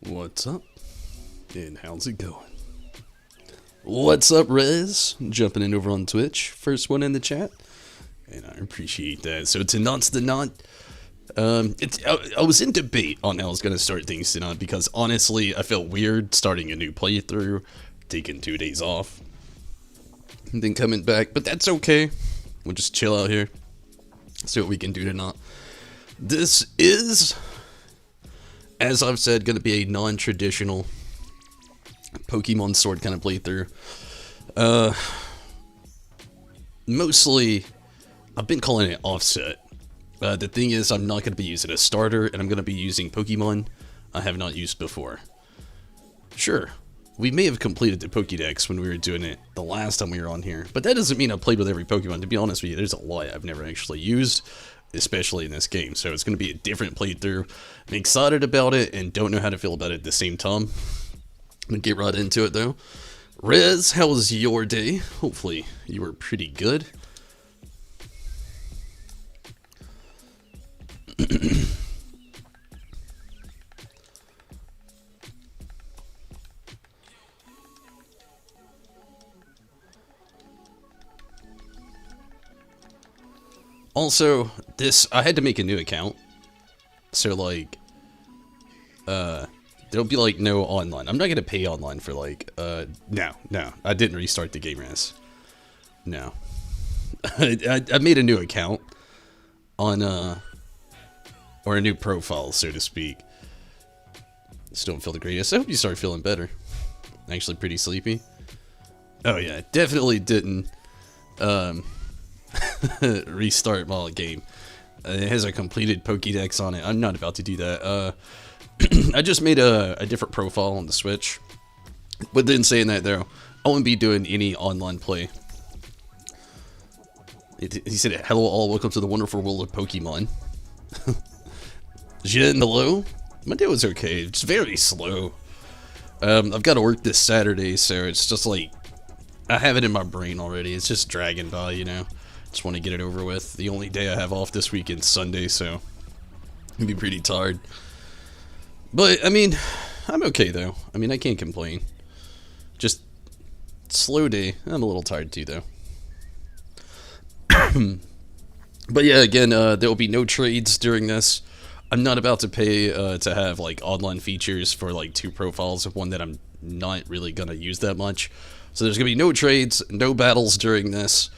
What's up? And how's it going? What's up, Rez? Jumping in over on Twitch. First one in the chat. And I appreciate that. So tonight's the night. I was in debate on how I was going to start things tonight because honestly, I felt weird starting a new playthrough, taking 2 days off, and then coming back. But that's okay. We'll just chill out here. See what we can do tonight. This is, as I've said, going to be a non-traditional Pokemon Sword kind of playthrough. Mostly, I've been calling it offset. The thing is, I'm not going to be using a starter, and I'm going to be using Pokemon I have not used before. Sure, we may have completed the Pokédex when we were doing it the last time we were on here, but that doesn't mean I've played with every Pokemon. To be honest with you, there's a lot I've never actually used, especially in this game, so it's going to be a different playthrough. I'm excited about it, and don't know how to feel about it at the same time. I'm going to get right into it, though. Rez, how was your day? Hopefully, you were pretty good. Also, I had to make a new account, so like, there'll be like no online. I'm not gonna pay online for like, no, I didn't restart the game, Res. No, I made a new account on, or a new profile, so to speak. Still don't feel the greatest. I hope you start feeling better. Actually pretty sleepy. Oh yeah, definitely didn't, restart my game. It has a completed Pokédex on it. I'm not about to do that. I just made a different profile on the Switch. But then saying that though, I won't be doing any online play. He said, "Hello all, welcome to the wonderful world of Pokemon." Jen, hello? My day was okay, it's very slow. I've got to work this Saturday, so it's just like, I have it in my brain already. It's just dragging by, you know. Just want to get it over with. The only day I have off this weekend's Sunday, so I'll be pretty tired. But, I mean, I'm okay, though. I mean, I can't complain. Just, slow day. I'm a little tired, too, though. But yeah, again, there will be no trades during this. I'm not about to pay to have, like, online features for, like, 2 profiles of one that I'm not really gonna use that much. So there's gonna be no trades, no battles during this.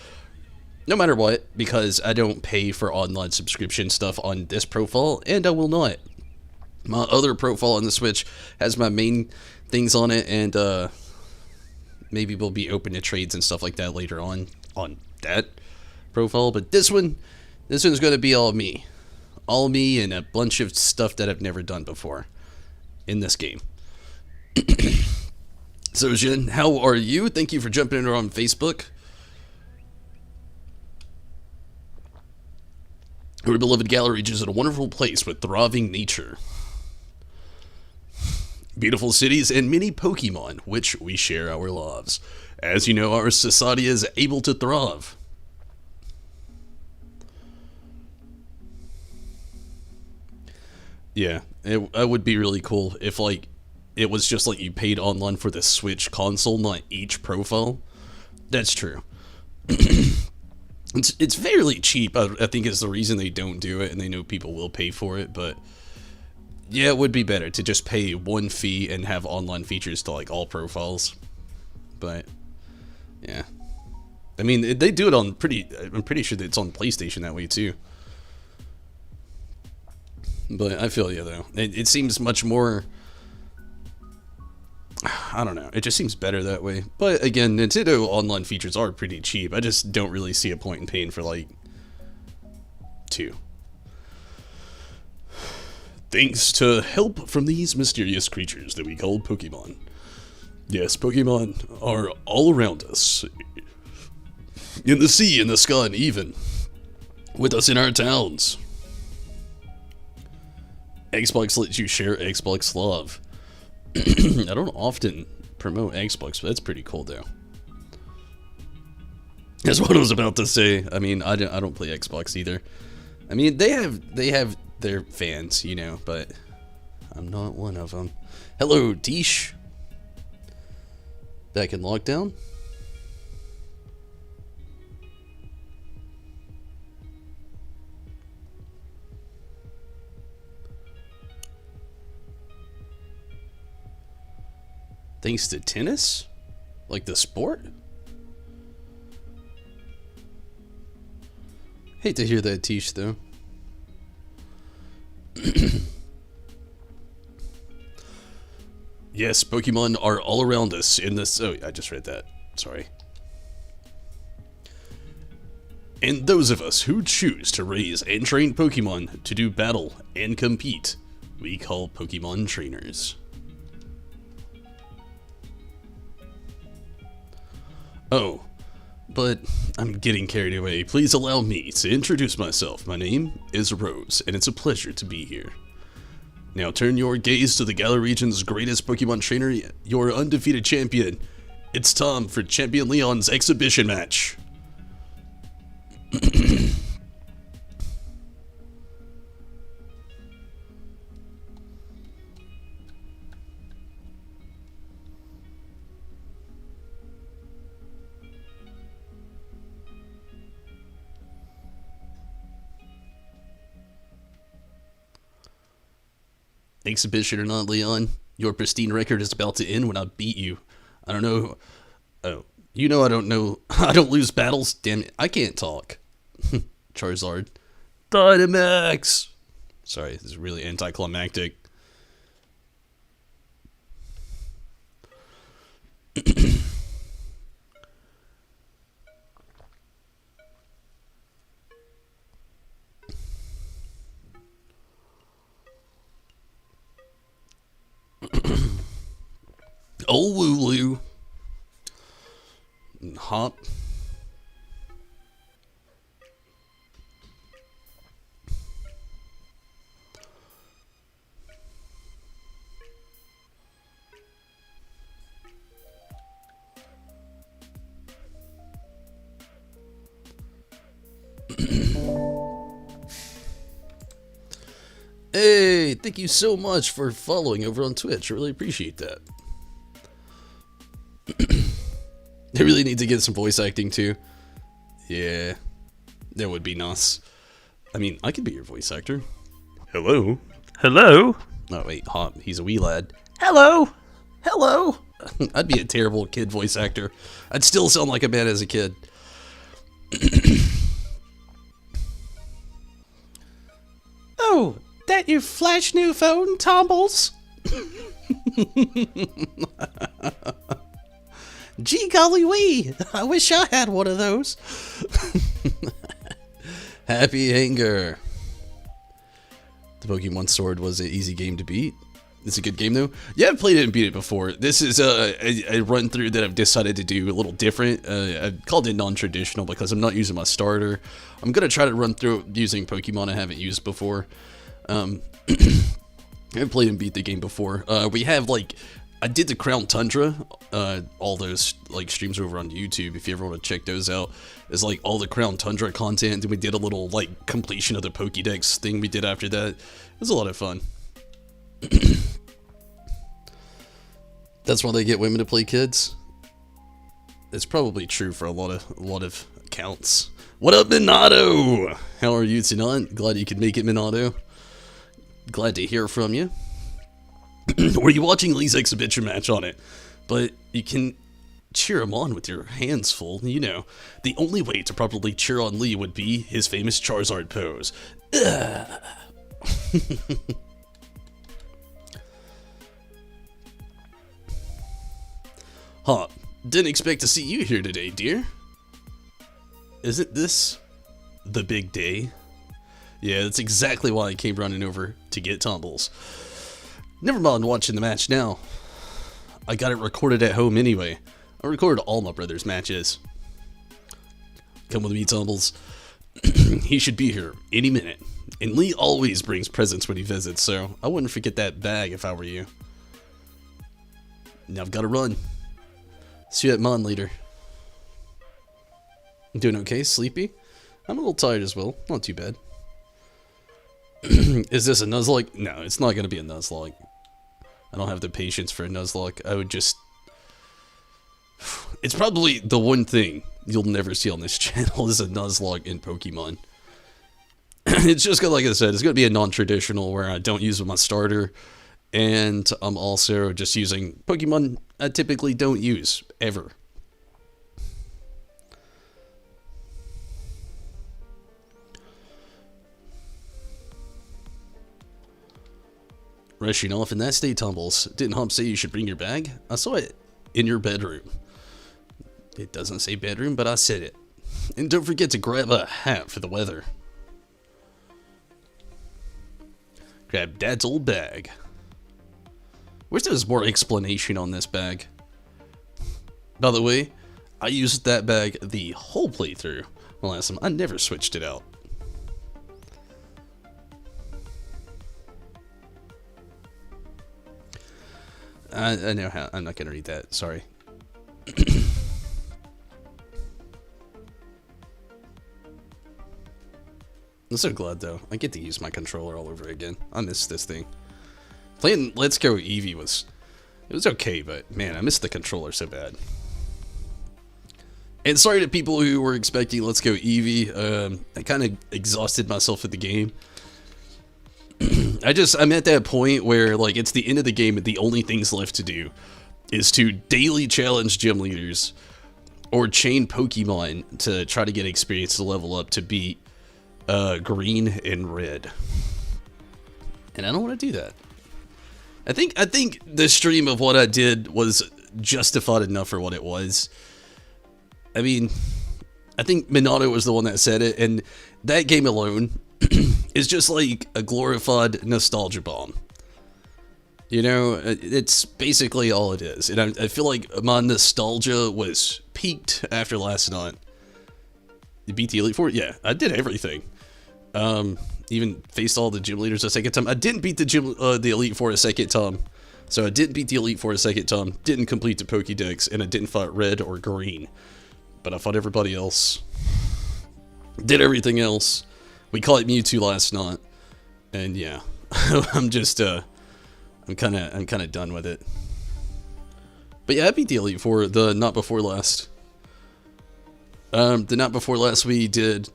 No matter what, because I don't pay for online subscription stuff on this profile, and I will not. My other profile on the Switch has my main things on it, and maybe we'll be open to trades and stuff like that later on that profile. But this one's going to be all me. All me and a bunch of stuff that I've never done before in this game. So, Jin, how are you? Thank you for jumping in on Facebook. Our beloved gallery is a wonderful place with thriving nature, beautiful cities, and many Pokemon, which we share our lives. As you know, our society is able to thrive. Yeah, it would be really cool if, like, it was just like you paid online for the Switch console, not each profile. That's true. It's fairly cheap. I think is the reason they don't do it, and they know people will pay for it. But yeah, it would be better to just pay one fee and have online features to like all profiles. But yeah, I mean they do it on I'm pretty sure that it's on PlayStation that way too. But I feel you though. It seems much more. I don't know. It just seems better that way. But again, Nintendo online features are pretty cheap. I just don't really see a point in paying for like 2. Thanks to help from these mysterious creatures that we call Pokemon. Yes, Pokemon are all around us. In the sea, in the sky, and even with us in our towns. Xbox lets you share Xbox love. I don't often promote Xbox, but that's pretty cool though. That's what I was about to say. I mean, I don't play Xbox either. I mean, they have their fans, you know, but I'm not one of them. Hello, Tish. Back in lockdown. Thanks to tennis? Like the sport? Hate to hear that, Tish, though. Yes, Pokemon are all around us in this. Oh, I just read that. Sorry. And those of us who choose to raise and train Pokemon to do battle and compete, we call Pokemon trainers. Oh, but I'm getting carried away. Please allow me to introduce myself. My name is Rose, and it's a pleasure to be here. Now turn your gaze to the Galar region's greatest Pokemon trainer, your undefeated champion. It's time for Champion Leon's exhibition match. Exhibition or not, Leon, your pristine record is about to end when I beat you. I don't know. Oh, you know I don't know. I don't lose battles. Damn it, I can't talk. Charizard. Dynamax! Sorry, this is really anticlimactic. Oh, Wooloo. Hop. Hey, thank you so much for following over on Twitch. I really appreciate that. They really need to get some voice acting too. Yeah, that would be nice. I mean, I could be your voice actor. Hello? Hello? Oh, wait, Hop. He's a wee lad. Hello? Hello? I'd be a terrible kid voice actor. I'd still sound like a man as a kid. Oh, that your flash new phone, Tombles? Gee golly wee, I wish I had one of those. Happy Anger. The Pokemon Sword was an easy game to beat. It's a good game though. Yeah, I've played it and beat it before. This is a run through that I've decided to do a little different. I called it non-traditional because I'm not using my starter. I'm gonna try to run through using Pokemon I haven't used before. I've played and beat the game before. We have like, I did the Crown Tundra, all those like streams over on YouTube. If you ever want to check those out, it's like all the Crown Tundra content. And we did a little like completion of the Pokédex thing we did after that. It was a lot of fun. That's why they get women to play kids. It's probably true for a lot of accounts. What up, Minato? How are you tonight? Glad you could make it, Minato. Glad to hear from you. Were you watching Lee's exhibition match on it? But you can cheer him on with your hands full. You know, the only way to properly cheer on Lee would be his famous Charizard pose. Huh, didn't expect to see you here today, dear. Isn't this the big day? Yeah, that's exactly why I came running over to get tumbles. Never mind watching the match now. I got it recorded at home anyway. I recorded all my brother's matches. Come with me, Tumbles. He should be here any minute. And Lee always brings presents when he visits, so I wouldn't forget that bag if I were you. Now I've got to run. See you at Mon later. Doing okay? Sleepy? I'm a little tired as well. Not too bad. Is this a Nuzlocke? No, it's not going to be a Nuzlocke. I don't have the patience for a Nuzlocke. I would just... It's probably the one thing you'll never see on this channel is a Nuzlocke in Pokemon. It's just like I said, it's going to be a non-traditional where I don't use my starter. And I'm also just using Pokemon I typically don't use, ever. Rushing off in that state, Tumbles. Didn't Hump say you should bring your bag? I saw it in your bedroom. It doesn't say bedroom, but I said it. And don't forget to grab a hat for the weather. Grab Dad's old bag. Wish there was more explanation on this bag. By the way, I used that bag the whole playthrough. Well, last time I never switched it out. I know how. I'm not gonna read that. Sorry. I'm so glad though. I get to use my controller all over again. I miss this thing. Playing Let's Go Eevee was okay, but man, I missed the controller so bad. And sorry to people who were expecting Let's Go Eevee. I kind of exhausted myself with the game. I'm at that point where like it's the end of the game and the only things left to do is to daily challenge gym leaders or chain Pokemon to try to get experience to level up to beat green and red. And I don't want to do that. I think the stream of what I did was justified enough for what it was. I mean, I think Minato was the one that said it, and that game alone is just like a glorified nostalgia bomb. You know, it's basically all it is. And I feel like my nostalgia was peaked after last night. You beat the Elite Four? Yeah, I did everything. Even faced all the gym leaders a second time. I didn't beat the Elite Four a second time. So I didn't beat the Elite Four a second time. Didn't complete the Pokédex, and I didn't fight red or green. But I fought everybody else. Did everything else. We caught Mewtwo last night. And yeah, I'm just I'm kind of done with it. But yeah, I beat the Elite Four the night before last. The night before last we did.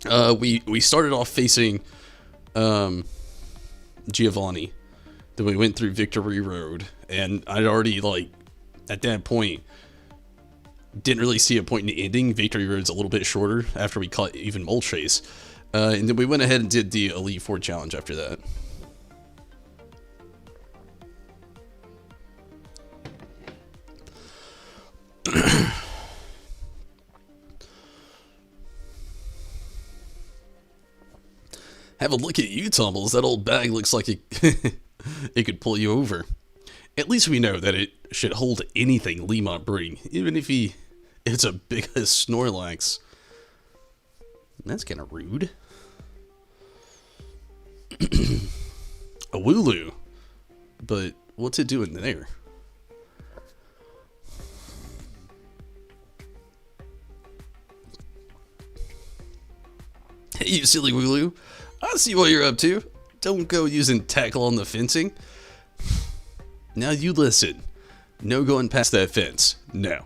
We started off facing Giovanni. Then we went through Victory Road, and I'd already like at that point didn't really see a point in the ending. Victory Road's a little bit shorter after we caught even Moltres. And then we went ahead and did the Elite Four challenge after that. Have a look at you, Tumbles. That old bag looks like a it could pull you over. At least we know that it should hold anything Lee might bring, even if it's a big Snorlax. That's kind of rude. A Wooloo. But what's it doing there? Hey, you silly Wooloo. I see what you're up to. Don't go using tackle on the fencing. Now you listen. No going past that fence. No.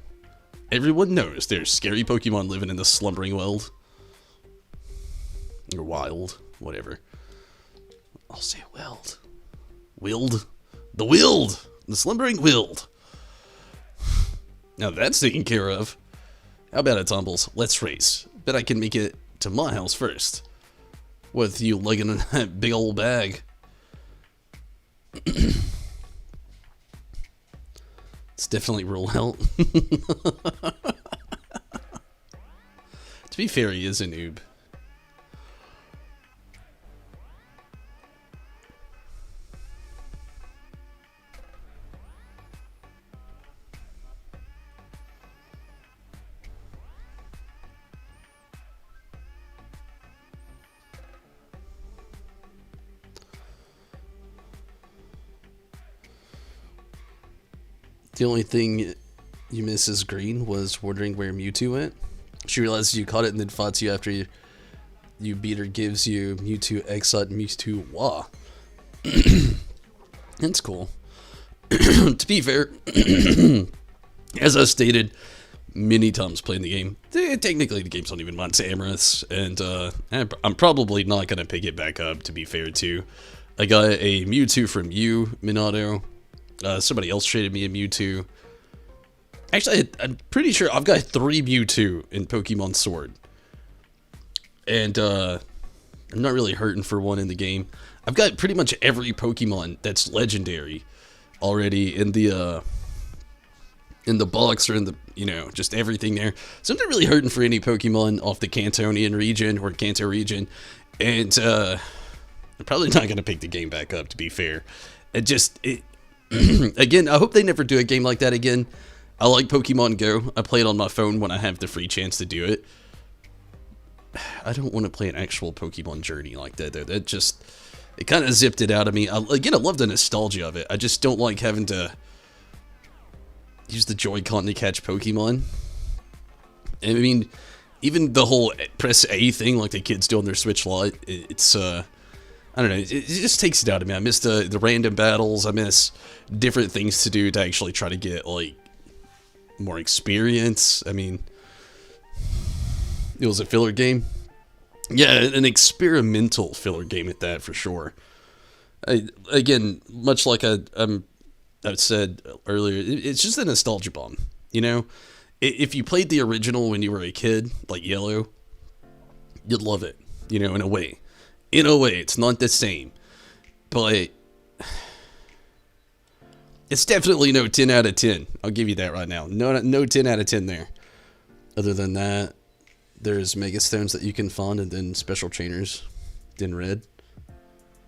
Everyone knows there's scary Pokemon living in the slumbering wild. Or wild. Whatever. I'll say wild. Wild. The wild. The slumbering wild. Now that's taken care of. How about it, Tumbles? Let's race. Bet I can make it to my house first. With you lugging in that big old bag. It's definitely rule out. To be fair, he is a noob. The only thing you miss as Green was wondering where Mewtwo went. She realizes you caught it and then fought you after you beat her, gives you Mewtwo Exot and Mewtwo Wah. That's cool. To be fair, as I stated many times playing the game, technically the games don't even want Samurus, and I'm probably not going to pick it back up, to be fair, too. I got a Mewtwo from you, Minato. Somebody else traded me a Mewtwo. Actually, I'm pretty sure I've got 3 Mewtwo in Pokemon Sword. And, I'm not really hurting for one in the game. I've got pretty much every Pokemon that's legendary already in the box or in the, just everything there. So I'm not really hurting for any Pokemon off the Cantonian region or Kanto region. And, I'm probably not going to pick the game back up, to be fair. Again, I hope they never do a game like that again. I like Pokemon Go. I play it on my phone when I have the free chance to do it. I don't want to play an actual Pokemon journey like that, though. It kind of zipped it out of me. I love the nostalgia of it. I just don't like having to use the Joy-Con to catch Pokemon. I mean, even the whole press A thing, like the kids do on their Switch Lite, it's, I don't know, it just takes it out of me. I miss the random battles. I miss different things to do to actually try to get, like, more experience. I mean, it was a filler game. Yeah, an experimental filler game at that, for sure. Again, much like I said earlier, it's just a nostalgia bomb, If you played the original when you were a kid, like Yellow, you'd love it, in a way. In a way, it's not the same, but it's definitely no 10 out of 10. I'll give you that right now. No 10 out of 10 there. Other than that, there's Mega Stones that you can find, and then Special Trainers in red.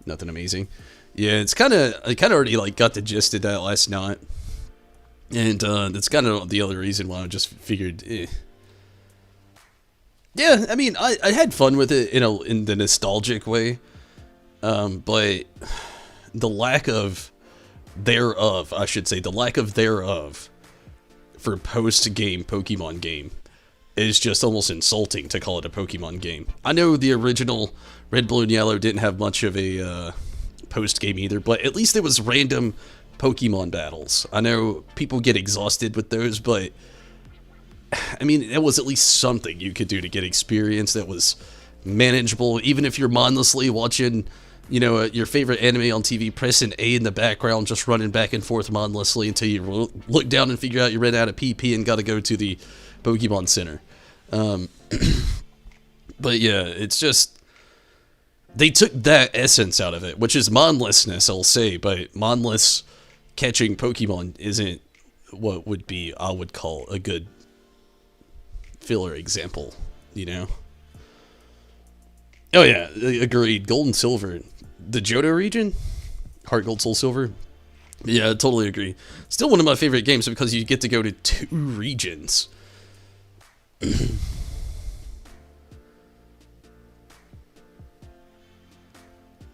Nothing amazing. Yeah, I kind of already got the gist of that last night, and that's kind of the other reason why I just figured. Yeah, I mean, I had fun with it in the nostalgic way, but the lack of thereof for post-game Pokemon game is just almost insulting to call it a Pokemon game. I know the original Red, Blue, and Yellow didn't have much of a post-game either, but at least it was random Pokemon battles. I know people get exhausted with those, but I mean, it was at least something you could do to get experience that was manageable, even if you're mindlessly watching, your favorite anime on TV, pressing A in the background, just running back and forth mindlessly until you look down and figure out you ran out of PP and got to go to the Pokemon Center. But yeah, it's just, they took that essence out of it, which is mindlessness, I'll say, but mindless catching Pokemon isn't what I would call a good filler example, Oh yeah, agreed. Gold and Silver. The Johto region? Heart Gold, Soul Silver. Yeah, I totally agree. Still one of my favorite games because you get to go to 2 regions.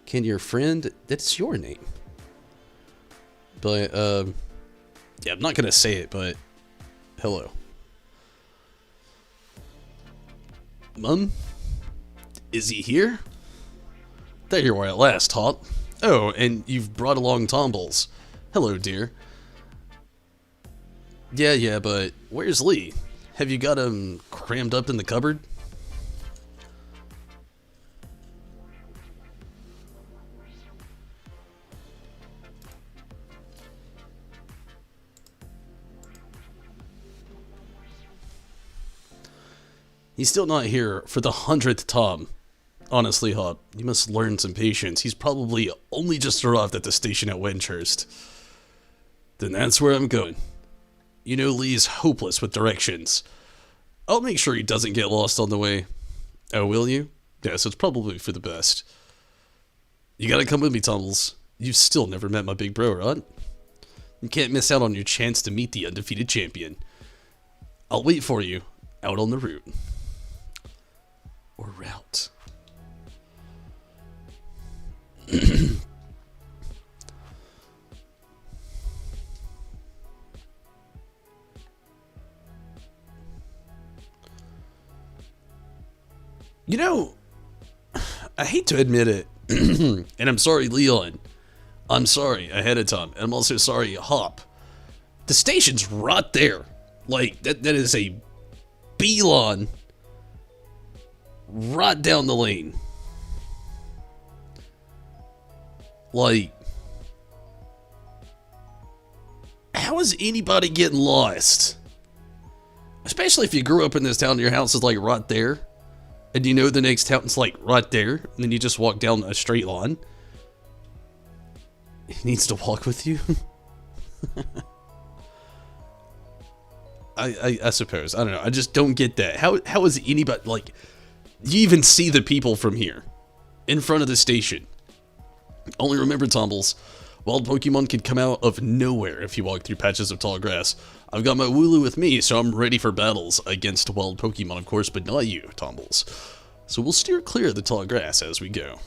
Can your friend... That's your name. But, yeah, I'm not going to say it, but... Hello. Mum? Is he here? There you are at last, Hop. Oh, and you've brought along Tombles. Hello, dear. Yeah, but where's Lee? Have you got him crammed up in the cupboard? He's still not here for the 100th time. Honestly, Hop, you must learn some patience. He's probably only just arrived at the station at Wenchurst. Then that's where I'm going. You know Lee's hopeless with directions. I'll make sure he doesn't get lost on the way. Oh, will you? Yes, it's probably for the best. You gotta come with me, Tumbles. You've still never met my big bro, right? You can't miss out on your chance to meet the undefeated champion. I'll wait for you, out on the route. Or route. You know, I hate to admit it, and I'm sorry, Leon. I'm sorry ahead of time, and I'm also sorry, Hop. The station's right there. Like, that is a beeline right down the lane. Like, how is anybody getting lost? Especially if you grew up in this town and your house is like right there. And you know the next town's like right there. And then you just walk down a straight line. He needs to walk with you. I suppose. I don't know. I just don't get that. How is anybody, like, you even see the people from here in front of the station. Only remember, Tumbles, wild Pokemon can come out of nowhere if you walk through patches of tall grass. I've got my Wooloo with me, so I'm ready for battles against wild Pokemon, of course, but not you, Tumbles. So we'll steer clear of the tall grass as we go.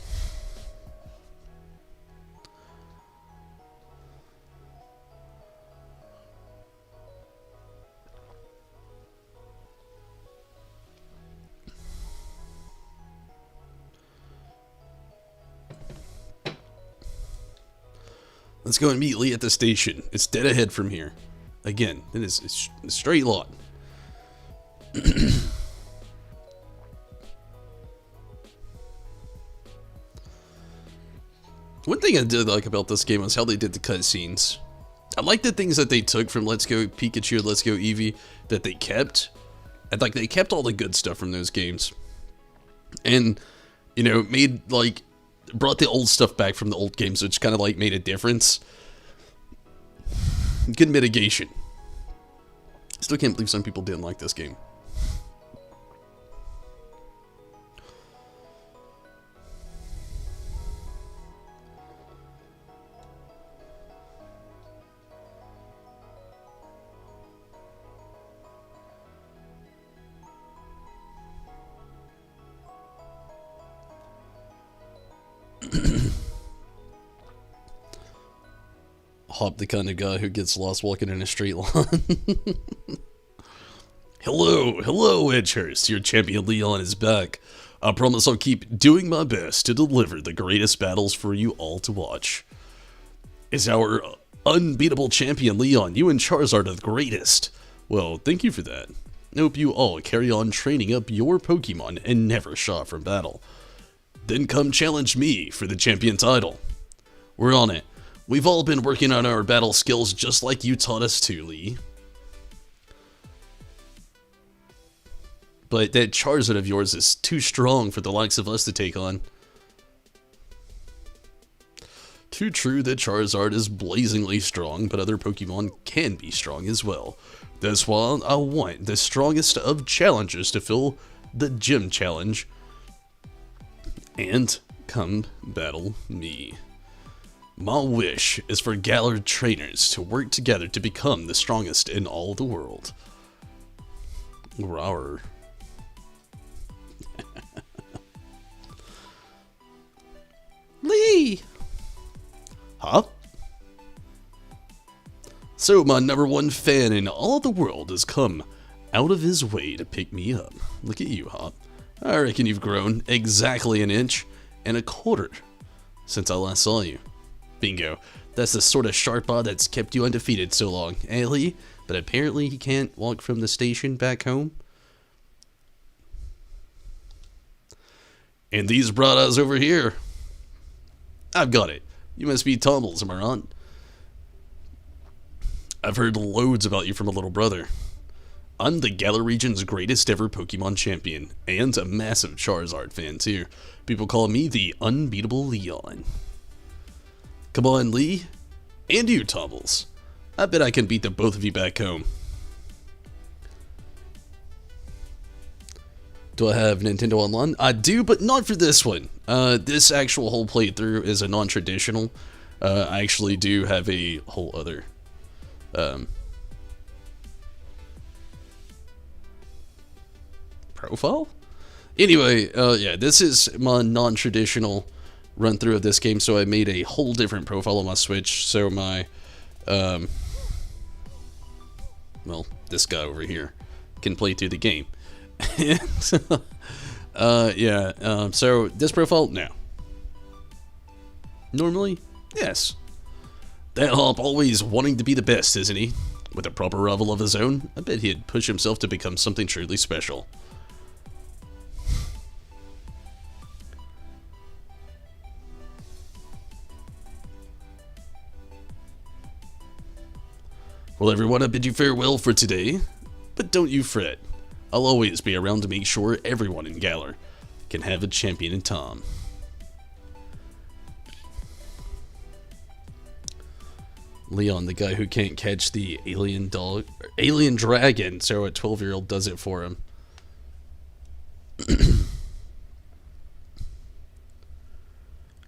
Let's go and meet Lee at the station. It's dead ahead from here. Again, it's a straight line. One thing I did like about this game was how they did the cutscenes. I like the things that they took from Let's Go Pikachu, Let's Go Eevee that they kept. And like they kept all the good stuff from those games. And, you know, made like brought the old stuff back from the old games, which kind of like made a difference. Good mitigation. Still can't believe some people didn't like this game. Hop, the kind of guy who gets lost walking in a straight line. Hello, Edgehurst. Your champion Leon is back. I promise I'll keep doing my best to deliver the greatest battles for you all to watch. Is our unbeatable champion Leon, you and Charizard are the greatest. Well, thank you for that. I hope you all carry on training up your Pokemon and never shy from battle. Then come challenge me for the champion title. We're on it. We've all been working on our battle skills just like you taught us to, Lee. But that Charizard of yours is too strong for the likes of us to take on. Too true that Charizard is blazingly strong, but other Pokemon can be strong as well. That's why I want the strongest of challengers to fill the gym challenge and come battle me. My wish is for Galar trainers to work together to become the strongest in all the world. Rawr. Lee! Huh? So my #1 fan in all the world has come out of his way to pick me up. Look at you, Hop. I reckon you've grown exactly 1.25 inches since I last saw you. Bingo. That's the sort of sharp odd that's kept you undefeated so long, eh, Lee? But apparently he can't walk from the station back home. And these bradas over here. I've got it. You must be Tumbles, am I right? I've heard loads about you from a little brother. I'm the Galar region's greatest ever Pokemon champion, and a massive Charizard fan too. People call me the unbeatable Leon. Come on, Lee. And you, Tumbles. I bet I can beat the both of you back home. Do I have Nintendo Online? I do, but not for this one. This actual whole playthrough is a non-traditional. I actually do have a whole other profile? Anyway, yeah, this is my non-traditional run through of this game, so I made a whole different profile on my Switch, so my, well, this guy over here can play through the game. So this profile, no. Normally, yes. That Hop always wanting to be the best, isn't he? With a proper rival of his own, I bet he'd push himself to become something truly special. Well, everyone, I bid you farewell for today, but don't you fret. I'll always be around to make sure everyone in Galar can have a champion in Tom. Leon, the guy who can't catch the alien dragon, so a 12-year-old does it for him.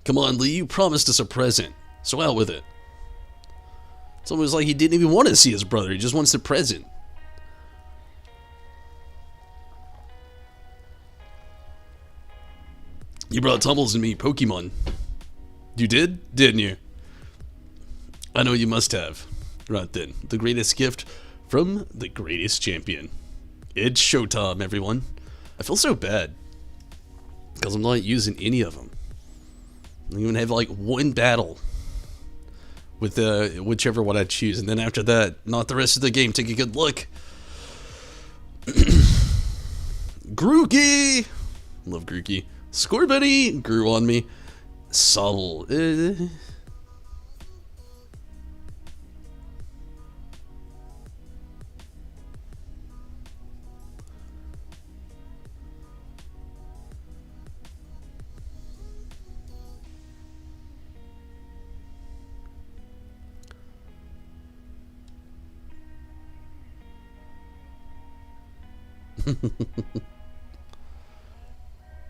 Come on, Lee, you promised us a present, so out with it. It's almost like he didn't even want to see his brother, he just wants the present. You brought Tumbles and me Pokemon. You did? Didn't you? I know you must have. Right then, the greatest gift from the greatest champion. It's showtime, everyone. I feel so bad because I'm not using any of them. I don't even have like one battle with whichever one I choose, and then after that, not the rest of the game. Take a good look. Grookey! Love Grookey. Scorbunny grew on me. Sobble.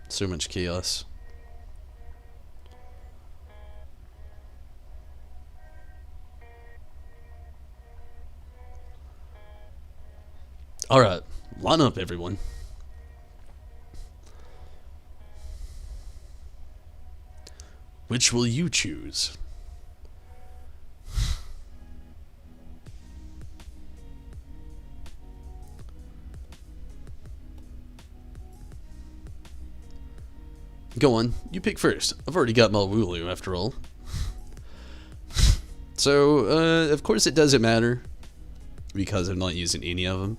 So much chaos. Alright, line up, everyone. Which will you choose? Go on, you pick first. I've already got Malwooloo after all. So, of course it doesn't matter because I'm not using any of them.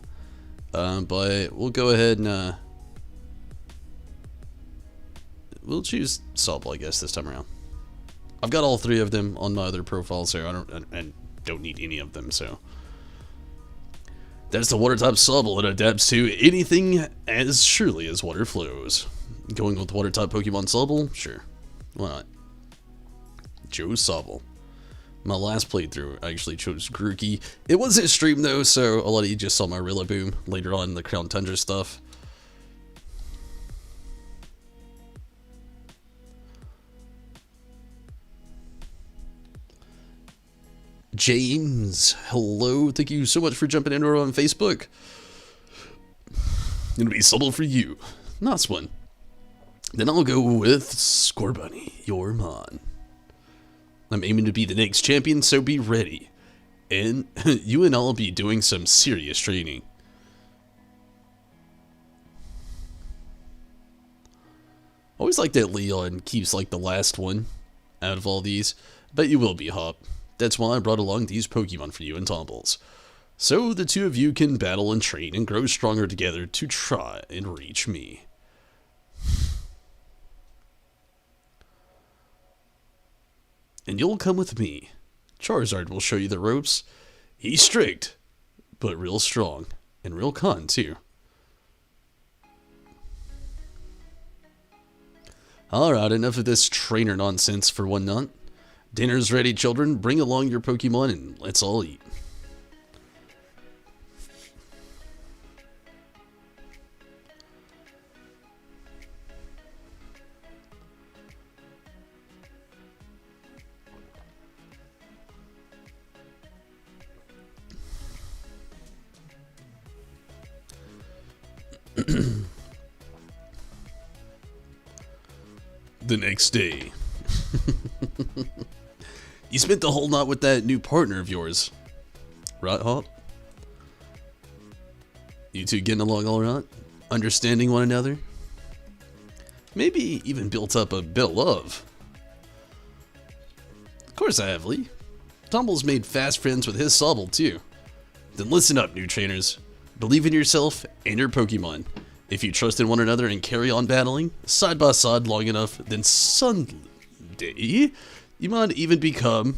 But we'll go ahead and we'll choose Sobble, I guess, this time around. I've got all 3 of them on my other profile, so I don't need any of them, so. That's the water type Sobble. It adapts to anything as surely as water flows. Going with water type Pokemon Sobble? Sure. Why not? Joe Sobble. My last playthrough, I actually chose Grookey. It wasn't streamed though, so a lot of you just saw my Rillaboom later on in the Crown Tundra stuff. James, hello. Thank you so much for jumping in over on Facebook. Gonna be subtle for you. Nice one. Then I'll go with Score Bunny, your man. I'm aiming to be the next champion, so be ready. And you and I'll be doing some serious training. Always like that Leon keeps like the last one out of all these. Bet you will be, Hop. That's why I brought along these Pokemon for you and Tumbles. So the two of you can battle and train and grow stronger together to try and reach me. And you'll come with me. Charizard will show you the ropes. He's strict, but real strong, and real con too. Alright, enough of this trainer nonsense for one night. Dinner's ready, children. Bring along your Pokemon and let's all eat. The next day. You spent the whole night with that new partner of yours, right, Hop? You two getting along all right? Understanding one another? Maybe even built up a bit of love. Of course I have, Lee. Tumbles made fast friends with his Sobble, too. Then listen up, new trainers. Believe in yourself and your Pokemon. If you trust in one another and carry on battling, side by side long enough, then someday, you might even become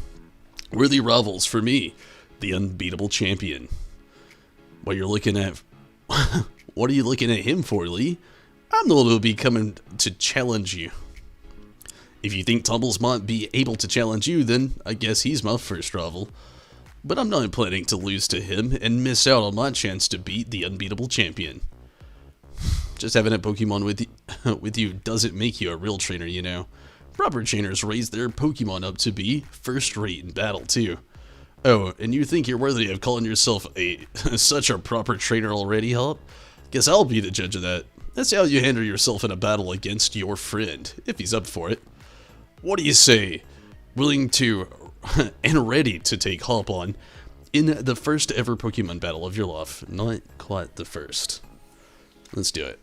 worthy rivals for me, the unbeatable champion. What are you looking at him for, Lee? I'm the one who'll be coming to challenge you. If you think Tumbles might be able to challenge you, then I guess he's my first rival. But I'm not planning to lose to him and miss out on my chance to beat the unbeatable champion. Just having a Pokemon with you doesn't make you a real trainer, you know. Proper trainers raise their Pokemon up to be first rate in battle, too. Oh, and you think you're worthy of calling yourself such a proper trainer already, Hop? Guess I'll be the judge of that. That's how you handle yourself in a battle against your friend, if he's up for it. What do you say? Willing to and ready to take Hop on in the first ever Pokemon battle of your life. Not quite the first. Let's do it.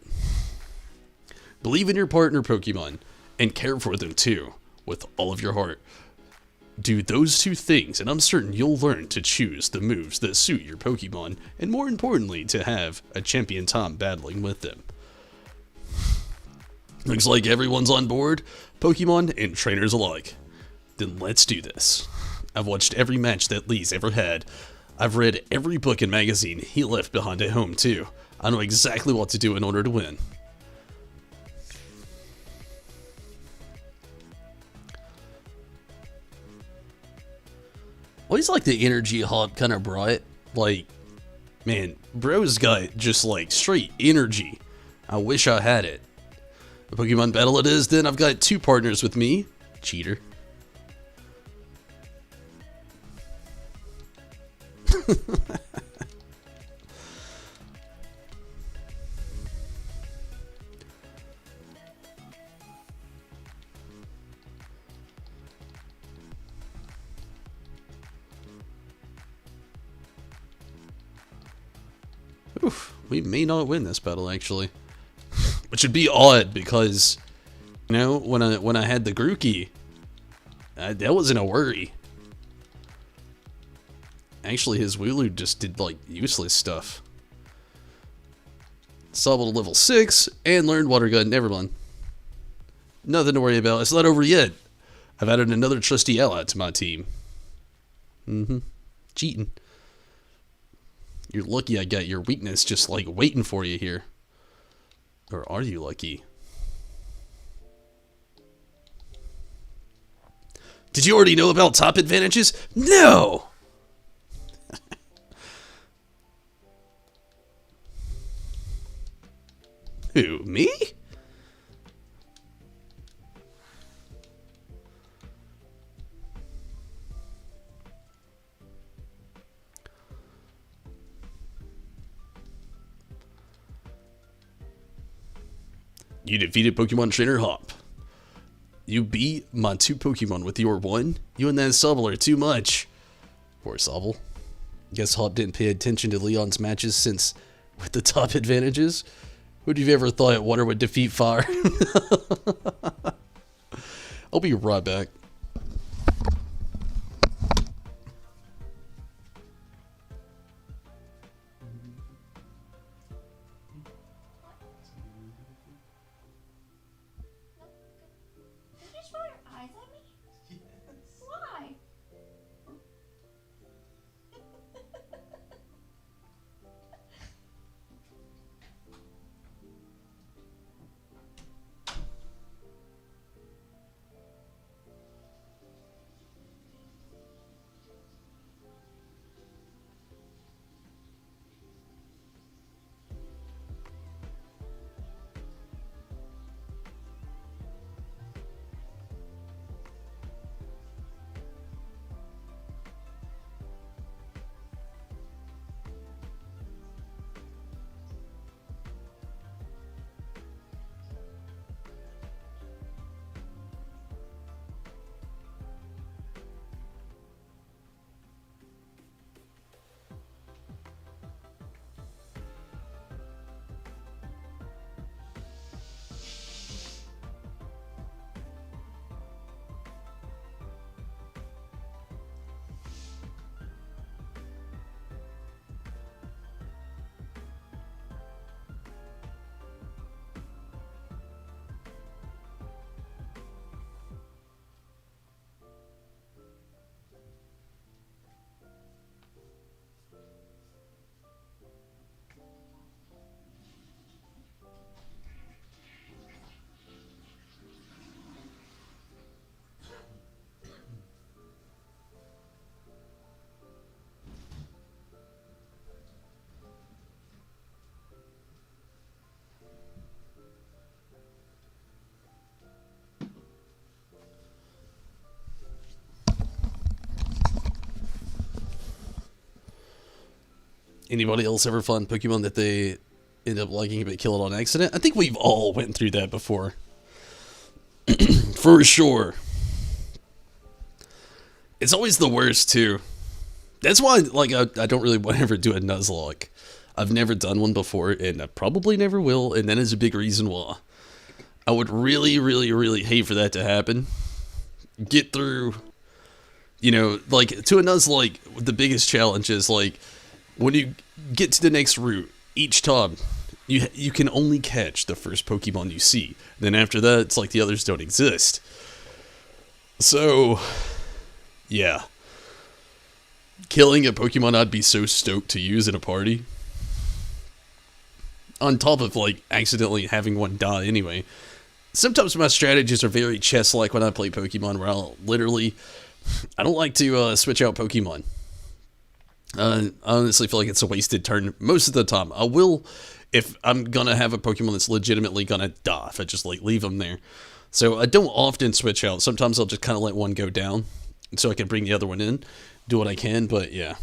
Believe in your partner Pokemon, and care for them too, with all of your heart. Do those two things, and I'm certain you'll learn to choose the moves that suit your Pokemon, and more importantly, to have a champion time battling with them. Looks like everyone's on board, Pokemon and trainers alike. Then let's do this. I've watched every match that Lee's ever had. I've read every book and magazine he left behind at home too. I know exactly what to do in order to win. Always like the energy Hop kind of brought. Like, man, bro's got just like straight energy. I wish I had it. A Pokemon battle it is, then I've got two partners with me. Cheater. Oof, we may not win this battle actually. Which would be odd because, you know, when I had the Grookey, that wasn't a worry. Actually, his Wooloo just did like useless stuff. Sobble to level 6 and learned Water Gun. Never mind. Nothing to worry about. It's not over yet. I've added another trusty ally to my team. Cheating. You're lucky I got your weakness just like waiting for you here. Or are you lucky? Did you already know about top advantages? No! Who, me? You defeated Pokemon Trainer Hop. You beat my 2 Pokemon with your 1. You and that Sobble are too much. Poor Sobble. Guess Hop didn't pay attention to Leon's matches since with the top advantages. Who'd you ever thought water would defeat fire? I'll be right back. Did you just roll your eyes at me? Yes. Why? Anybody else ever find Pokemon that they end up liking but kill it on accident? I think we've all went through that before. For sure. It's always the worst too. That's why I don't really want to ever do a Nuzlocke. I've never done one before and I probably never will, and that is a big reason why. I would really, really, really hate for that to happen. Get through, to a Nuzlocke, the biggest challenge is when you get to the next route, each time, you can only catch the first Pokemon you see. Then after that, it's like the others don't exist. So, yeah. Killing a Pokemon I'd be so stoked to use in a party. On top of, accidentally having one die anyway. Sometimes my strategies are very chess-like when I play Pokemon, where I don't like to switch out Pokemon. I honestly feel like it's a wasted turn most of the time. I will if I'm gonna have a Pokemon that's legitimately gonna die, if I just leave them there. So I don't often switch out. Sometimes I'll just kind of let one go down so I can bring the other one in, do what I can, but yeah.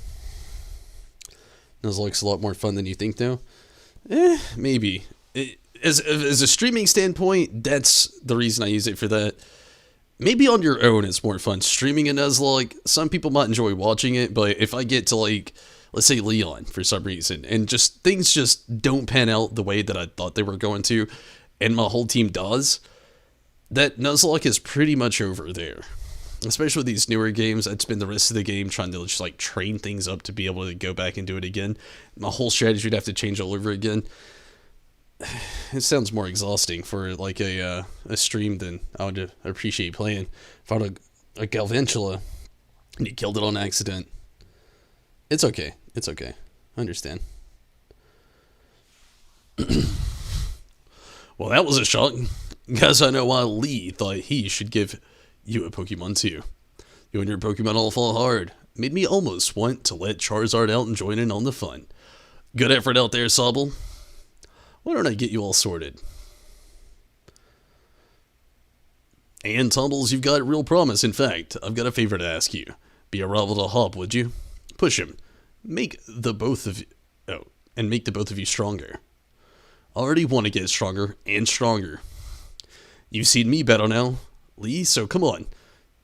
Nuzlocke's a lot more fun than you think though. Maybe. As a streaming standpoint, that's the reason I use it for that. Maybe on your own it's more fun. Streaming a Nuzlocke, some people might enjoy watching it, but if I get to let's say Leon for some reason, and things just don't pan out the way that I thought they were going to, and my whole team does, that Nuzlocke is pretty much over there. Especially with these newer games, I'd spend the rest of the game trying to just train things up to be able to go back and do it again. My whole strategy would have to change all over again. It sounds more exhausting for a stream than I would appreciate playing. If I had a Galvantula and you killed it on accident, it's okay. It's okay. I understand. Well, that was a shock. Guess I know why Lee thought he should give you a Pokemon too. You and your Pokemon all fall hard. Made me almost want to let Charizard out and join in on the fun. Good effort out there, Sobble. Why don't I get you all sorted? And Tumbles, you've got real promise. In fact, I've got a favor to ask you. Be a rival to Hop, would you? Push him. Make the both of you stronger. I already want to get stronger and stronger. You've seen me battle now, Lee, so come on.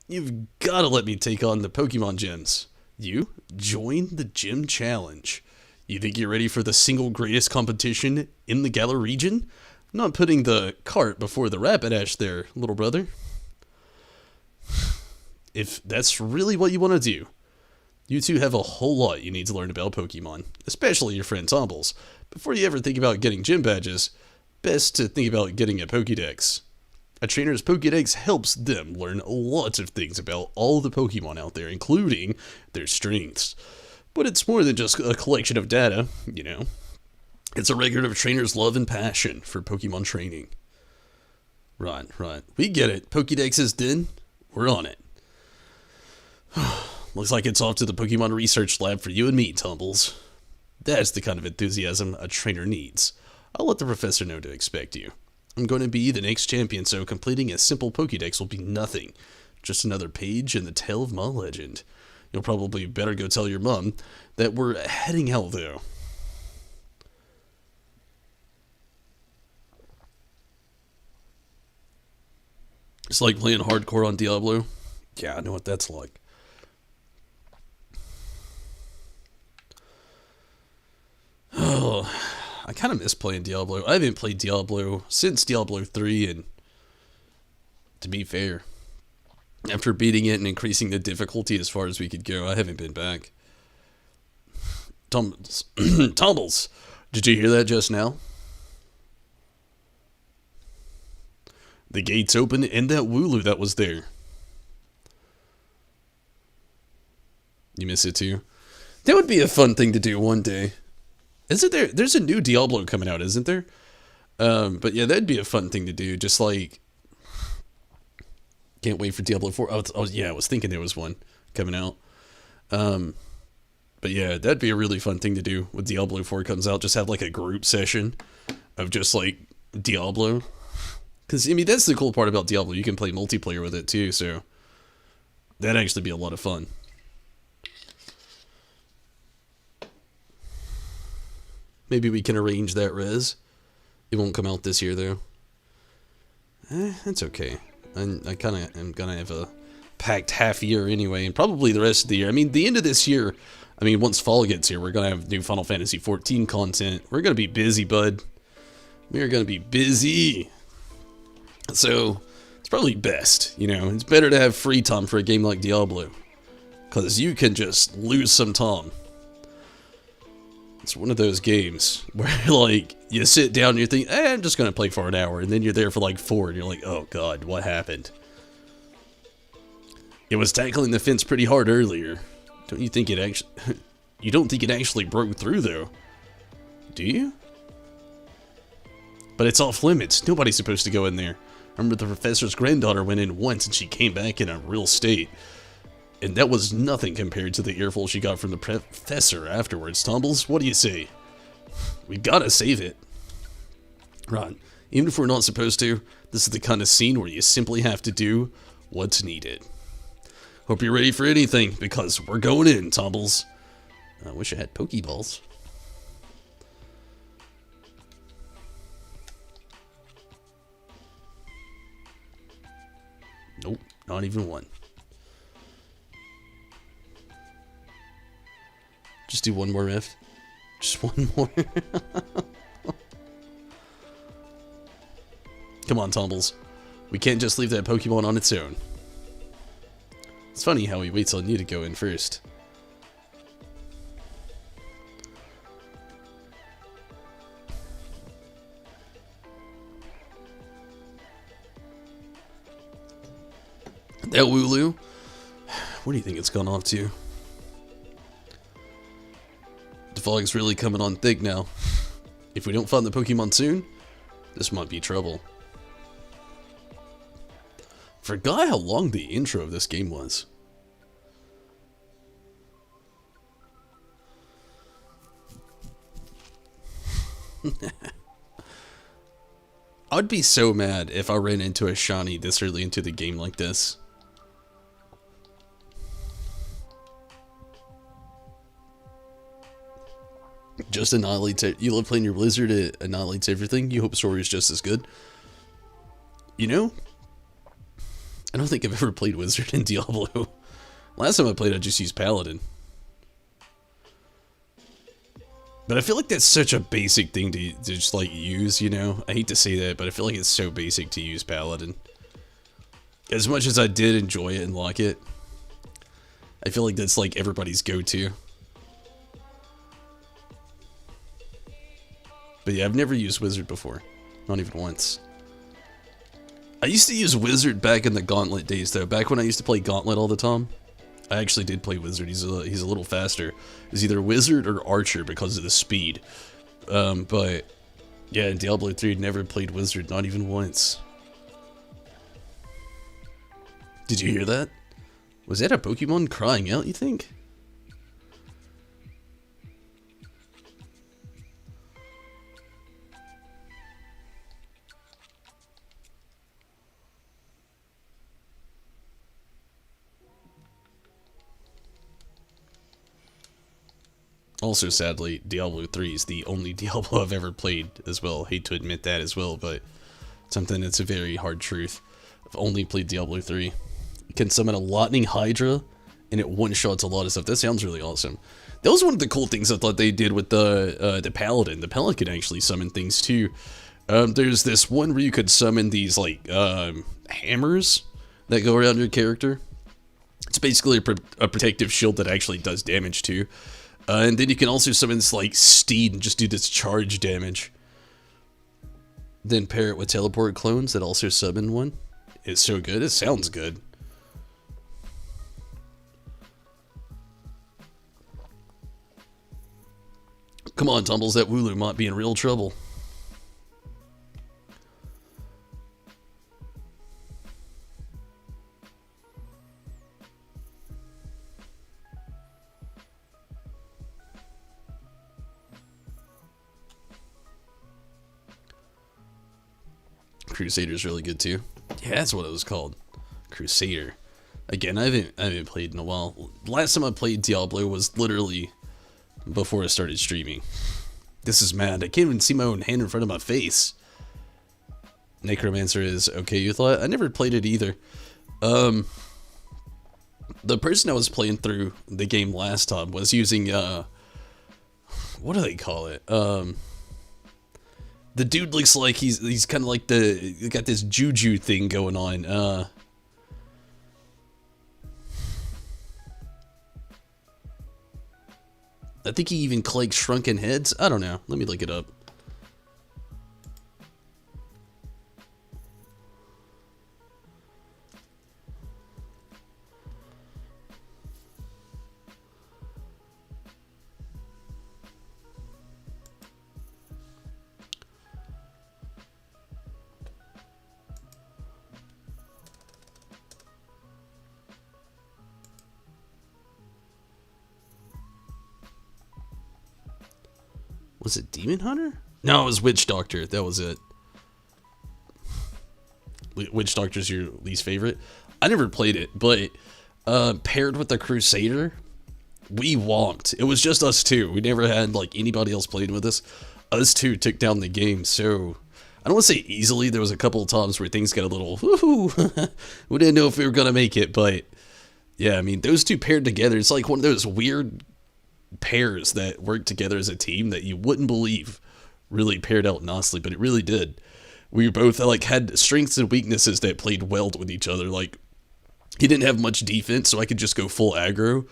You've gotta let me take on the Pokemon gyms. You join the gym challenge. You think you're ready for the single greatest competition in the Galar region? I'm not putting the cart before the Rapidash there, little brother. If that's really what you want to do, you two have a whole lot you need to learn about Pokemon, especially your friend Tumbles. Before you ever think about getting gym badges, best to think about getting a Pokédex. A trainer's Pokédex helps them learn lots of things about all the Pokemon out there, including their strengths. But it's more than just a collection of data, you know. It's a record of trainers' love and passion for Pokemon training. Right. We get it. Pokédex is done. We're on it. Looks like it's off to the Pokemon research lab for you and me, Tumbles. That's the kind of enthusiasm a trainer needs. I'll let the professor know to expect you. I'm going to be the next champion, so completing a simple Pokédex will be nothing. Just another page in the tale of my legend. You'll probably better go tell your mom that we're heading out, though. It's like playing hardcore on Diablo. Yeah, I know what that's like. Oh, I kind of miss playing Diablo. I haven't played Diablo since Diablo 3, and to be fair, after beating it and increasing the difficulty as far as we could go, I haven't been back. Tumbles. Tumbles! Did you hear that just now? The gates open and that Wooloo that was there. You miss it too? That would be a fun thing to do one day. Isn't there? There's a new Diablo coming out, isn't there? But yeah, that'd be a fun thing to do. Just like, can't wait for Diablo 4. Oh yeah, I was thinking there was one coming out. But yeah, that'd be a really fun thing to do when Diablo 4 comes out. Just have like a group session of just like Diablo. Because, I mean, that's the cool part about Diablo. You can play multiplayer with it too, so that'd actually be a lot of fun. Maybe we can arrange that, Rez. It won't come out this year, though. That's okay. I kind of am going to have a packed half year anyway, and probably the rest of the year. I mean, the end of this year, I mean, once fall gets here, we're going to have new Final Fantasy XIV content. We're going to be busy, bud. We're going to be busy. So, it's probably best, you know. It's better to have free time for a game like Diablo. Because you can just lose some time. It's one of those games where, like, you sit down and you think, I'm just going to play for an hour. And then you're there for, like, 4, and you're like, oh, God, what happened? It was tackling the fence pretty hard earlier. Don't you think it actually... You don't think it actually broke through, though? Do you? But it's off limits. Nobody's supposed to go in there. I remember the professor's granddaughter went in once, and she came back in a real state. And that was nothing compared to the earful she got from the professor afterwards. Tumbles, what do you say? We gotta save it. Right. Even if we're not supposed to, this is the kind of scene where you simply have to do what's needed. Hope you're ready for anything, because we're going in, Tumbles. I wish I had Pokeballs. Nope, not even one. Just do one more rift. Just one more. Come on, Tumbles. We can't just leave that Pokemon on its own. It's funny how he waits on you to go in first. That Wooloo, where do you think it's gone off to? The fog's really coming on thick now. If we don't find the Pokemon soon, this might be trouble. Forgot how long the intro of this game was. I'd be so mad if I ran into a shiny this early into the game like this. Just annihilates it. You love playing your Blizzard, it annihilates everything. You hope story is just as good. You know, I don't think I've ever played Wizard in Diablo. Last time I played, I just used Paladin. But I feel like that's such a basic thing to just, like, use, you know? I hate to say that, but I feel like it's so basic to use Paladin. As much as I did enjoy it and like it, I feel like that's, like, everybody's go-to. But yeah, I've never used Wizard before. Not even once. I used to use Wizard back in the Gauntlet days, though. Back when I used to play Gauntlet all the time. I actually did play Wizard. He's a little faster. He's either Wizard or Archer because of the speed. But yeah, in Diablo 3, I'd never played Wizard, not even once. Did you hear that? Was that a Pokemon crying out, you think? Also, sadly, Diablo 3 is the only Diablo I've ever played as well. Hate to admit that as well, but something that's a very hard truth. I've only played Diablo 3. You can summon a Lightning Hydra, and it one-shots a lot of stuff. That sounds really awesome. That was one of the cool things I thought they did with the Paladin. The Paladin could actually summon things too. There's this one where you could summon these, like, hammers that go around your character. It's basically a protective shield that actually does damage too. And then you can also summon this, like, steed and just do this charge damage. Then pair it with teleport clones that also summon one. It's so good. It sounds good. Come on, Tumbles. That Wooloo might be in real trouble. Crusader's really good too. Yeah, that's what it was called. Crusader. Again, I haven't played in a while. Last time I played Diablo was literally before I started streaming. This is mad. I can't even see my own hand in front of my face. Necromancer is okay, you thought? I never played it either. The person I was playing through the game last time was using what do they call it? The dude looks like he's kind of like got this juju thing going on. I think he even collects shrunken heads. I don't know. Let me look it up. Was it Demon Hunter? No, it was Witch Doctor. That was it. Witch Doctor's your least favorite? I never played it, but paired with the Crusader, we wonked. It was just us two. We never had like anybody else playing with us. Us two took down the game, so I don't want to say easily. There was a couple of times where things got a little, woohoo. We didn't know if we were going to make it, but yeah, I mean, those two paired together, it's like one of those weird pairs that work together as a team that you wouldn't believe really paired out nicely, but it really did. We both like had strengths and weaknesses that played well with each other. Like, he didn't have much defense, so I could just go full aggro,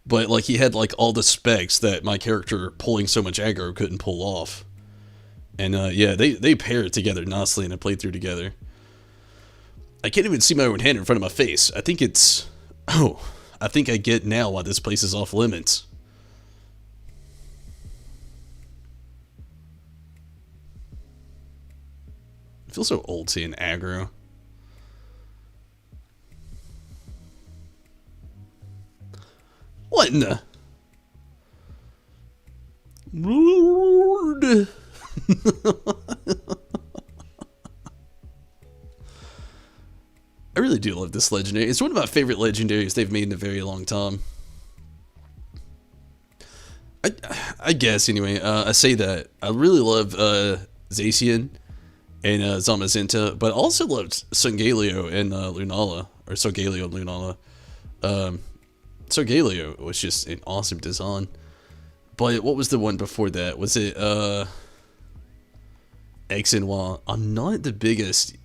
but like he had like all the specs that my character pulling so much aggro couldn't pull off. And yeah, they paired together nicely and I played through together. I can't even see my own hand in front of my face. I think it's, oh, I think I get now why this place is off limits. I feel so old seeing aggro. What in the? Lord. I really do love this legendary. It's one of my favorite legendaries they've made in a very long time. I guess, anyway, I say that. I really love Zacian. and Zamazenta, but also loved Songaleo and Lunala, or Sogaleo and Lunala. Sogaleo was just an awesome design. But what was the one before that? Was it X and Y? I'm not the biggest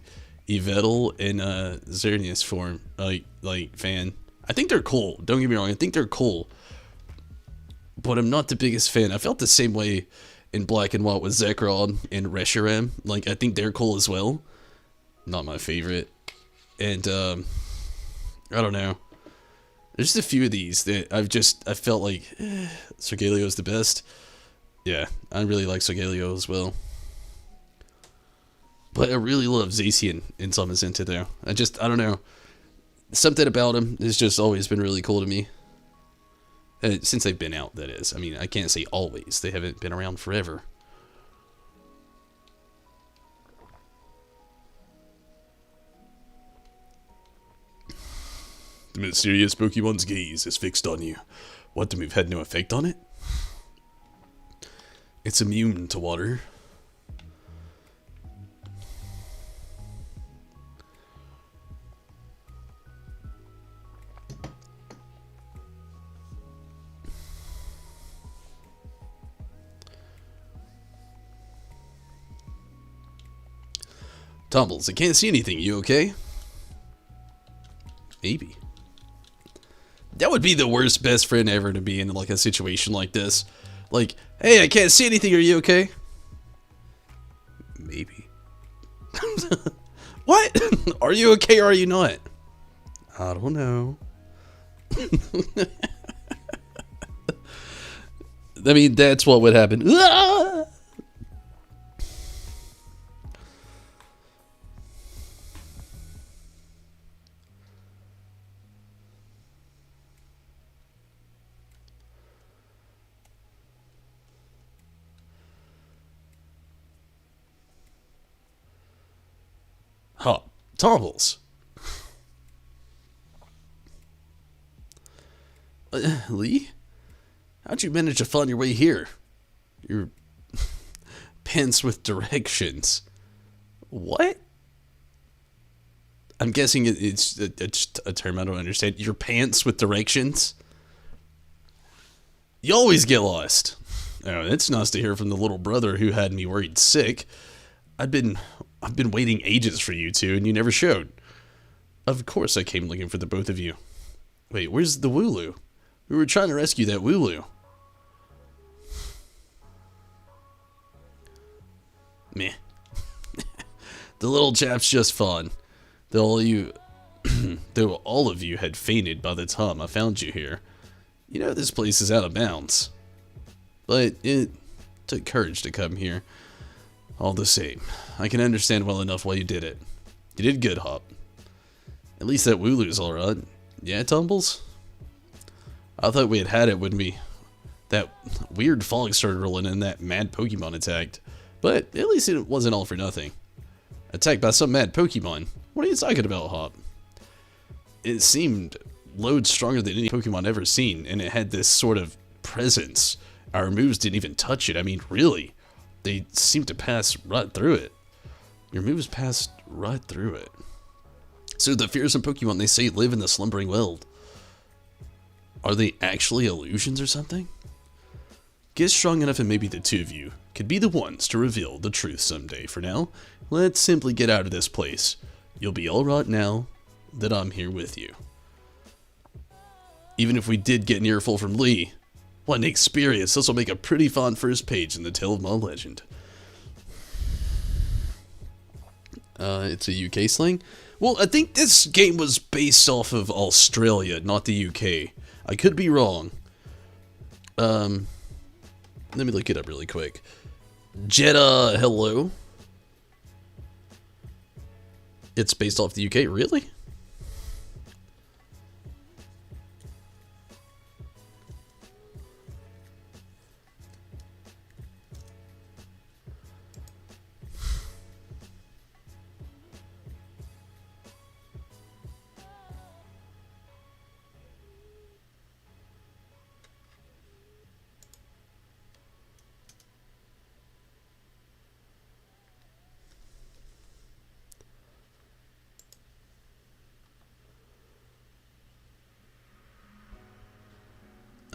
Yveltal and Xerneas form like fan. I think they're cool. Don't get me wrong. I think they're cool. But I'm not the biggest fan. I felt the same way in Black and White with Zekrom and Reshiram. Like, I think they're cool as well. Not my favorite. And, I don't know. There's just a few of these that I felt like Sergaleo's the best. Yeah, I really like Sergaleo as well. But I really love Zacian in Zamazenta though. I don't know. Something about him has just always been really cool to me. Since they've been out, that is. I mean, I can't say always. They haven't been around forever. The mysterious Pokemon's gaze is fixed on you. What, the move had no effect on it? It's immune to water. Tumbles, I can't see anything. You okay? Maybe. That would be the worst best friend ever to be in like a situation like this. Like, hey, I can't see anything. Are you okay? Maybe. What? Are you okay or are you not? I don't know. I mean, that's what would happen. Huh. Tumbles. Lee? How'd you manage to find your way here? Your pants with directions. What? I'm guessing it's a term I don't understand. Your pants with directions? You always get lost. Oh, it's nice to hear from the little brother who had me worried sick. I've been waiting ages for you two, and you never showed. Of course I came looking for the both of you. Wait, where's the Wooloo? We were trying to rescue that Wooloo. Meh. The little chap's just fun. Though all of you had fainted by the time I found you here. You know this place is out of bounds. But it took courage to come here. All the same, I can understand well enough why you did it. You did good, Hop. At least that Wooloo's alright. Yeah, Tumbles? I thought we had it when that weird fog started rolling and that mad Pokemon attacked. But at least it wasn't all for nothing. Attacked by some mad Pokemon? What are you talking about, Hop? It seemed loads stronger than any Pokemon ever seen, and it had this sort of presence. Our moves didn't even touch it. I mean, really. They seemed to pass right through it. Your moves passed right through it. So the fearsome Pokemon they say live in the slumbering world. Are they actually illusions or something? Get strong enough and maybe the two of you could be the ones to reveal the truth someday. For now, let's simply get out of this place. You'll be alright now that I'm here with you. Even if we did get an earful from Lee, what an experience. This will make a pretty fun first page in the tale of my legend. It's a UK slang? Well, I think this game was based off of Australia, not the UK. I could be wrong. Let me look it up really quick. Jeddah, hello. It's based off the UK, really?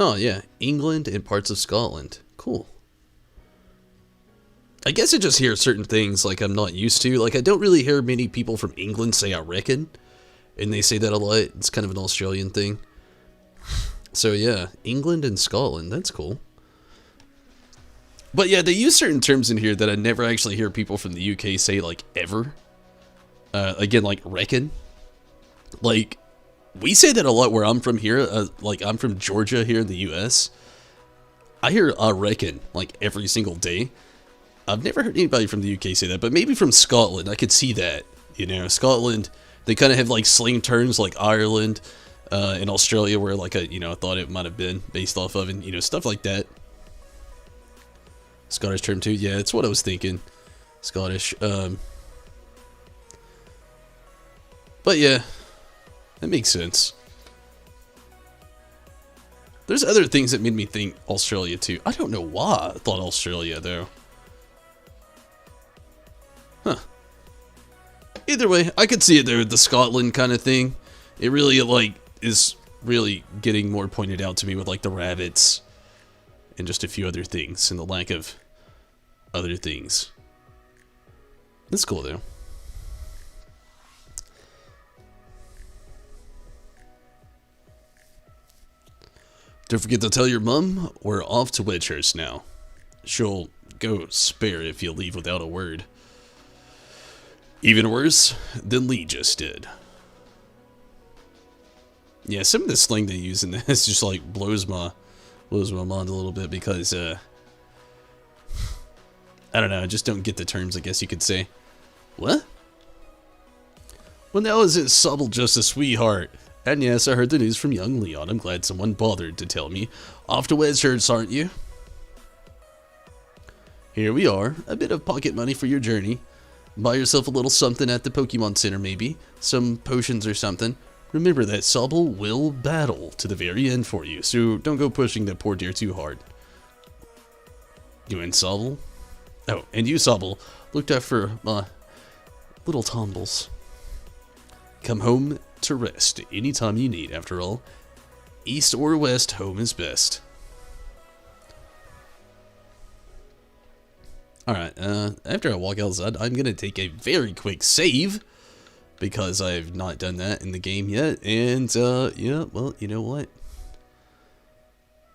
Oh, yeah. England and parts of Scotland. Cool. I guess I just hear certain things like I'm not used to. Like, I don't really hear many people from England say I reckon. And they say that a lot. It's kind of an Australian thing. So, yeah. England and Scotland. That's cool. But, yeah, they use certain terms in here that I never actually hear people from the UK say, like, ever. Again, like, reckon. Like, we say that a lot where I'm from here. Like, I'm from Georgia here in the US. I hear I reckon, like, every single day. I've never heard anybody from the UK say that, but maybe from Scotland, I could see that. You know, Scotland, they kind of have, like, slang terms like Ireland and Australia where, like, I thought it might have been based off of, and, stuff like that. Scottish term, too. Yeah, that's what I was thinking. Scottish. But, yeah. That makes sense. There's other things that made me think Australia too. I don't know why I thought Australia though. Huh. Either way, I could see it there with the Scotland kind of thing. It really like is really getting more pointed out to me with like the rabbits and just a few other things and the lack of other things. That's cool though. Don't forget to tell your mum we're off to Wedgehurst now. She'll go spare if you leave without a word. Even worse than Lee just did. Yeah, some of the slang they use in this just like blows my mind a little bit because I don't know, I just don't get the terms, I guess you could say. What? Well, now isn't Sobble just a sweetheart? And yes, I heard the news from young Leon. I'm glad someone bothered to tell me. Off to Wedgehurst, aren't you? Here we are. A bit of pocket money for your journey. Buy yourself a little something at the Pokemon Center, maybe. Some potions or something. Remember that Sobble will battle to the very end for you, so don't go pushing that poor dear too hard. You and Sobble? Oh, and you, Sobble, looked out for my little Tombles. Come home to rest anytime you need, after all. East or west, home is best. Alright, after I walk outside, I'm gonna take a very quick save, because I've not done that in the game yet, and, yeah, well, you know what?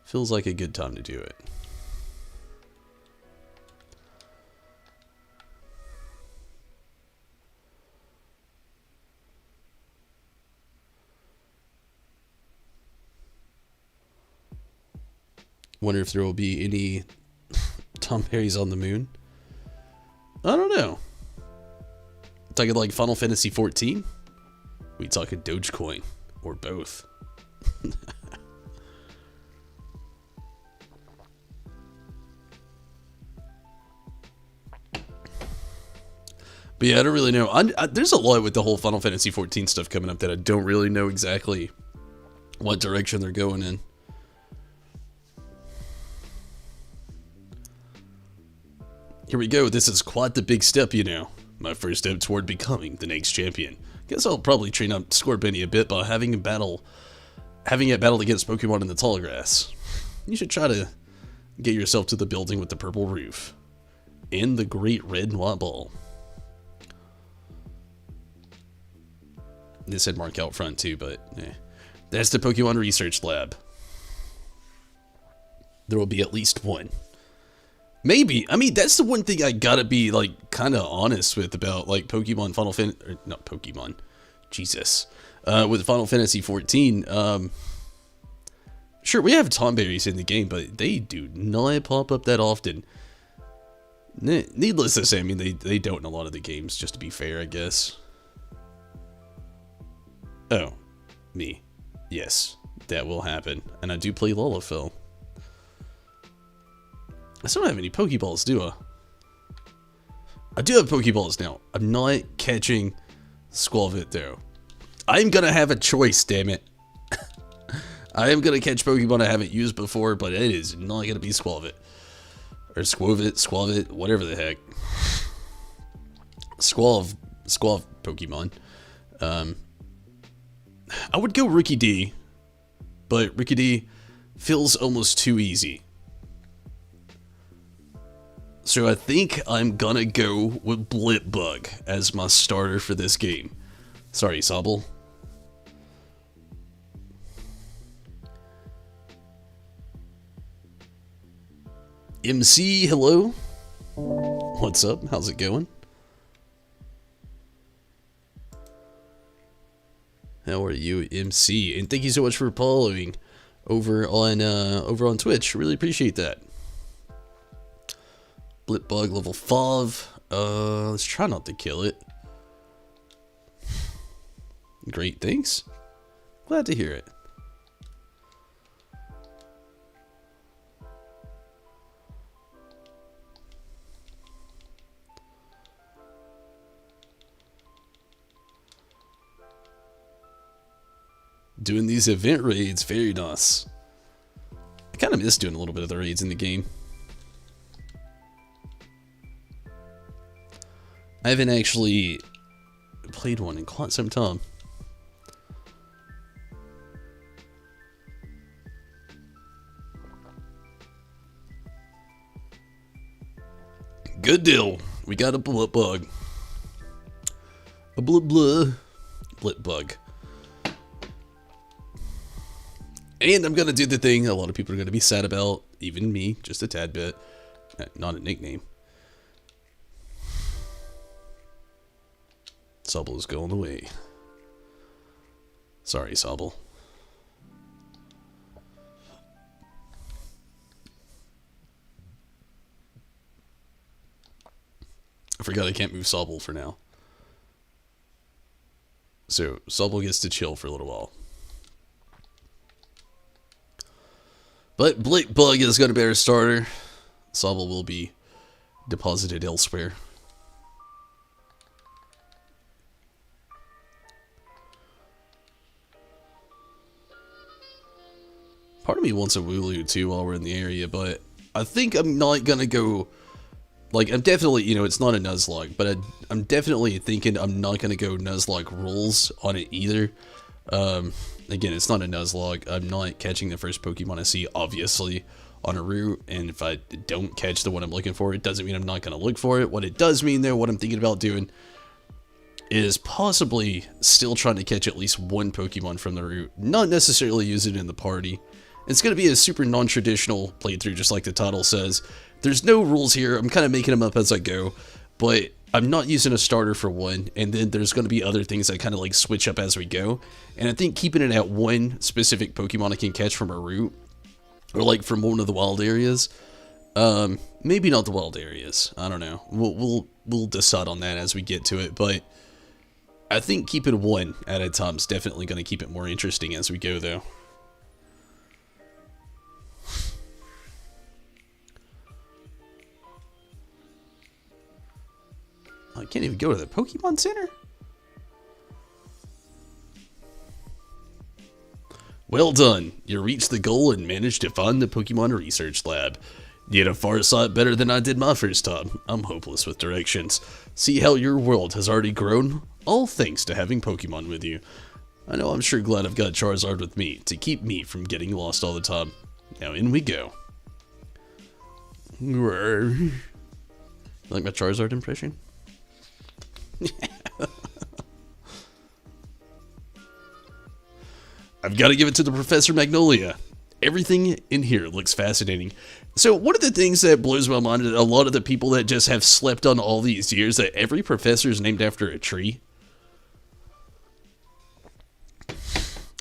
Feels like a good time to do it. Wonder if there will be any Tom Perry's on the moon. I don't know. Talking like Final Fantasy 14? We talking Dogecoin or both. But yeah, I don't really know. There's a lot with the whole Final Fantasy 14 stuff coming up that I don't really know exactly what direction they're going in. Here we go, this is quite the big step, you know. My first step toward becoming the next champion. Guess I'll probably train up Scorbunny a bit by having it battle against Pokemon in the tall grass. You should try to get yourself to the building with the purple roof. And the great red and white ball. This said mark out front too, but that's the Pokemon Research Lab. There will be at least one. Maybe. I mean, that's the one thing I gotta be, like, kind of honest with about, like, Pokemon Final Fantasy... Or, not Pokemon. Jesus. With Final Fantasy 14, sure, we have Tomberries in the game, but they do not pop up that often. Needless to say, I mean, they don't in a lot of the games, just to be fair, I guess. Oh. Me. Yes. That will happen. And I do play Lullafell. I still don't have any Pokeballs, do I? I do have Pokeballs now. I'm not catching Squavit, though. I'm gonna have a choice, damn it. I am gonna catch Pokemon I haven't used before, but it is not gonna be Squavit. Or Squavit, whatever the heck. Squav Pokemon. I would go Ricky D. But Ricky D feels almost too easy. So I think I'm gonna go with Blitbug as my starter for this game. Sorry, Sobble. MC, hello. What's up? How's it going? How are you, MC? And thank you so much for following over on Twitch. Really appreciate that. Blitbug level 5. Let's try not to kill it. Great, thanks. Glad to hear it. Doing these event raids, very nice. I kind of miss doing a little bit of the raids in the game. I haven't actually played one in quite some time. Good deal. We got a Blitbug. A Blitbug. And I'm going to do the thing a lot of people are going to be sad about, even me, just a tad bit. Not a nickname. Sobble is going away. Sorry, Sobble. I forgot I can't move Sobble for now. So, Sobble gets to chill for a little while. But Blitbug is going to be our starter. Sobble will be deposited elsewhere. Part of me wants a Wooloo too while we're in the area, but I think I'm not going to go... Like, I'm definitely, you know, it's not a Nuzlocke, but I'm definitely thinking I'm not going to go Nuzlocke rules on it either. Again, it's not a Nuzlocke. I'm not catching the first Pokemon I see, obviously, on a route. And if I don't catch the one I'm looking for, it doesn't mean I'm not going to look for it. What it does mean, though, what I'm thinking about doing is possibly still trying to catch at least one Pokemon from the route. Not necessarily use it in the party. It's going to be a super non-traditional playthrough, just like the title says. There's no rules here. I'm kind of making them up as I go. But I'm not using a starter for one, and then there's going to be other things that kind of like switch up as we go. And I think keeping it at one specific Pokemon I can catch from a route, or like from one of the wild areas, maybe not the wild areas. I don't know. We'll decide on that as we get to it. But I think keeping one at a time is definitely going to keep it more interesting as we go, though. I can't even go to the Pokemon Center? Well done. You reached the goal and managed to find the Pokemon Research Lab. You did a far sight better than I did my first time. I'm hopeless with directions. See how your world has already grown? All thanks to having Pokemon with you. I know I'm sure glad I've got Charizard with me to keep me from getting lost all the time. Now in we go. You like my Charizard impression? I've got to give it to the Professor Magnolia. Everything in here looks fascinating. So one of the things that blows my mind is a lot of the people that just have slept on all these years that every professor is named after a tree.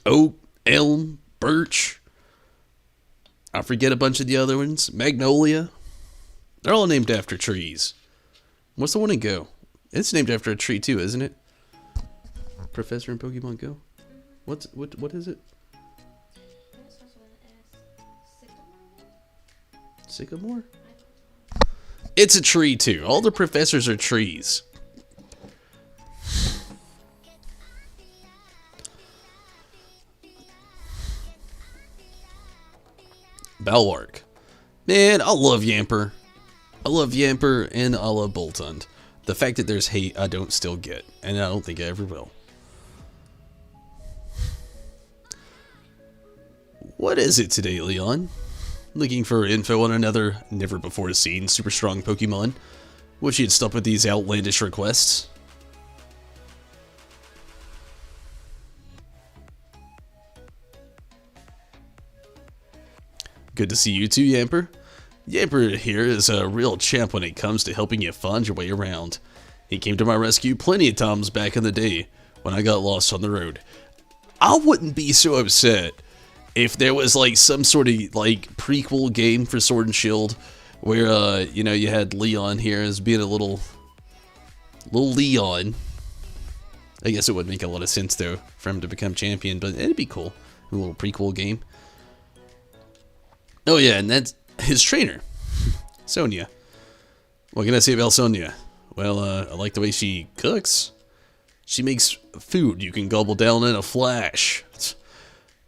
Oak, elm, birch. I forget a bunch of the other ones. Magnolia. They're all named after trees. What's the one in Go? It's named after a tree too, isn't it? Professor in Pokemon Go? What is it? Sycamore? It's a tree too. All the professors are trees. Balwark. Man, I love Yamper. I love Yamper and I love Boltund. The fact that there's hate, I don't still get. And I don't think I ever will. What is it today, Leon? Looking for info on another never-before-seen super strong Pokemon? Wish you'd stop with these outlandish requests. Good to see you too, Yamper. Yamper here is a real champ when it comes to helping you find your way around. He came to my rescue plenty of times back in the day when I got lost on the road. I wouldn't be so upset if there was like some sort of like prequel game for Sword and Shield where you know, you had Leon here as being a little Leon. I guess it would make a lot of sense though for him to become champion, but it'd be cool. A little prequel game. Oh yeah, and that's his trainer, Sonia. What can I say about Sonia? Well, I like the way she cooks. She makes food you can gobble down in a flash.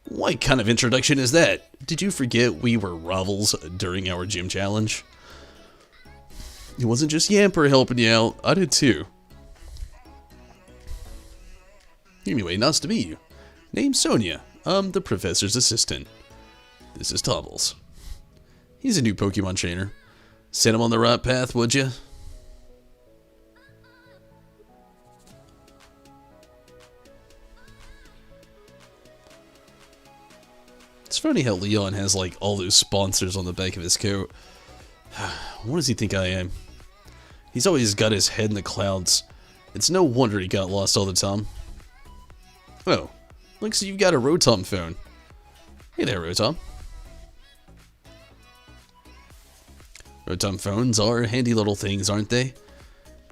What kind of introduction is that? Did you forget we were rivals during our gym challenge? It wasn't just Yamper helping you out, I did too. Anyway, nice to meet you. Name's Sonia. I'm the professor's assistant. This is Tumbles. He's a new Pokemon trainer. Set him on the right path, would you? It's funny how Leon has like all those sponsors on the back of his coat. What does he think I am? He's always got his head in the clouds. It's no wonder he got lost all the time. Oh, looks like you've got a Rotom phone. Hey there, Rotom. Rotom phones are handy little things, aren't they?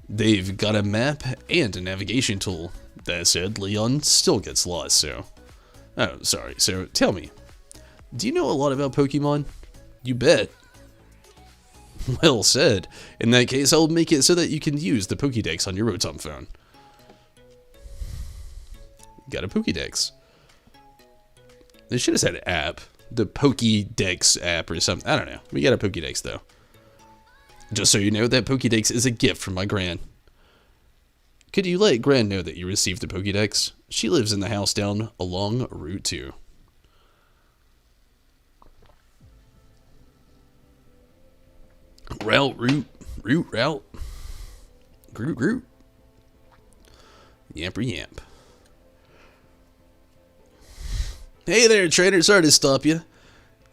They've got a map and a navigation tool. That said, Leon still gets lost, so... Oh, sorry. So, tell me. Do you know a lot about Pokemon? You bet. Well said. In that case, I'll make it so that you can use the Pokédex on your Rotom phone. Got a Pokédex. They should have said app. The Pokédex app or something. I don't know. We got a Pokédex, though. Just so you know, that Pokédex is a gift from my Gran. Could you let Gran know that you received the Pokédex? She lives in the house down along Route 2. Route. Groot. Yamper yamp. Hey there, trainer. Sorry to stop you.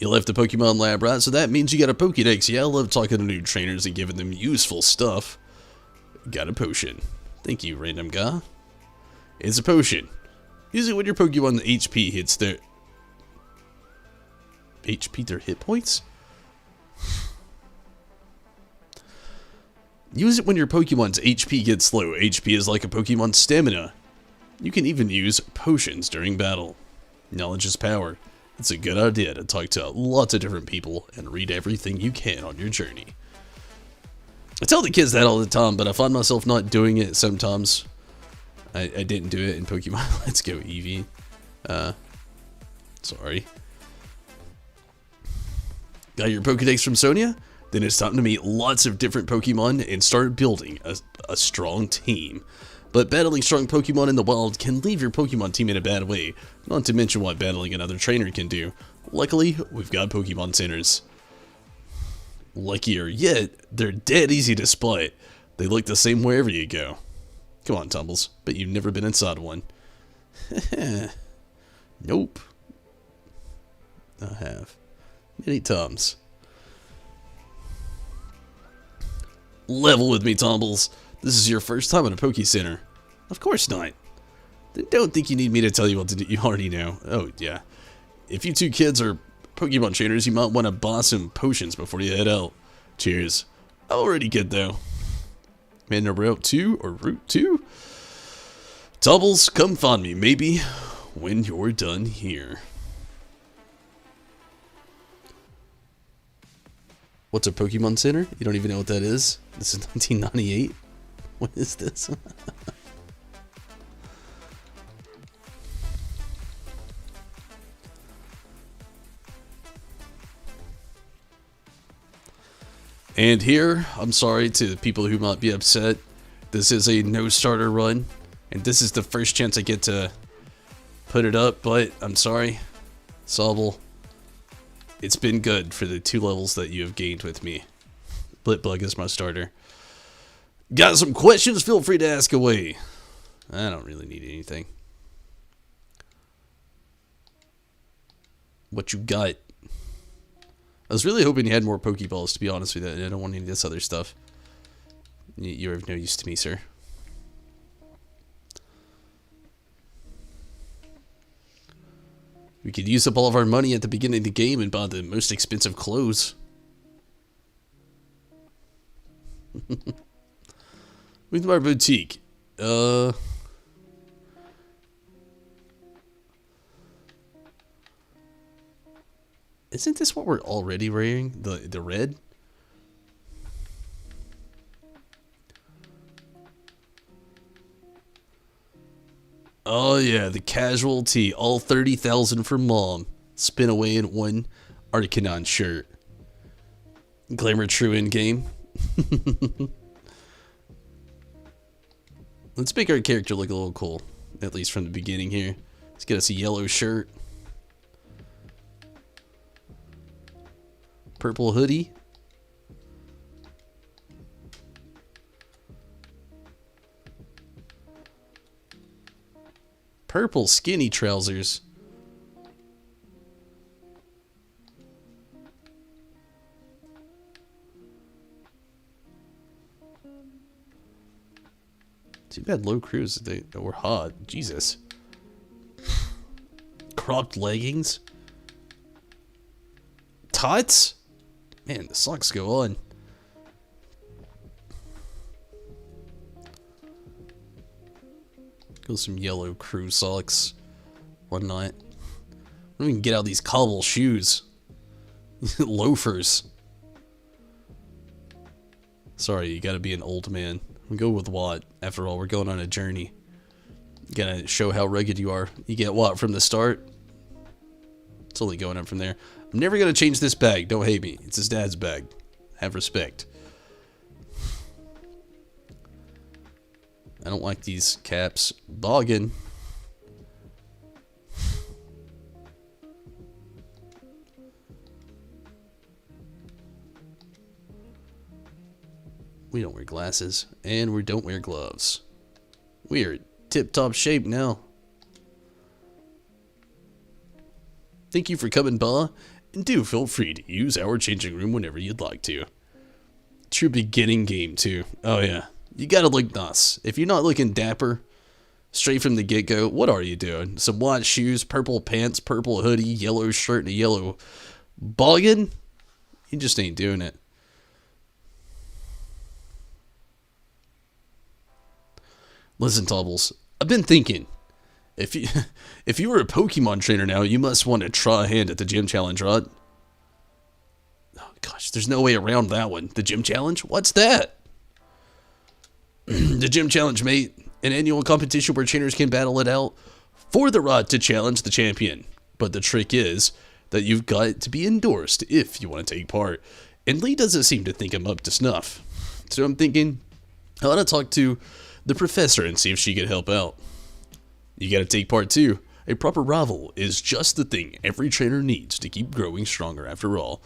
You left the Pokemon lab, right? So that means you got a Pokédex. Yeah, I love talking to new trainers and giving them useful stuff. Got a potion. Thank you, random guy. It's a potion. Use it when your Pokemon HP hits their... HP, their hit points? Use it when your Pokemon's HP gets low. HP is like a Pokemon's stamina. You can even use potions during battle. Knowledge is power. It's a good idea to talk to lots of different people and read everything you can on your journey. I tell the kids that all the time, but I find myself not doing it sometimes. I didn't do it in Pokemon Let's Go Eevee. Sorry. Got your Pokedex from Sonia? Then it's time to meet lots of different Pokemon and start building a strong team. But battling strong Pokemon in the wild can leave your Pokemon team in a bad way, not to mention what battling another trainer can do. Luckily, we've got Pokemon centers. Luckier yet, they're dead easy to spot. They look the same wherever you go. Come on, Tumbles, but you've never been inside one. Nope. I have. Many times. Level with me, Tumbles. This is your first time at a Poke Center. Of course not. Then don't think you need me to tell you what to do. You already know. Oh, yeah. If you two kids are Pokemon trainers, you might want to buy some potions before you head out. Cheers. Already good, though. Man, Route 2 or Route 2? Tumbles, come find me, maybe, when you're done here. What's a Pokemon Center? You don't even know what that is? This is 1998? What is this? And here, I'm sorry to the people who might be upset. This is a no-starter run, and this is the first chance I get to put it up, but I'm sorry. Sobble, It's been good for the 2 levels that you have gained with me. Blitbug is my starter. Got some questions? Feel free to ask away. I don't really need anything. What you got? I was really hoping you had more Pokeballs, to be honest with you. I don't want any of this other stuff. You're of no use to me, sir. We could use up all of our money at the beginning of the game and buy the most expensive clothes. With my boutique. Isn't this what we're already wearing? The red? Oh yeah, the casual tee. All 30,000 for mom. Spin away in 1 Arcanine shirt. Glamour true in game. Let's make our character look a little cool. At least from the beginning here. Let's get us a yellow shirt. Purple hoodie. Purple skinny trousers. Too bad low crews they were hot. Jesus. Cropped leggings. Tuts? Man, the socks go on. Go some yellow crew socks. Why not? We can get out these cobble shoes. Loafers. Sorry, you gotta be an old man. Go with what? After all, we're going on a journey. You gotta show how rugged you are. You get what from the start? It's only going up from there. I'm never gonna change this bag. Don't hate me. It's his dad's bag. Have respect. I don't like these caps. Boggin. We don't wear glasses, and we don't wear gloves. We are tip-top shape now. Thank you for coming by, and do feel free to use our changing room whenever you'd like to. True beginning game, too. Oh, yeah. You gotta look nice. If you're not looking dapper, straight from the get-go, what are you doing? Some white shoes, purple pants, purple hoodie, yellow shirt, and a yellow boggin? You just ain't doing it. Listen, Tobbles, I've been thinking. If you were a Pokemon trainer now, you must want to try a hand at the gym challenge, right? Oh, gosh, there's no way around that one. The gym challenge? What's that? The gym challenge, mate. An annual competition where trainers can battle it out for the right to challenge the champion. But the trick is that you've got to be endorsed if you want to take part. And Lee doesn't seem to think I'm up to snuff. So I'm thinking, I ought to talk to the professor and see if she could help out. You gotta take part too. A proper rival is just the thing every trainer needs to keep growing stronger after all.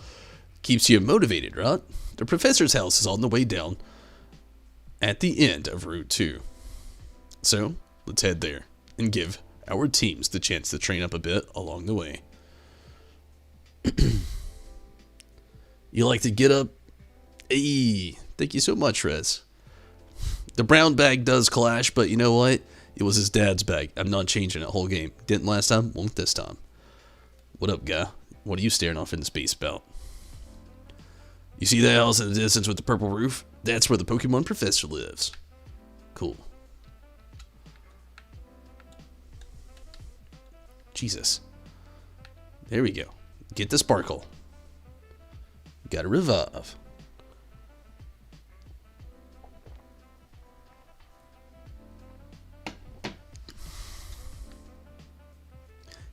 Keeps you motivated, right? The professor's house is on the way down at the end of Route 2. So, let's head there and give our teams the chance to train up a bit along the way. You like to get up? Hey, thank you so much, Rez. The brown bag does clash, but you know what? It was his dad's bag. I'm not changing it whole game. Didn't last time, won't this time. What up, guy? What are you staring off into space about? You see that house in the distance with the purple roof? That's where the Pokemon professor lives. Cool. Jesus. There we go. Get the sparkle. Gotta revive.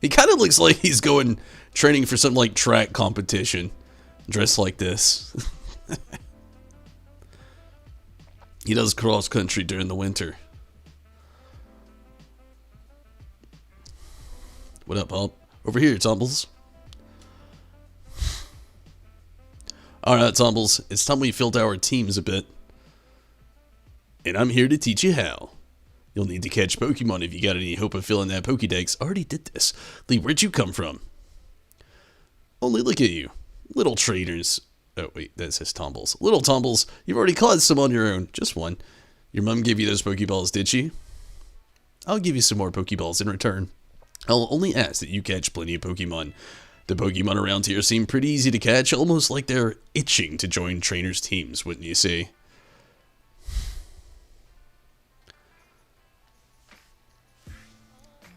He kind of looks like he's going training for some like track competition, dressed like this. He does cross country during the winter. What up, Hump? Over here, Tumbles. Alright, Tumbles, it's time we filled our teams a bit. And I'm here to teach you how. You'll need to catch Pokemon if you got any hope of filling that Pokédex. Already did this. Lee, where'd you come from? Only look at you. Little trainers. Oh, wait, that says Tumbles. Little Tumbles, you've already caught some on your own. Just one. Your mom gave you those Pokeballs, did she? I'll give you some more Pokeballs in return. I'll only ask that you catch plenty of Pokemon. The Pokemon around here seem pretty easy to catch, almost like they're itching to join trainers' teams, wouldn't you say?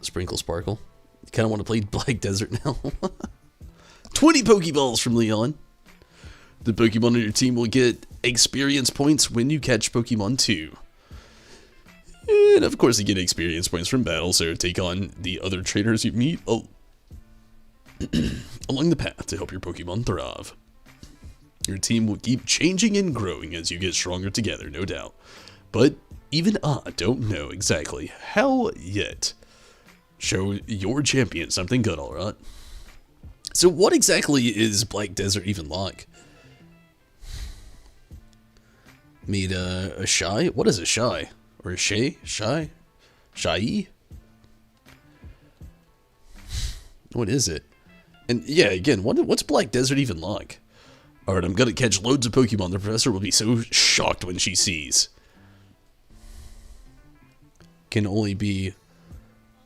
Sprinkle Sparkle. You kind of want to play Black Desert now. 20 Pokeballs from Leon. The Pokemon on your team will get experience points when you catch Pokemon too. And of course you get experience points from battle, so take on the other trainers you meet along the path to help your Pokemon thrive. Your team will keep changing and growing as you get stronger together, no doubt. But even I don't know exactly how yet. Show your champion something good, alright? So what exactly is Black Desert even like? Meet a shy? What is a shy? Or a shay? Shy? Shy? What is it? And yeah, again, what's Black Desert even like? Alright, I'm gonna catch loads of Pokemon. The professor will be so shocked when she sees. Can only be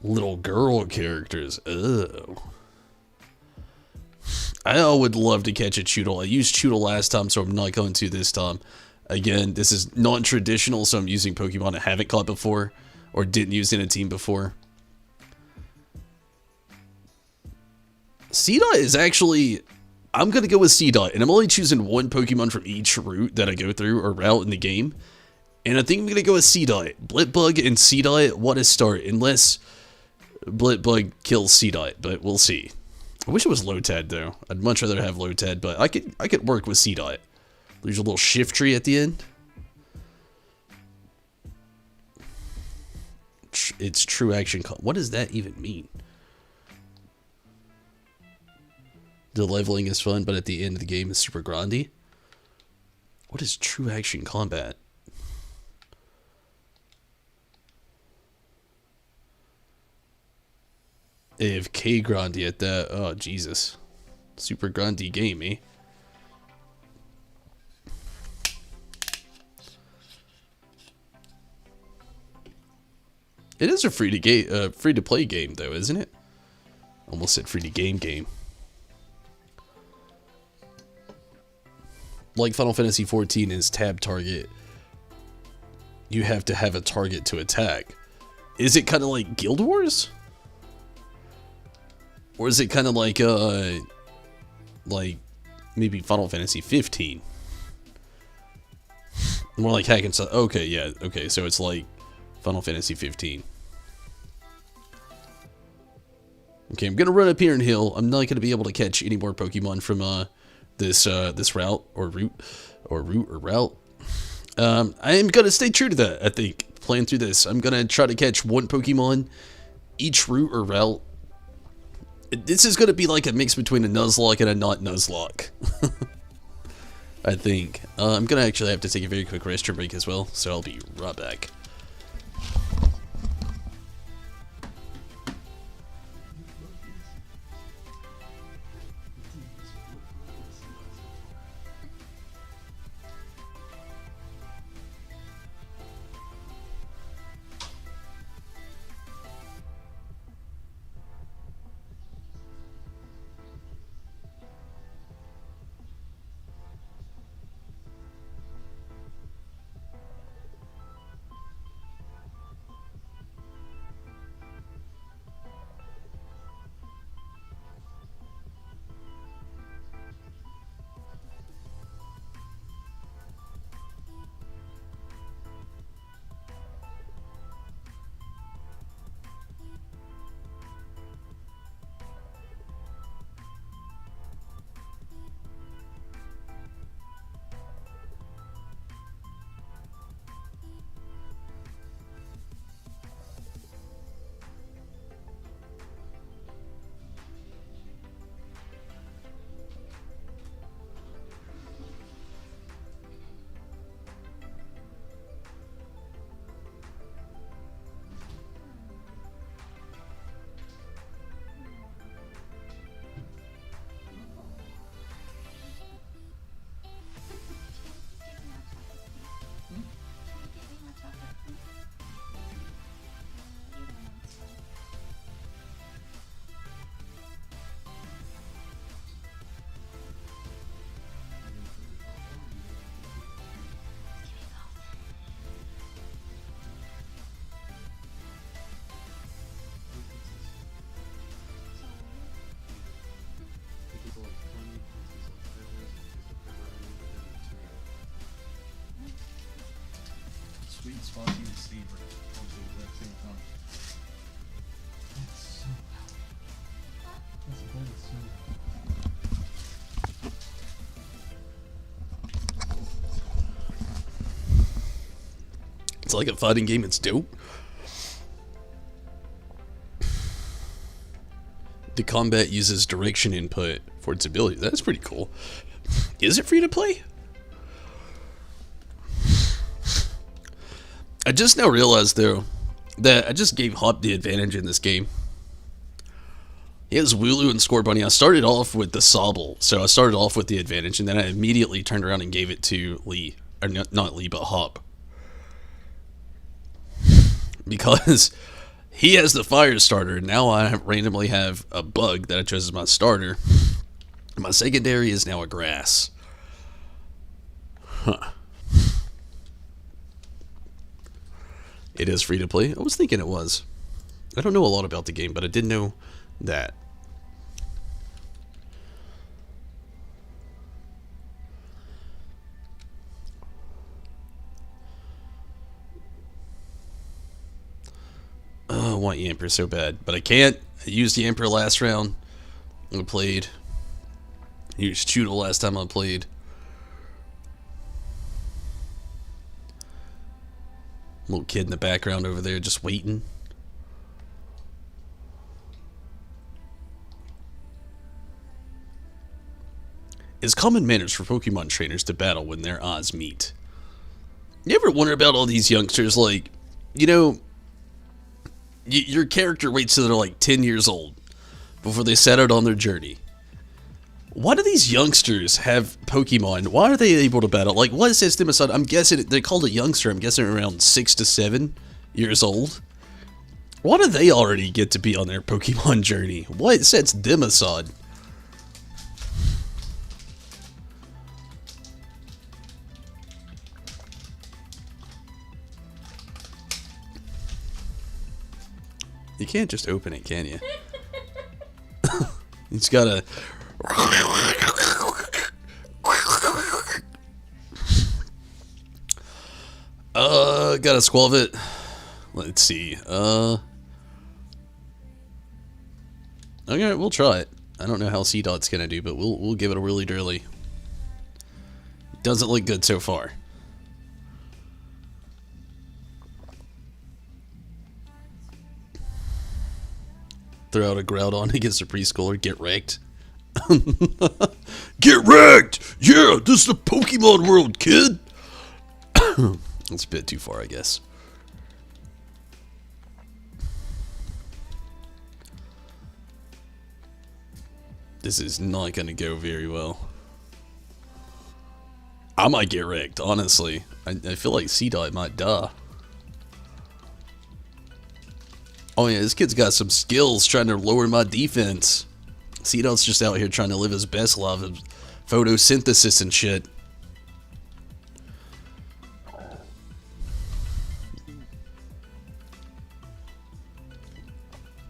little girl characters. Oh. I would love to catch a Choodle. I used Choodle last time, so I'm not going to this time. Again, this is non-traditional, so I'm using Pokemon I haven't caught before, or didn't use in a team before. C-Dot is actually... I'm going to go with C-Dot, and I'm only choosing one Pokemon from each route that I go through, or route in the game. And I think I'm going to go with C-Dot. Blipbug and C-Dot, what a start, unless Blipbug kills C-Dot, but we'll see. I wish it was Lotad, though. I'd much rather have Lotad, but I could work with C-Dot. There's a little shift tree at the end. It's true action. What does that even mean? The leveling is fun, but at the end of the game is super grindy. What is true action combat? If K grindy at that, oh Jesus, super grindy game, eh? It is a free to play game though, isn't it? Almost said free to game. Like Final Fantasy XIV is tab target. You have to have a target to attack. Is it kind of like Guild Wars? Or is it kind of like maybe Final Fantasy 15? More like hack and stuff. Okay, yeah, okay, so it's like Final Fantasy 15. Okay, I'm gonna run up here and hill. I'm not gonna be able to catch any more Pokemon from this route or route. I am gonna stay true to that. I think playing through this, I'm gonna try to catch one Pokemon each route or route. This is gonna be like a mix between a Nuzlocke and a not Nuzlocke. I think. I'm gonna actually have to take a very quick restroom break as well, so I'll be right back. sweet, spicy, and savory all at the exact same time. That's so loud. That is so loud. It's like a fighting game. It's dope. The combat uses direction input for its ability. That's pretty cool. Is it free to play? I just now realized, though, that I just gave Hop the advantage in this game. He has Wooloo and Scorbunny. I started off with the Sobble, so I started off with the advantage, and then I immediately turned around and gave it to Lee. Or not Lee, but Hop. Because he has the fire starter, and now I randomly have a bug that I chose as my starter. My secondary is now a grass. Huh. It is free to play. I was thinking it was. I don't know a lot about the game, but I did know that. Oh, I want Yamper so bad, but I can't. I used Yamper last round. I played. I used Choodle last time I played. Little kid in the background over there just waiting. It's common manners for Pokemon trainers to battle when their eyes meet. You ever wonder about all these youngsters, like, you know, your character waits till they're like 10 years old before they set out on their journey. Why do these youngsters have Pokemon? Why are they able to battle? Like, what sets them aside? I'm guessing they're called a youngster. I'm guessing around 6 to 7 years old. Why do they already get to be on their Pokemon journey? What sets them aside? You can't just open it, can you? It's gotta... Gotta squelch it. Let's see. Okay, we'll try it. I don't know how C-Dot's gonna do, but we'll give it a whirly dirly. Doesn't look good so far. Throw out a Groudon against a preschooler. Get wrecked. Get wrecked! Yeah, this is the Pokemon world, kid! That's a bit too far, I guess. This is not gonna go very well. I might get wrecked, honestly. I feel like C-Dot might die. Oh yeah, this kid's got some skills trying to lower my defense. C-Dot's just out here trying to live his best life of photosynthesis and shit.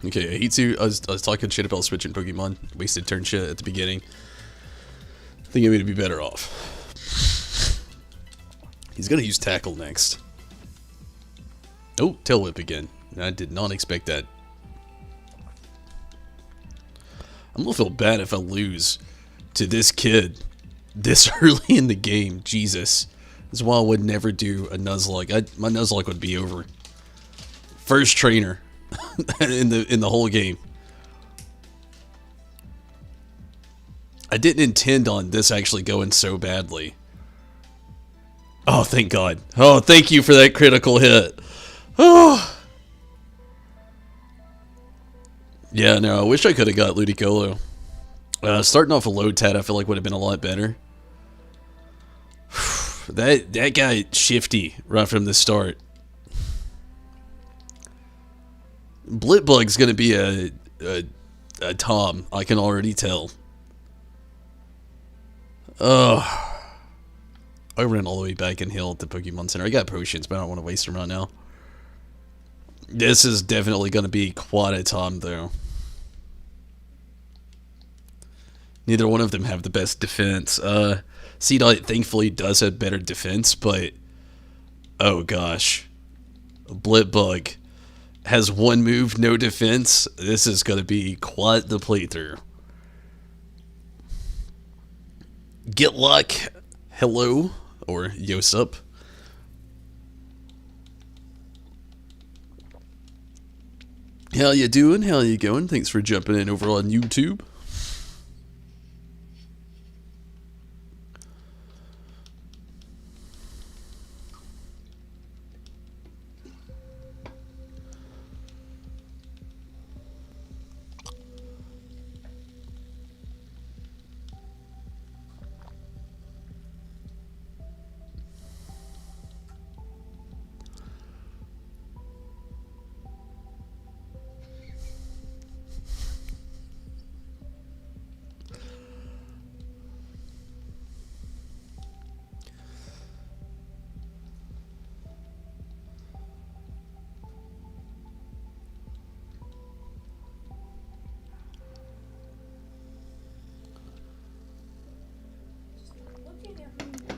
Okay, I hate to. I was talking shit about switching Pokemon. Wasted turn shit at the beginning. I think I'm gonna be better off. He's gonna use Tackle next. Oh, Tail Whip again. I did not expect that. I'm gonna feel bad if I lose to this kid this early in the game. Jesus. That's why I would never do a Nuzlocke. My Nuzlocke would be over. First trainer in the whole game. I didn't intend on this actually going so badly. Oh, thank God. Oh, thank you for that critical hit. Oh. Yeah, no, I wish I could have got Ludicolo. Starting off a Lotad, I feel like would have been a lot better. That guy shifty right from the start. Blitbug's gonna be a Tom, I can already tell. Ugh. I ran all the way back and healed at the Pokemon Center. I got potions, but I don't want to waste them right now. This is definitely going to be quite a Tom, though. Neither one of them have the best defense. C-Dot thankfully does have better defense, but Oh gosh. Blitbug has one move, no defense. This is going to be quite the playthrough. Get luck. Hello. Or Yosup. How you doing? How you going? Thanks for jumping in over on YouTube.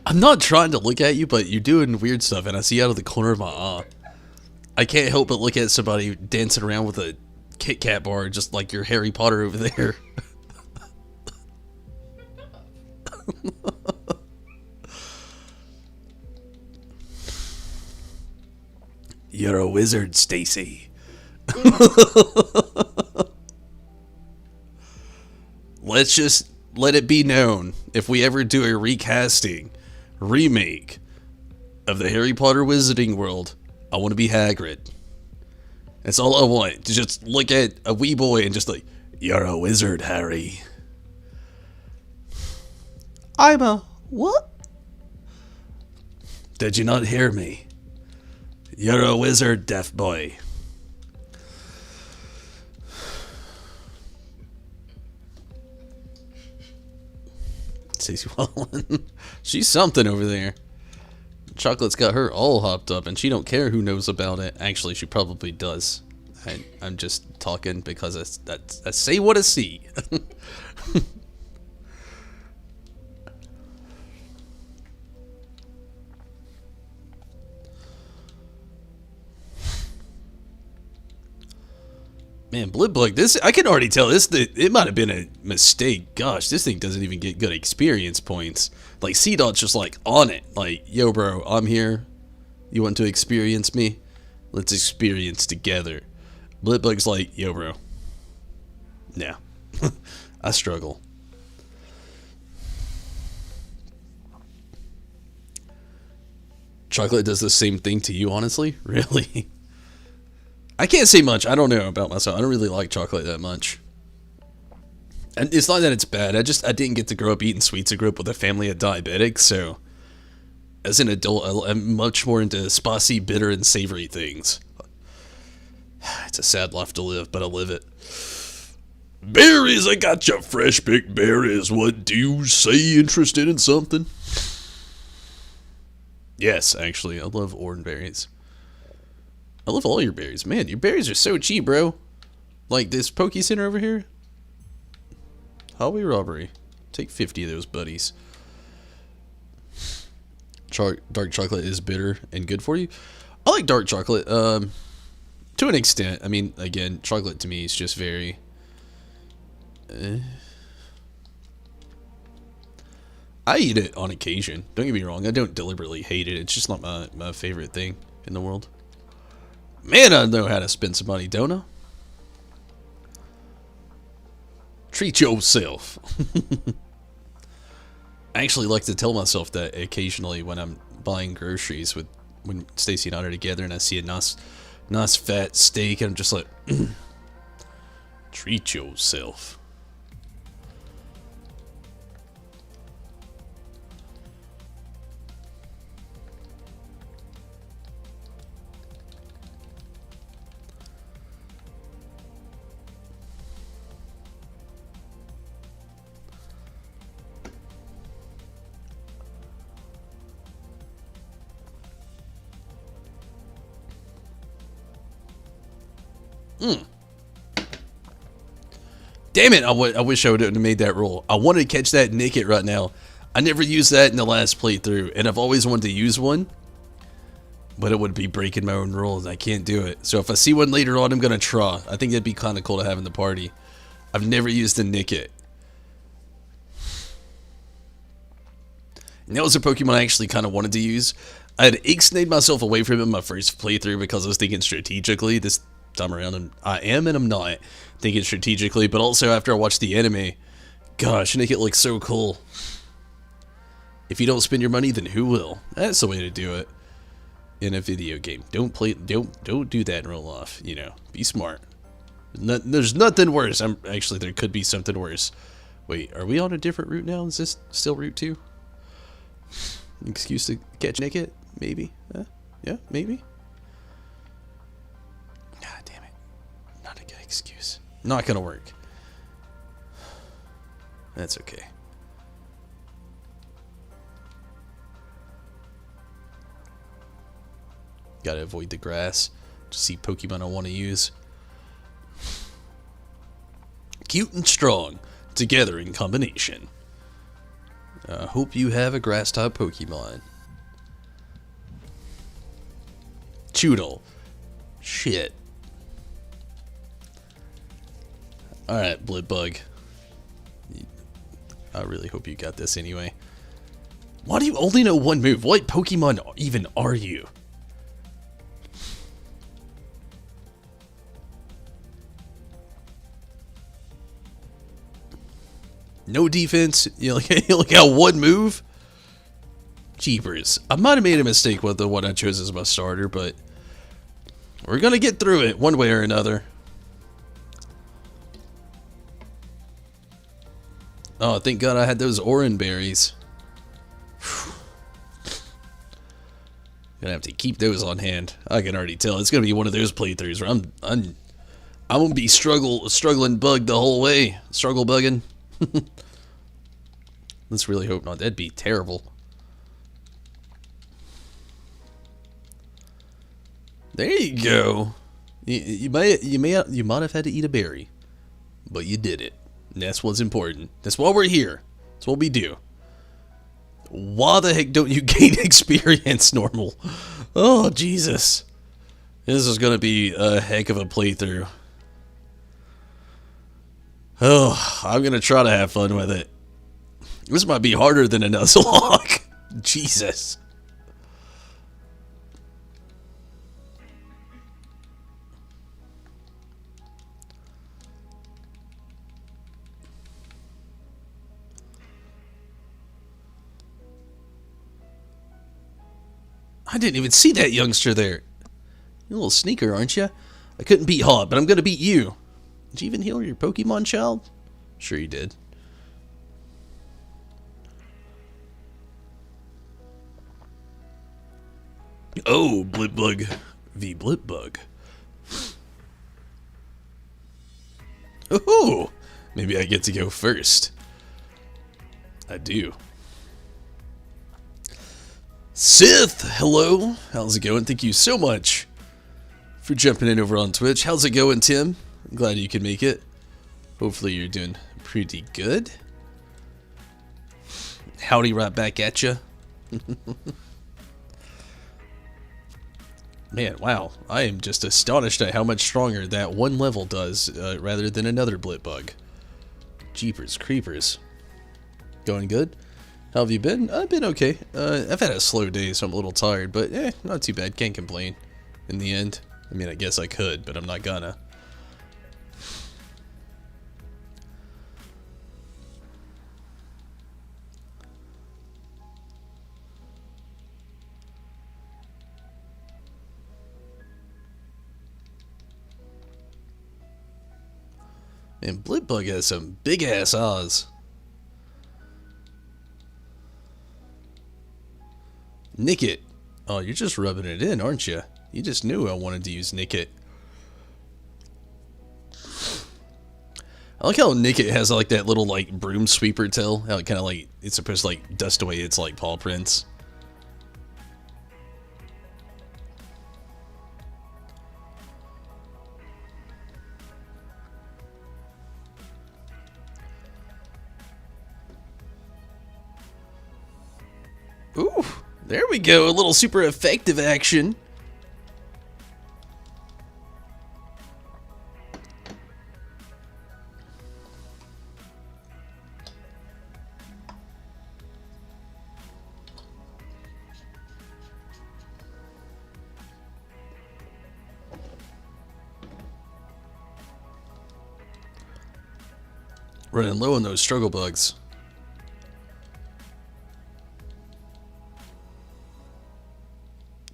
I'm not trying to look at you, but you're doing weird stuff, and I see out of the corner of my eye. I can't help but look at somebody dancing around with a Kit Kat bar, just like your Harry Potter over there. You're a wizard, Stacy. Let's just let it be known, if we ever do a recasting, remake of the Harry Potter Wizarding World, I want to be Hagrid. That's all I want. To just look at a wee boy and just like, you're a wizard, Harry. I'm a what? Did you not hear me? You're a wizard, deaf boy. Stacey Wallen. She's something over there. Chocolate's got her all hopped up, and she don't care who knows about it. Actually, she probably does. I'm just talking because I say what I see. Man, Blitbug, this, I can already tell this, it might have been a mistake. Gosh, this thing doesn't even get good experience points. Like, C-Dot's just like on it. Like, yo bro, I'm here. You want to experience me? Let's experience together. Blitbug's like, yo bro. Nah. I struggle. Chocolate does the same thing to you, honestly? Really? I can't say much. I don't know about myself. I don't really like chocolate that much. And it's not that it's bad. I didn't get to grow up eating sweets. I grew up with a family of diabetics, so as an adult, I'm much more into spicy, bitter, and savory things. It's a sad life to live, but I live it. Berries, I got you fresh picked berries. What do you say? Interested in something? Yes, actually, I love orange berries. I love all your berries. Man, your berries are so cheap, bro. Like this Poke Center over here. Highway robbery. Take 50 of those buddies. Dark chocolate is bitter and good for you. I like dark chocolate, to an extent. I mean, again, chocolate to me is just very... I eat it on occasion. Don't get me wrong. I don't deliberately hate it. It's just not my favorite thing in the world. Man, I know how to spend some money, don't I? Treat yourself. I actually like to tell myself that occasionally when I'm buying groceries when Stacy and I are together and I see a nice fat steak and I'm just like, treat yourself. Damn it, I wish I would have made that roll. I wanted to catch that naked right now. I never used that in the last playthrough, and I've always wanted to use one. But it would be breaking my own rules. I can't do it. So if I see one later on, I'm going to try. I think that'd be kind of cool to have in the party. I've never used a Nickit. And that was a Pokemon I actually kind of wanted to use. I had ixnayed myself away from it in my first playthrough because I was thinking strategically this time around. And I am and I'm not thinking strategically. But also after I watched the anime, gosh, Nickit looks so cool. If you don't spend your money, then who will? That's the way to do it. In a video game. Don't do that in real life, you know. Be smart. There's nothing worse. Actually, there could be something worse. Wait, are we on a different route now? Is this still Route 2? Excuse to catch Nickit? Maybe. Yeah, maybe. God damn it. Not a good excuse. Not gonna work. That's okay. Gotta avoid the grass to see Pokemon I want to use. Cute and strong, together in combination. I hope you have a grass type Pokemon. Choodle. Shit. Alright, Blipbug. I really hope you got this anyway. Why do you only know one move? What Pokemon even are you? No defense. You look at one move. Jeepers. I might have made a mistake with the one I chose as my starter, but we're gonna get through it one way or another. Oh, thank God I had those Oran berries. Gonna have to keep those on hand. I can already tell it's gonna be one of those playthroughs where I'm gonna be struggling bug the whole way. Struggle bugging. Let's really hope not. That'd be terrible. There you go. You might have had to eat a berry, but you did it. And that's what's important. That's why we're here. That's what we do. Why the heck don't you gain experience, normal? Oh, Jesus. This is gonna be a heck of a playthrough. Oh, I'm gonna try to have fun with it. This might be harder than a Nuzlocke. Jesus. I didn't even see that youngster there. You're a little sneaker, aren't you? I couldn't beat Hot, but I'm gonna beat you. Did you even heal your Pokemon, child? Sure you did. Oh, Blipbug v Blipbug. Oh, maybe I get to go first. I do. Sith, hello. How's it going? Thank you so much for jumping in over on Twitch. How's it going, Tim? I'm glad you could make it. Hopefully you're doing pretty good. Howdy right back at ya. Man, wow. I am just astonished at how much stronger that one level does rather than another Blipbug. Jeepers creepers. Going good? How have you been? I've been okay. I've had a slow day, so I'm a little tired, but not too bad. Can't complain in the end. I mean, I guess I could, but I'm not gonna. And Blipbug has some big ass eyes. Nickit. Oh, you're just rubbing it in, aren't you? You just knew I wanted to use Nickit. I like how Nickit has like that little like broom sweeper tail. How it kind of like it's supposed to like dust away its like paw prints. Ooh, there we go. A little super effective action. Running low on those struggle bugs.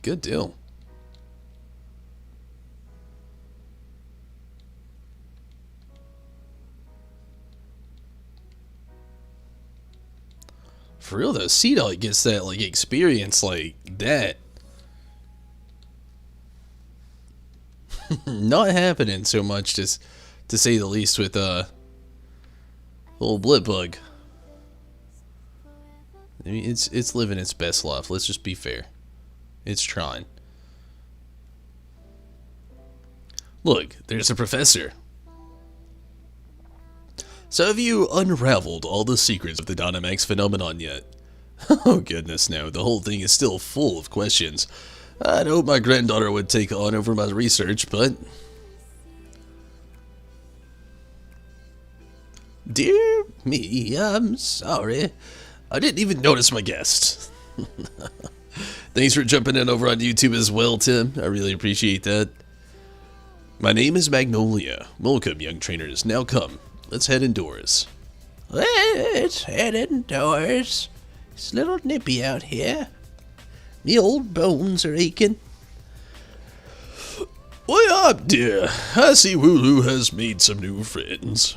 Good deal. For real though, Sea gets that like experience like that. Not happening so much, just to say the least, with little Blitbug. I mean, it's living its best life. Let's just be fair. It's trying. Look, there's a professor. So have you unraveled all the secrets of the Dynamax phenomenon yet? Oh goodness no, the whole thing is still full of questions. I'd hope my granddaughter would take on over my research, but... Dear me, I'm sorry. I didn't even notice my guest. Thanks for jumping in over on YouTube as well, Tim. I really appreciate that. My name is Magnolia. Welcome, young trainers. Now come, let's head indoors. Let's head indoors. It's a little nippy out here. Me old bones are aching. Why up, dear? I see Wooloo has made some new friends.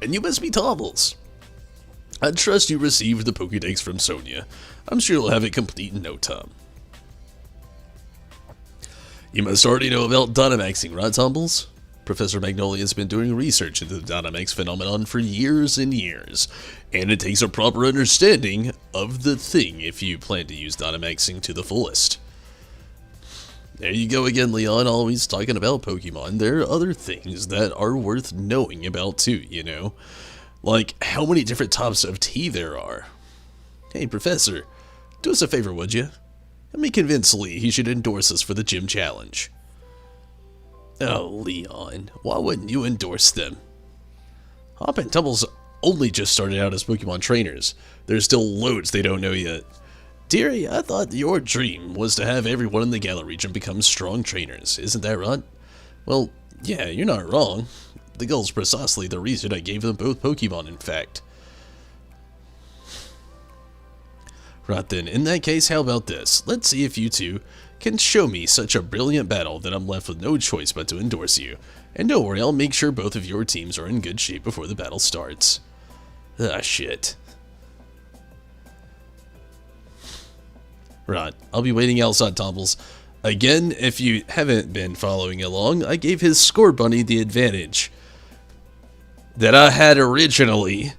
And you must be Tobbles. I trust you received the Pokédex from Sonia. I'm sure you'll have it complete in no time. You must already know about Dynamaxing, right, Tumbles? Professor Magnolia has been doing research into the Dynamax phenomenon for years and years, and it takes a proper understanding of the thing if you plan to use Dynamaxing to the fullest. There you go again, Leon, always talking about Pokemon. There are other things that are worth knowing about too, you know? Like how many different types of tea there are. Hey, Professor, do us a favor, would you? Let me convince Lee he should endorse us for the gym challenge. Oh, Leon, why wouldn't you endorse them? Hop and Tumbles only just started out as Pokemon trainers. There's still loads they don't know yet. Dearie, I thought your dream was to have everyone in the Galar region become strong trainers. Isn't that right? Well, yeah, you're not wrong. The goal's precisely the reason I gave them both Pokemon, in fact. Right then, in that case, how about this? Let's see if you two can show me such a brilliant battle that I'm left with no choice but to endorse you. And don't worry, I'll make sure both of your teams are in good shape before the battle starts. Ah, shit. Right, I'll be waiting outside, Tumbles. Again, if you haven't been following along, I gave his Score Bunny the advantage that I had originally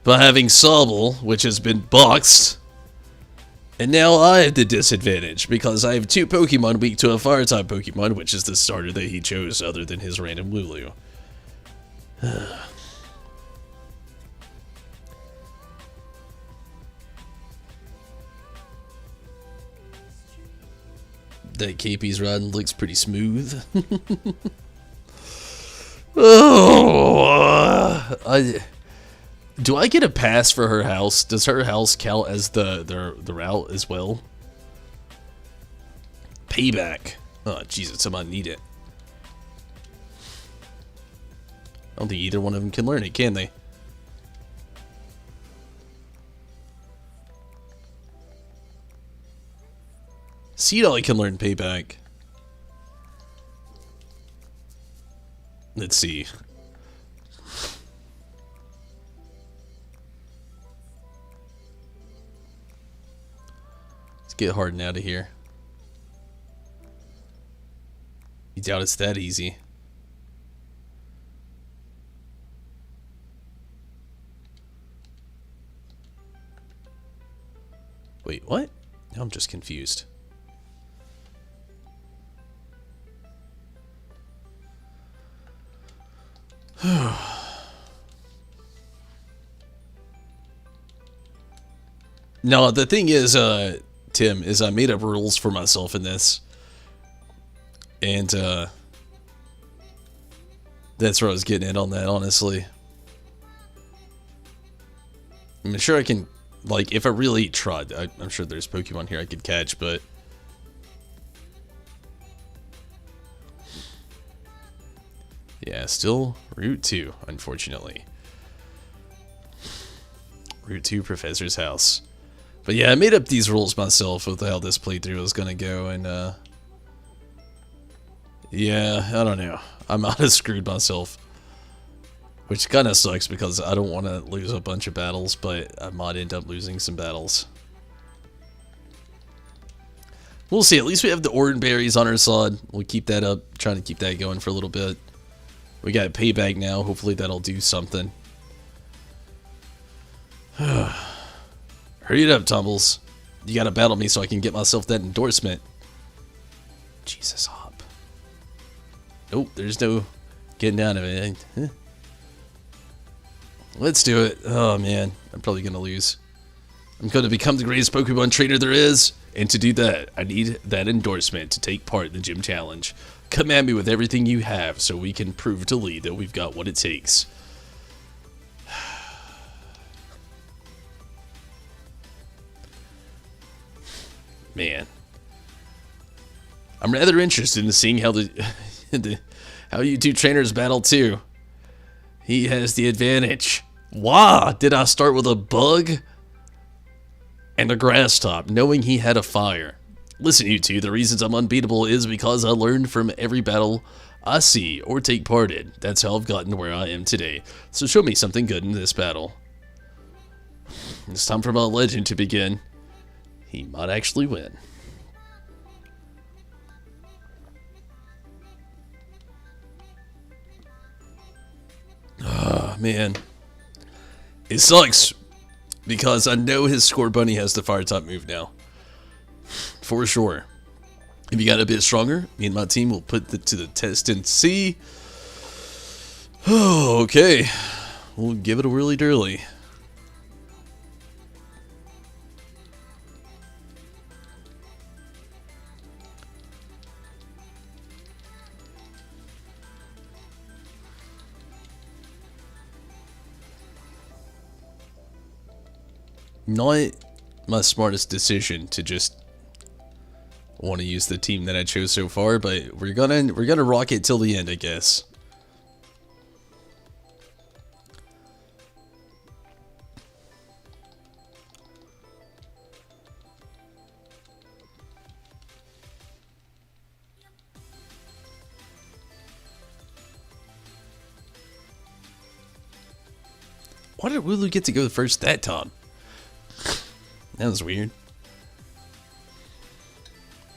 by having Sobble, which has been boxed. And now I have the disadvantage, because I have two Pokemon weak to a Fire-type Pokemon, which is the starter that he chose other than his random Lulu. That cape he's riding looks pretty smooth. Oh, do I get a pass for her house? Does her house count as the route as well? Payback. Oh, Jesus, somebody need it. I don't think either one of them can learn it, can they? Seedolly can learn Payback. Let's see. Let's get Harden out of here. You doubt it's that easy. Wait, what? Now I'm just confused. No, the thing is, Tim, is I made up rules for myself in this. And, that's where I was getting in on that, honestly. I'm sure I can, like, if I really tried, I'm sure there's Pokemon here I could catch, but... Yeah, still Route 2, unfortunately. Route 2, Professor's house. But yeah, I made up these rules myself with how this playthrough was gonna go, and yeah, I don't know. I might have screwed myself. Which kind of sucks because I don't want to lose a bunch of battles, but I might end up losing some battles. We'll see. At least we have the Oran berries on our side. We'll keep that up. Trying to keep that going for a little bit. We got payback now. Hopefully that'll do something. Hurry it up, Tumbles. You gotta battle me so I can get myself that endorsement. Jesus, hop. Nope, there's no getting out of it. Huh? Let's do it. Oh man, I'm probably gonna lose. I'm gonna become the greatest Pokemon trainer there is, and to do that, I need that endorsement to take part in the gym challenge. Come at me with everything you have so we can prove to Lee that we've got what it takes. Man. I'm rather interested in seeing how how you two trainers battle too. He has the advantage. Why did I start with a bug and a grass top, knowing he had a fire? Listen, you two, the reasons I'm unbeatable is because I learned from every battle I see or take part in. That's how I've gotten where I am today. So show me something good in this battle. It's time for my legend to begin. He might actually win. Ah, man. It sucks because I know his Score Bunny has the fire type move now. For sure. If you got a bit stronger, me and my team will put it to the test and see. Oh, okay. We'll give it a whirly-durly. Not my smartest decision to just want to use the team that I chose so far, but we're gonna rock it till the end, I guess. Why did Wooloo get to go first that time? That was weird.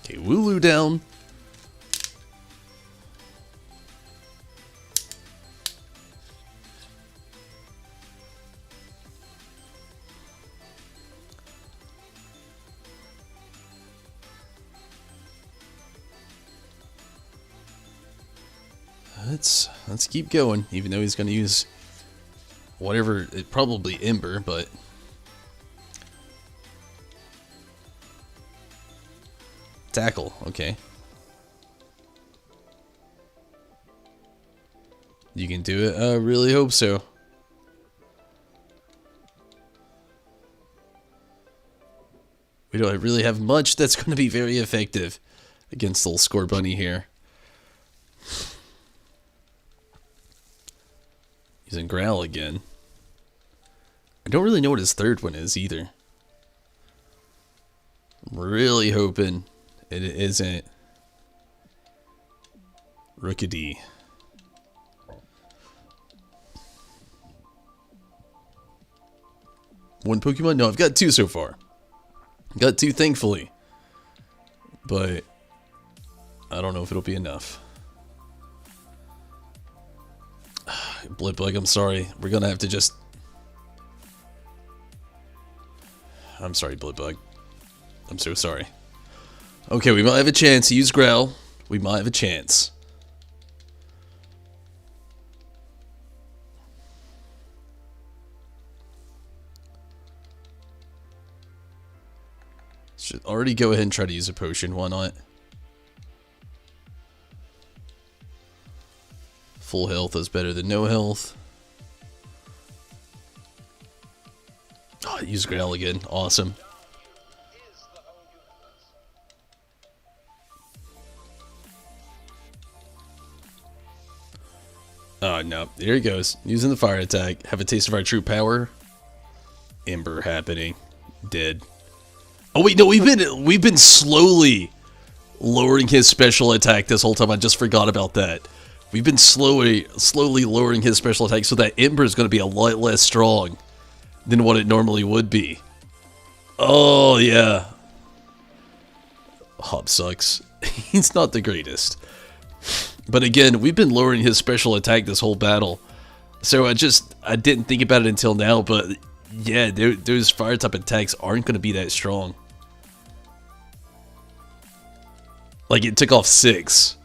Okay, Wooloo down. Let's keep going, even though he's going to use whatever, probably Ember, but tackle, okay. You can do it? I really hope so. We don't really have much that's going to be very effective against the little Score Bunny here. Using Growl again. I don't really know what his third one is either. I'm really hoping it isn't Rookidee. One Pokemon? No, I've got two so far. Got two, thankfully. But I don't know if it'll be enough. Blipbug, I'm sorry. We're gonna have to just... I'm sorry, Blipbug. I'm so sorry. Okay, we might have a chance. Use Growl. We might have a chance. Should already go ahead and try to use a potion. Why not? Full health is better than no health. Oh, use Growl again. Awesome. No, there he goes. Using the fire attack. Have a taste of our true power. Ember happening. Dead. Oh wait, no, we've been slowly lowering his special attack this whole time. I just forgot about that. We've been slowly lowering his special attack so that Ember is going to be a lot less strong than what it normally would be. Oh yeah. Hop sucks. He's not the greatest. But again, we've been lowering his special attack this whole battle. So I didn't think about it until now, but yeah, those fire type attacks aren't going to be that strong. Like, it took off 6.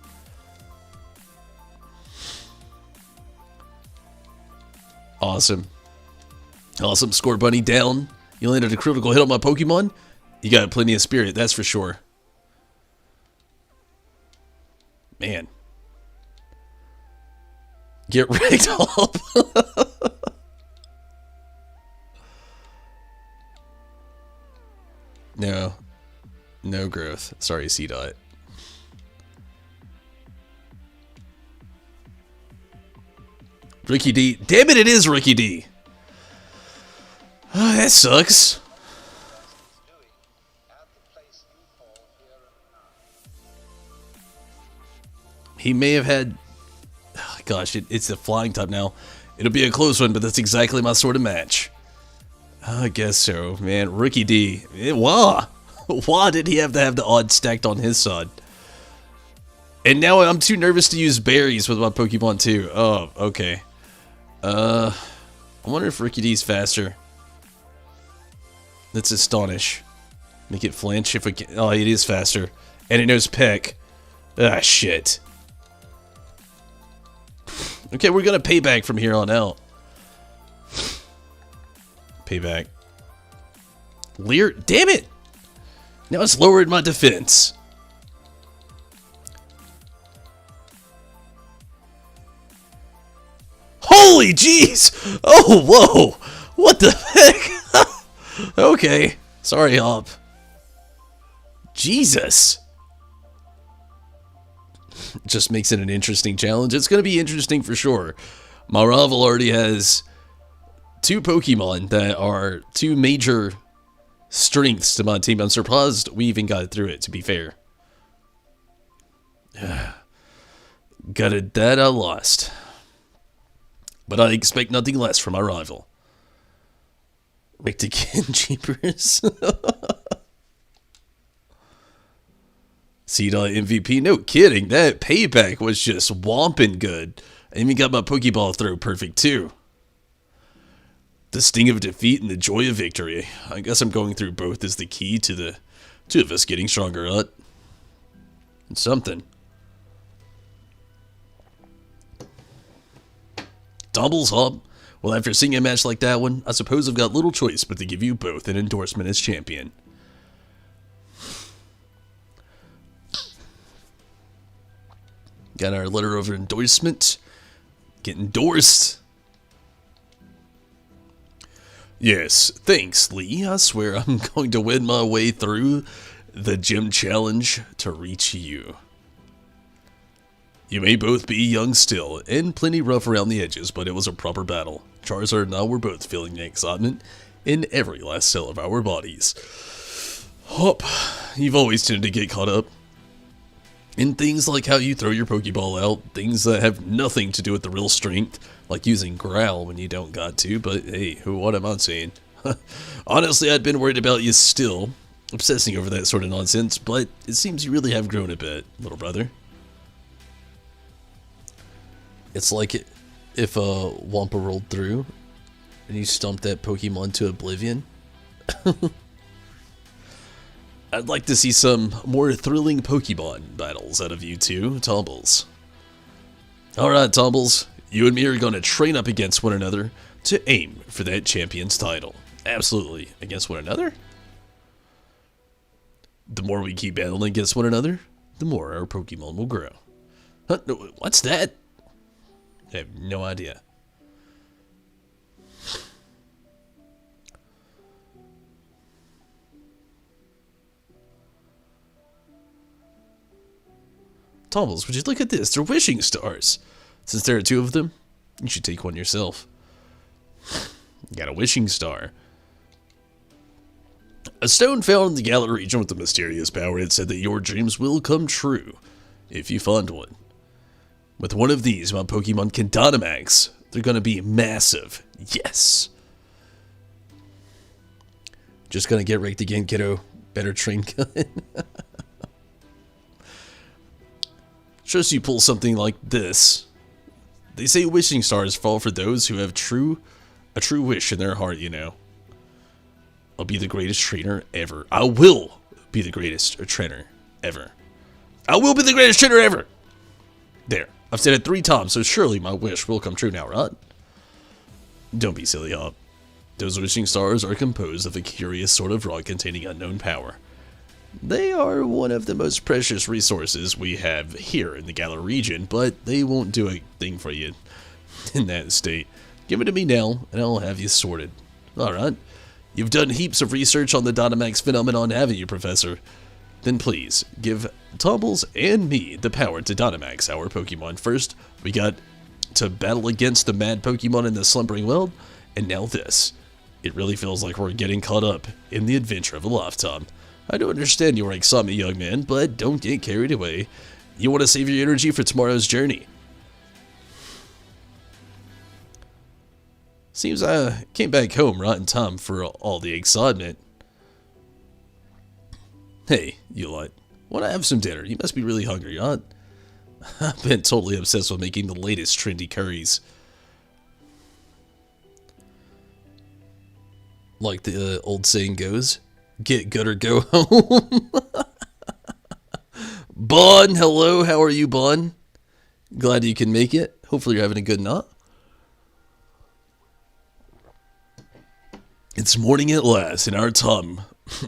Awesome. Awesome. Score Bunny down. You landed a critical hit on my Pokemon. You got plenty of spirit, that's for sure. Man. Get wrecked up. No. No growth. Sorry, C-Dot. Ricky D. Damn it, it is Ricky D. Oh, that sucks. He may have had... Oh, gosh, it's the flying type now. It'll be a close one, but that's exactly my sort of match. I guess so, man. Ricky D. Why? Why did he have to have the odds stacked on his side? And now I'm too nervous to use berries with my Pokemon too. Oh, okay. I wonder if Ricky D's faster. Let's Astonish. Make it flinch if we can. Oh, it is faster. And it knows Peck. Ah, shit. Okay, we're gonna payback from here on out. Payback. Leer, damn it! Now it's lowered my defense. Holy jeez! Oh, whoa! What the heck? Okay. Sorry, Hop. Jesus. Just makes it an interesting challenge. It's going to be interesting for sure. My rival already has 2 Pokemon that are 2 major strengths to my team. I'm surprised we even got through it, to be fair. Got it that I lost. But I expect nothing less from my rival. Ricked again, Jeepers. C-Dot MVP, no kidding. That payback was just whomping good. I even got my Pokeball throw perfect too. The sting of defeat and the joy of victory. I guess I'm going through both is the key to the 2 of us getting stronger, huh? It's something. Doubles, Hub. Well, after seeing a match like that one, I suppose I've got little choice but to give you both an endorsement as champion. Got our letter of endorsement. Get endorsed. Yes, thanks, Lee. I swear I'm going to win my way through the gym challenge to reach you. You may both be young still, and plenty rough around the edges, but it was a proper battle. Charizard and I were both feeling the excitement in every last cell of our bodies. Hop, you've always tended to get caught up in things like how you throw your Pokeball out, things that have nothing to do with the real strength, like using Growl when you don't got to, but hey, what am I saying? Honestly, I'd been worried about you still, obsessing over that sort of nonsense, but it seems you really have grown a bit, little brother. It's like if a Wampa rolled through and you stumped that Pokemon to oblivion. I'd like to see some more thrilling Pokemon battles out of you two, Tumbles. Alright, Tumbles, you and me are going to train up against one another to aim for that champion's title. Absolutely. Against one another? The more we keep battling against one another, the more our Pokemon will grow. Huh? What's that? I have no idea. Tumbles, would you look at this? They're wishing stars. Since there are 2 of them, You should take one yourself. You got a wishing star. A stone found in the Galar region with a mysterious power. It said that your dreams will come true if you find one. With one of these, my Pokemon can Dynamax. They're gonna be massive. Yes. Just gonna get raked again, kiddo. Better train gun. Just you pull something like this. They say wishing stars fall for those who have a true wish in their heart, you know. I'll be the greatest trainer ever. I will be the greatest trainer ever. I will be the greatest trainer ever. There. I've said it 3 times, so surely my wish will come true now, right? Don't be silly, Hop. Those wishing stars are composed of a curious sort of rock containing unknown power. They are one of the most precious resources we have here in the Galar region, but they won't do a thing for you in that state. Give it to me now, and I'll have you sorted. Alright. You've done heaps of research on the Dynamax phenomenon, haven't you, Professor? Then please, give Tumbles and me the power to Dynamax our Pokemon. First, we got to battle against the mad Pokemon in the slumbering world, and now this. It really feels like we're getting caught up in the adventure of a lifetime. I do understand your excitement, young man, but don't get carried away. You want to save your energy for tomorrow's journey. Seems I came back home right in time for all the excitement. Hey, you lot. Want to have some dinner? You must be really hungry, huh? I've been totally obsessed with making the latest trendy curries. Like the old saying goes, get good or go home. Bon, hello, how are you, Bon? Glad you can make it. Hopefully you're having a good night. It's morning at last, and our time...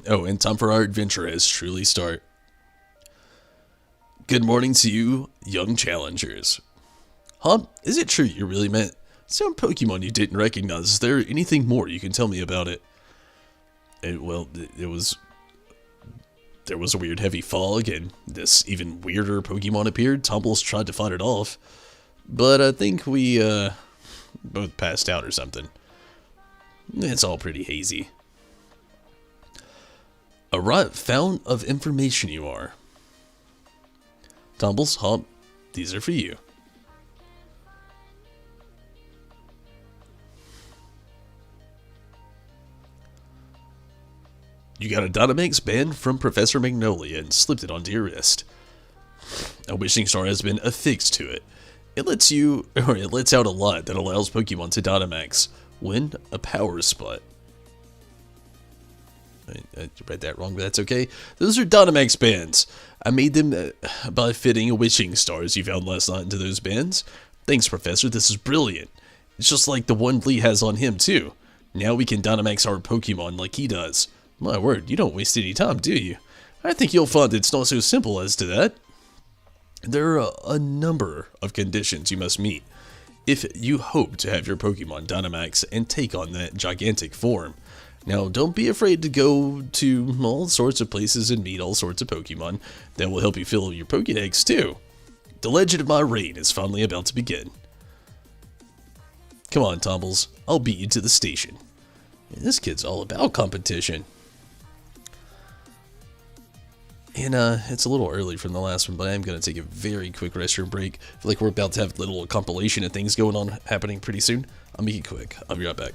Oh, and time for our adventure has truly started. Good morning to you, young challengers. Huh? Is it true you really met some Pokemon you didn't recognize? Is there anything more you can tell me about it? There was a weird heavy fog, and this even weirder Pokemon appeared. Tumbles tried to fight it off, but I think we both passed out or something. It's all pretty hazy. A right fount of information you are. Tumbles, Hop, these are for you. You got a Dynamax band from Professor Magnolia and slipped it onto your wrist. A wishing star has been affixed to it. It lets out a light that allows Pokemon to Dynamax. Win a power spot. I read that wrong, but that's okay. Those are Dynamax bands. I made them by fitting wishing stars you found last night into those bands. Thanks, Professor. This is brilliant. It's just like the one Lee has on him, too. Now we can Dynamax our Pokemon like he does. My word, you don't waste any time, do you? I think you'll find it's not so simple as to that. There are a number of conditions you must meet if you hope to have your Pokemon Dynamax and take on that gigantic form. Now, don't be afraid to go to all sorts of places and meet all sorts of Pokemon. That will help you fill your Pokédex, too. The legend of my reign is finally about to begin. Come on, Tumbles. I'll beat you to the station. Man, this kid's all about competition. And it's a little early from the last one, but I am going to take a very quick restroom break. I feel like we're about to have a little compilation of things going on happening pretty soon. I'll make it quick. I'll be right back.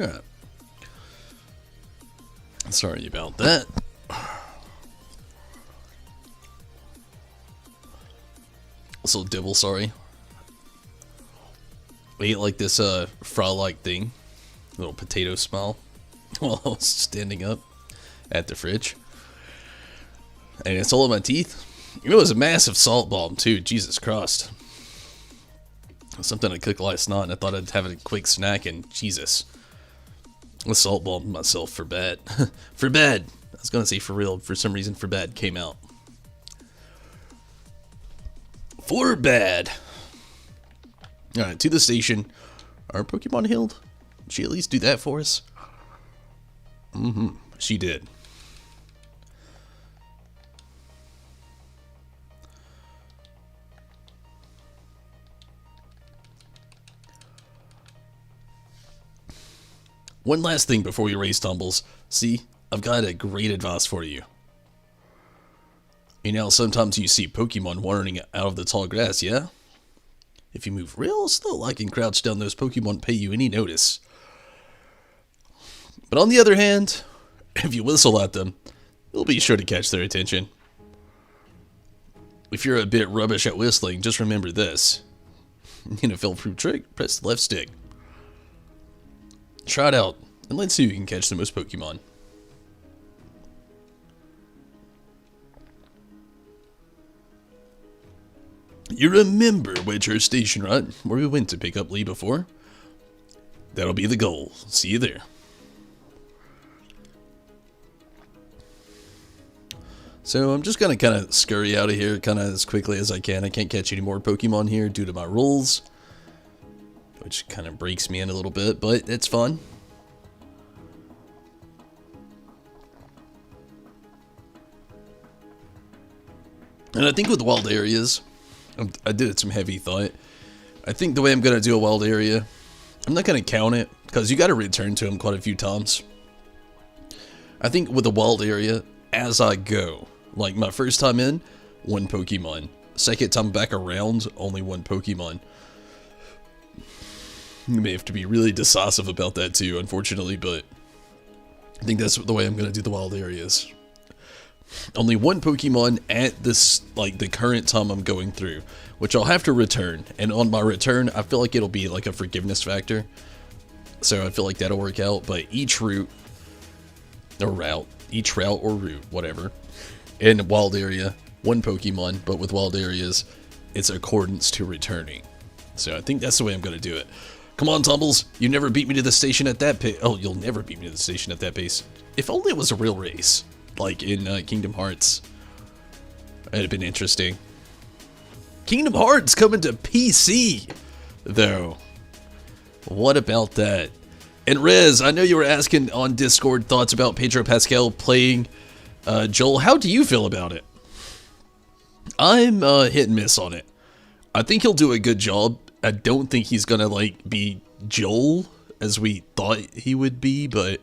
Yeah. Sorry about that. Also, Dibble, sorry. I ate like this fry-like thing. Little potato smile. While I was standing up at the fridge. And it's all in my teeth. It was a massive salt bomb too, Jesus Christ. Something I cooked last night and I thought I'd have a quick snack and Jesus. I salt bombed myself for bad. For bad! I was gonna say for real, for some reason for bad came out. For bad! Alright, to the station. Are Pokemon healed? Did she at least do that for us? She did. One last thing before we race Tumbles. See, I've got a great advice for you. You know, sometimes you see Pokemon wandering out of the tall grass, yeah? If you move real slow like and crouch down, those Pokemon won't pay you any notice. But on the other hand, if you whistle at them, you'll be sure to catch their attention. If you're a bit rubbish at whistling, just remember this. In a fail-proof trick, press the left stick. Try it out, and let's see who can catch the most Pokemon. You remember Wedgehurst Station, right? Where we went to pick up Lee before? That'll be the goal. See you there. So I'm just gonna kind of scurry out of here kind of as quickly as I can. I can't catch any more Pokemon here due to my rules, which kind of breaks me in a little bit, but it's fun. And I think with the wild areas, I did some heavy thought. I think the way I'm going to do a wild area, I'm not going to count it, because you got to return to them quite a few times. I think with the wild area, as I go, like my first time in, 1 Pokemon. Second time back around, only 1 Pokemon. You may have to be really decisive about that too, unfortunately, but I think that's the way I'm going to do the wild areas. Only 1 Pokemon at this, like, the current time I'm going through, which I'll have to return. And on my return, I feel like it'll be like a forgiveness factor. So I feel like that'll work out. But each route or route, whatever, in wild area, 1 Pokemon, but with wild areas, it's accordance to returning. So I think that's the way I'm going to do it. Come on, Tumbles. You never beat me to the station at that pace. Oh, you'll never beat me to the station at that pace. If only it was a real race. Like in Kingdom Hearts. That'd have been interesting. Kingdom Hearts coming to PC, though. What about that? And Rez, I know you were asking on Discord thoughts about Pedro Pascal playing Joel. How do you feel about it? I'm hit and miss on it. I think he'll do a good job. I don't think he's gonna like be Joel as we thought he would be, but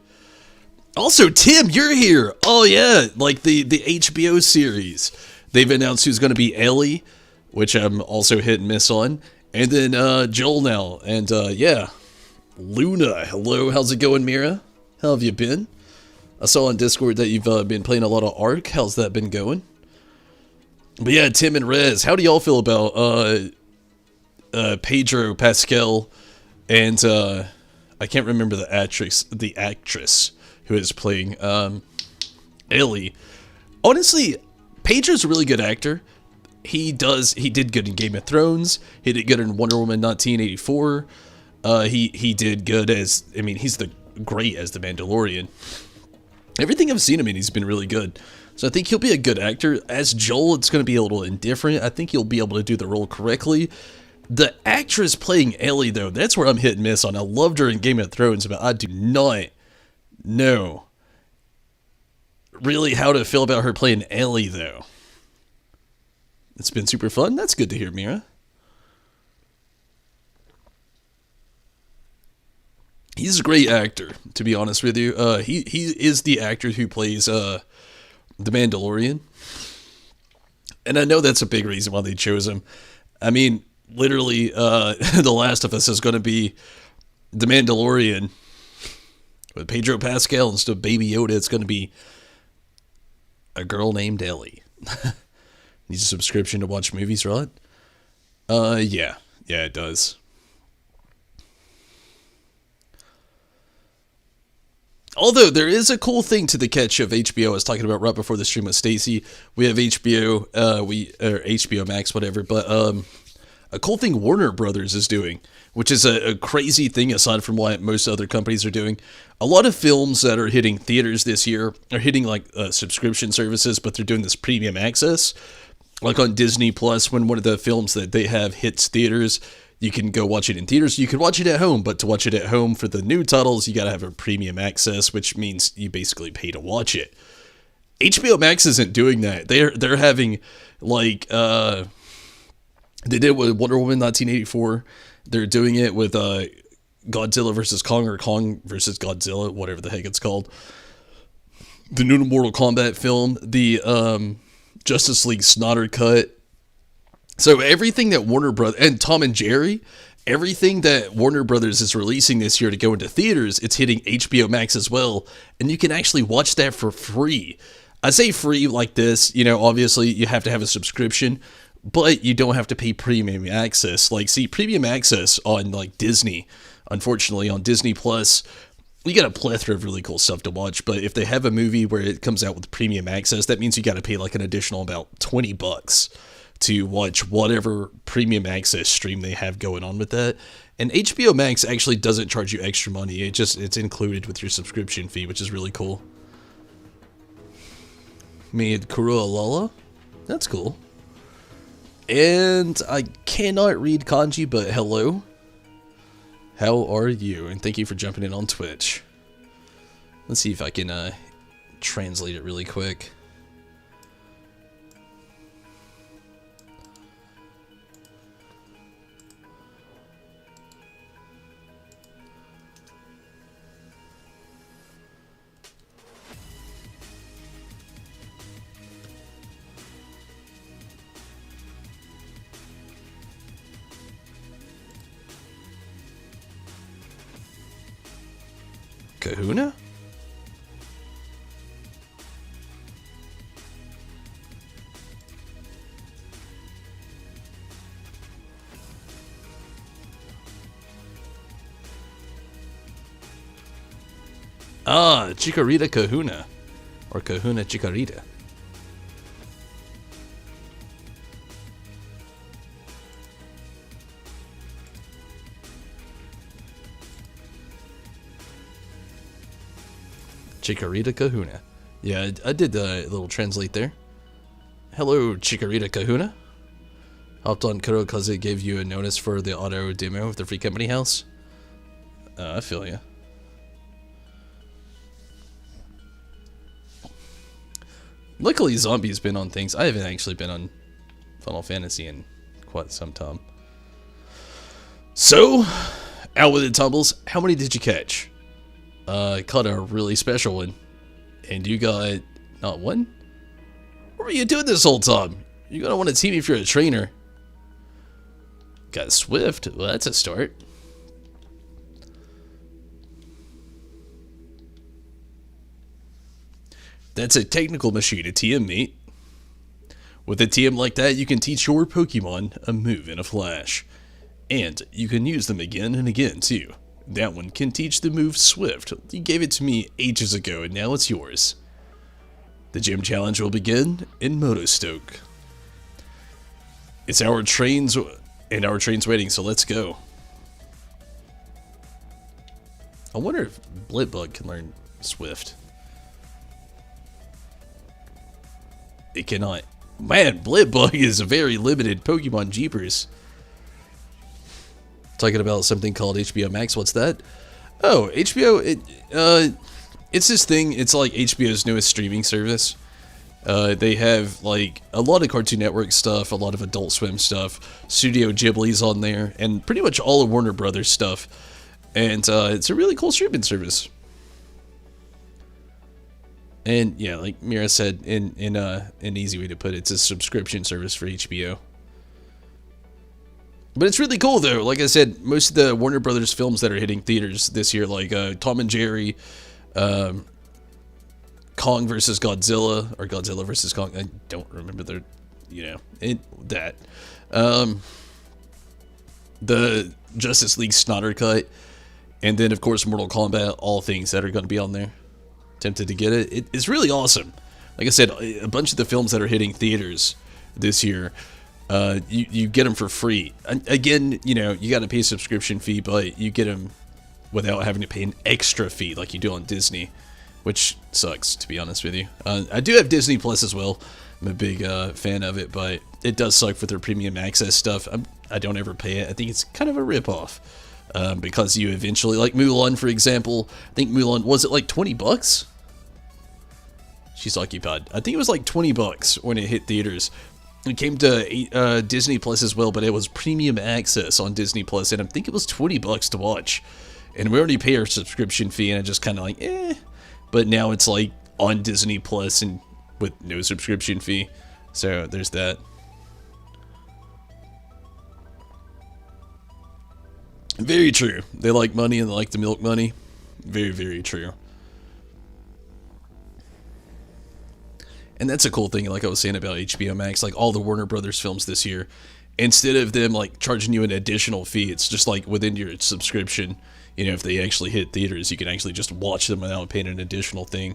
also, Tim, you're here. Oh yeah, like the HBO series. They've announced who's going to be Ellie, which I'm also hit and miss on. And then Joel now. And yeah, Luna. Hello, how's it going, Mira? How have you been? I saw on Discord that you've been playing a lot of Ark. How's that been going? But yeah, Tim and Rez, how do y'all feel about Pedro Pascal and I can't remember the actress who is playing Ellie. Honestly, Pedro's a really good actor. He did good in Game of Thrones. He did good in Wonder Woman 1984. He did good as, I mean, he's great as the Mandalorian. Everything I've seen him in, he's been really good. So I think he'll be a good actor. As Joel, it's going to be a little indifferent. I think he'll be able to do the role correctly. The actress playing Ellie, though, that's where I'm hit and miss on. I loved her in Game of Thrones, but I do not know really how to feel about her playing Ellie, though. It's been super fun. That's good to hear, Mira. He's a great actor, to be honest with you. He is the actor who plays the Mandalorian. And I know that's a big reason why they chose him. I mean, literally, The Last of Us is going to be the Mandalorian With Pedro Pascal instead of Baby Yoda, it's going to be a girl named Ellie. Needs a subscription to watch movies, right? Yeah. Yeah, it does. Although there is a cool thing to the catch of HBO. I was talking about right before the stream with Stacy. We have HBO, or HBO Max, whatever. But a cool thing Warner Brothers is doing, which is a crazy thing aside from what most other companies are doing. A lot of films that are hitting theaters this year are hitting like subscription services, but they're doing this premium access. Like on Disney Plus, when one of the films that they have hits theaters, you can go watch it in theaters. You can watch it at home, but to watch it at home for the new titles, you got to have a premium access, which means you basically pay to watch it. HBO Max isn't doing that. They're having like they did it with Wonder Woman 1984. They're doing it with Godzilla vs. Kong, or Kong vs. Godzilla, whatever the heck it's called. The new Mortal Kombat film, the Justice League Snyder Cut. So everything that Warner Brothers, and Tom and Jerry, everything that Warner Brothers is releasing this year to go into theaters, it's hitting HBO Max as well, and you can actually watch that for free. I say free like this, obviously you have to have a subscription, but you don't have to pay premium access. Like, see, premium access on like Disney, unfortunately on Disney Plus, you got a plethora of really cool stuff to watch, but if they have a movie where it comes out with premium access, that means you got to pay like an additional about $20 to watch whatever premium access stream they have going on with that. And HBO Max actually doesn't charge you extra money. It's included with your subscription fee, which is really cool. Made Kurua Lala? That's cool. And I cannot read kanji, but hello. How are you? And thank you for jumping in on Twitch. Let's see if I can translate it really quick. Kahuna? Ah, Chikorita Kahuna. Or Kahuna Chikorita. Chikorita Kahuna. Yeah, I did a little translate there. Hello, Chikorita Kahuna. Hopped on Kuro because it gave you a notice for the auto demo of the Free Company House. I feel ya. Luckily, Zombie's been on things. I haven't actually been on Final Fantasy in quite some time. So, out with the tumbles. How many did you catch? I caught a really special one. And you got not one? What were you doing this whole time? You're gonna want to team if you're a trainer. Got Swift. Well, that's a start. That's a technical machine, a TM, mate. With a TM like that, you can teach your Pokemon a move in a flash. And you can use them again and again, too. That one can teach the move Swift. You gave it to me ages ago, and now it's yours. The gym challenge will begin in Motostoke. It's our trains, and our train's waiting, so let's go. I wonder if Blitbug can learn Swift. It cannot. Man, Blitbug is a very limited Pokemon, jeepers. Talking about something called HBO Max. What's that? Oh, HBO. It's this thing. It's like HBO's newest streaming service. They have like a lot of Cartoon Network stuff, a lot of Adult Swim stuff, Studio Ghibli's on there, and pretty much all of Warner Brothers stuff. And it's a really cool streaming service. And yeah, like Mira said, in an easy way to put it, it's a subscription service for HBO. But it's really cool, though. Like I said, most of the Warner Brothers films that are hitting theaters this year, like Tom and Jerry, Kong versus Godzilla, or Godzilla versus Kong. I don't remember that. The Justice League Snyder Cut, and then, of course, Mortal Kombat, all things that are going to be on there. Tempted to get it. It's really awesome. Like I said, a bunch of the films that are hitting theaters this year, you get them for free. Again, you got to pay a subscription fee, but you get them without having to pay an extra fee like you do on Disney, which sucks, to be honest with you. I do have Disney Plus as well. I'm a big fan of it, but it does suck for their premium access stuff. I don't ever pay it. I think it's kind of a ripoff. Because you eventually, like Mulan, for example, I think Mulan, was it like $20? She's occupied. I think it was like $20 when it hit theaters. It came to Disney Plus as well, but it was premium access on Disney Plus, and I think it was $20 to watch. And we already pay our subscription fee, and I just kind of like, eh. But now it's like on Disney Plus and with no subscription fee. So there's that. Very true. They like money and they like to milk money. Very, very true. And that's a cool thing, like I was saying about HBO Max, like all the Warner Brothers films this year, instead of them like charging you an additional fee, it's just like within your subscription, if they actually hit theaters, you can actually just watch them without paying an additional thing.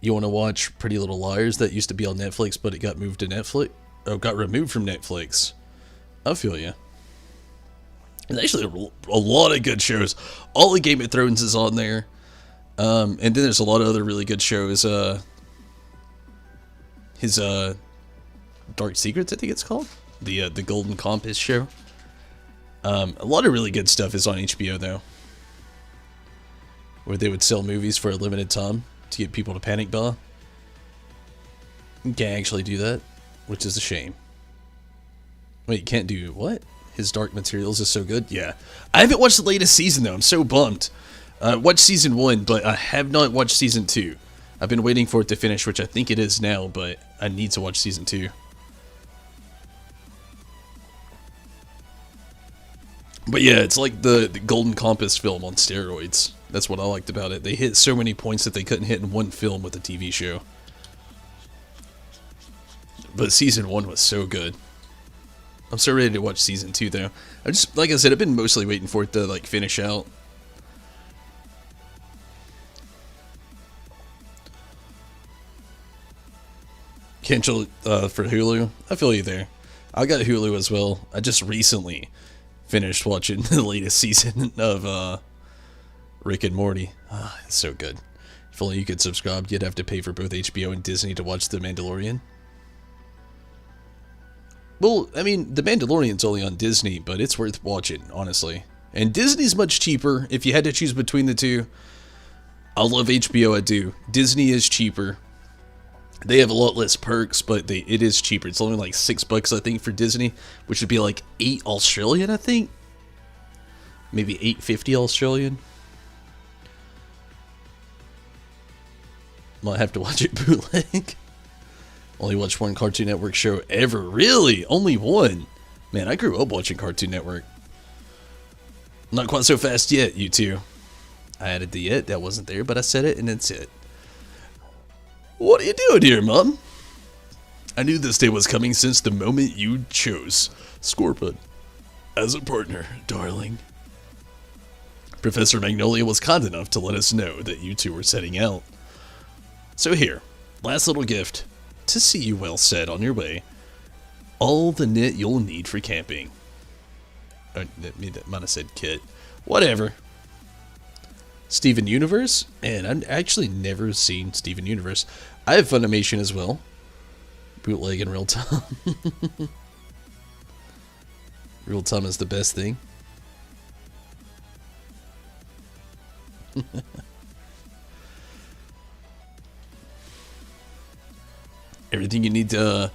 You want to watch Pretty Little Liars that used to be on Netflix, but it got moved to Netflix? Oh, got removed from Netflix. I feel you. There's actually a lot of good shows. All of Game of Thrones is on there. And then there's a lot of other really good shows. His Dark Secrets, I think it's called. The Golden Compass show. A lot of really good stuff is on HBO, though. Where they would sell movies for a limited time to get people to panic buy. You can't actually do that, which is a shame. Wait, you can't do what? His Dark Materials is so good? Yeah. I haven't watched the latest season, though. I'm so bummed. I watched season 1, but I have not watched season 2. I've been waiting for it to finish, which I think it is now, but I need to watch season 2. But yeah, it's like the Golden Compass film on steroids. That's what I liked about it. They hit so many points that they couldn't hit in one film with a TV show. But season 1 was so good. I'm so ready to watch season 2, though. Like I said, I've been mostly waiting for it to like finish out. Cancel for Hulu. I feel you there. I got Hulu as well. I just recently finished watching the latest season of Rick and Morty. It's so good. If only you could subscribe, you'd have to pay for both HBO and Disney to watch The Mandalorian. Well, I mean, The Mandalorian's only on Disney, but it's worth watching, honestly. And Disney's much cheaper if you had to choose between the two. I love HBO, I do. Disney is cheaper. They have a lot less perks, but it is cheaper. It's only like $6, I think, for Disney, which would be like $8 Australian, I think. Maybe $8.50 Australian. Might have to watch it bootleg. Only watched one Cartoon Network show ever. Really? Only one? Man, I grew up watching Cartoon Network. Not quite so fast yet, you two. I added the yet. That wasn't there, but I said it, and that's it. What are you doing here, Mom? I knew this day was coming since the moment you chose Scorpion as a partner, darling. Professor Magnolia was kind enough to let us know that you two were setting out. So here, last little gift to see you well set on your way. All the knit you'll need for camping. That might have said kit. Whatever. Steven Universe? And I've actually never seen Steven Universe. I have Funimation as well. Bootleg in real time. Real time is the best thing. Everything you need to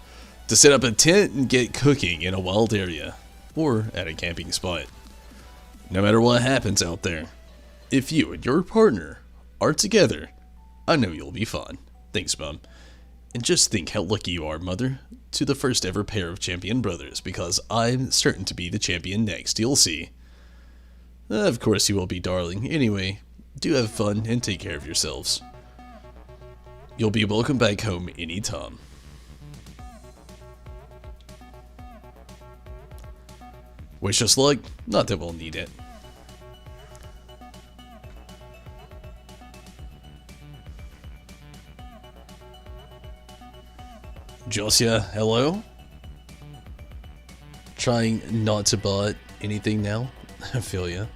set up a tent and get cooking in a wild area. Or at a camping spot. No matter what happens out there. If you and your partner are together, I know you'll be fine. Thanks, Mom. And just think how lucky you are, Mother, to the first ever pair of champion brothers, because I'm certain to be the champion next, you'll see. Of course you will be, darling. Anyway, do have fun and take care of yourselves. You'll be welcome back home anytime. Wish us luck, not that we'll need it. Josia, hello? Trying not to bot anything now? I feel ya.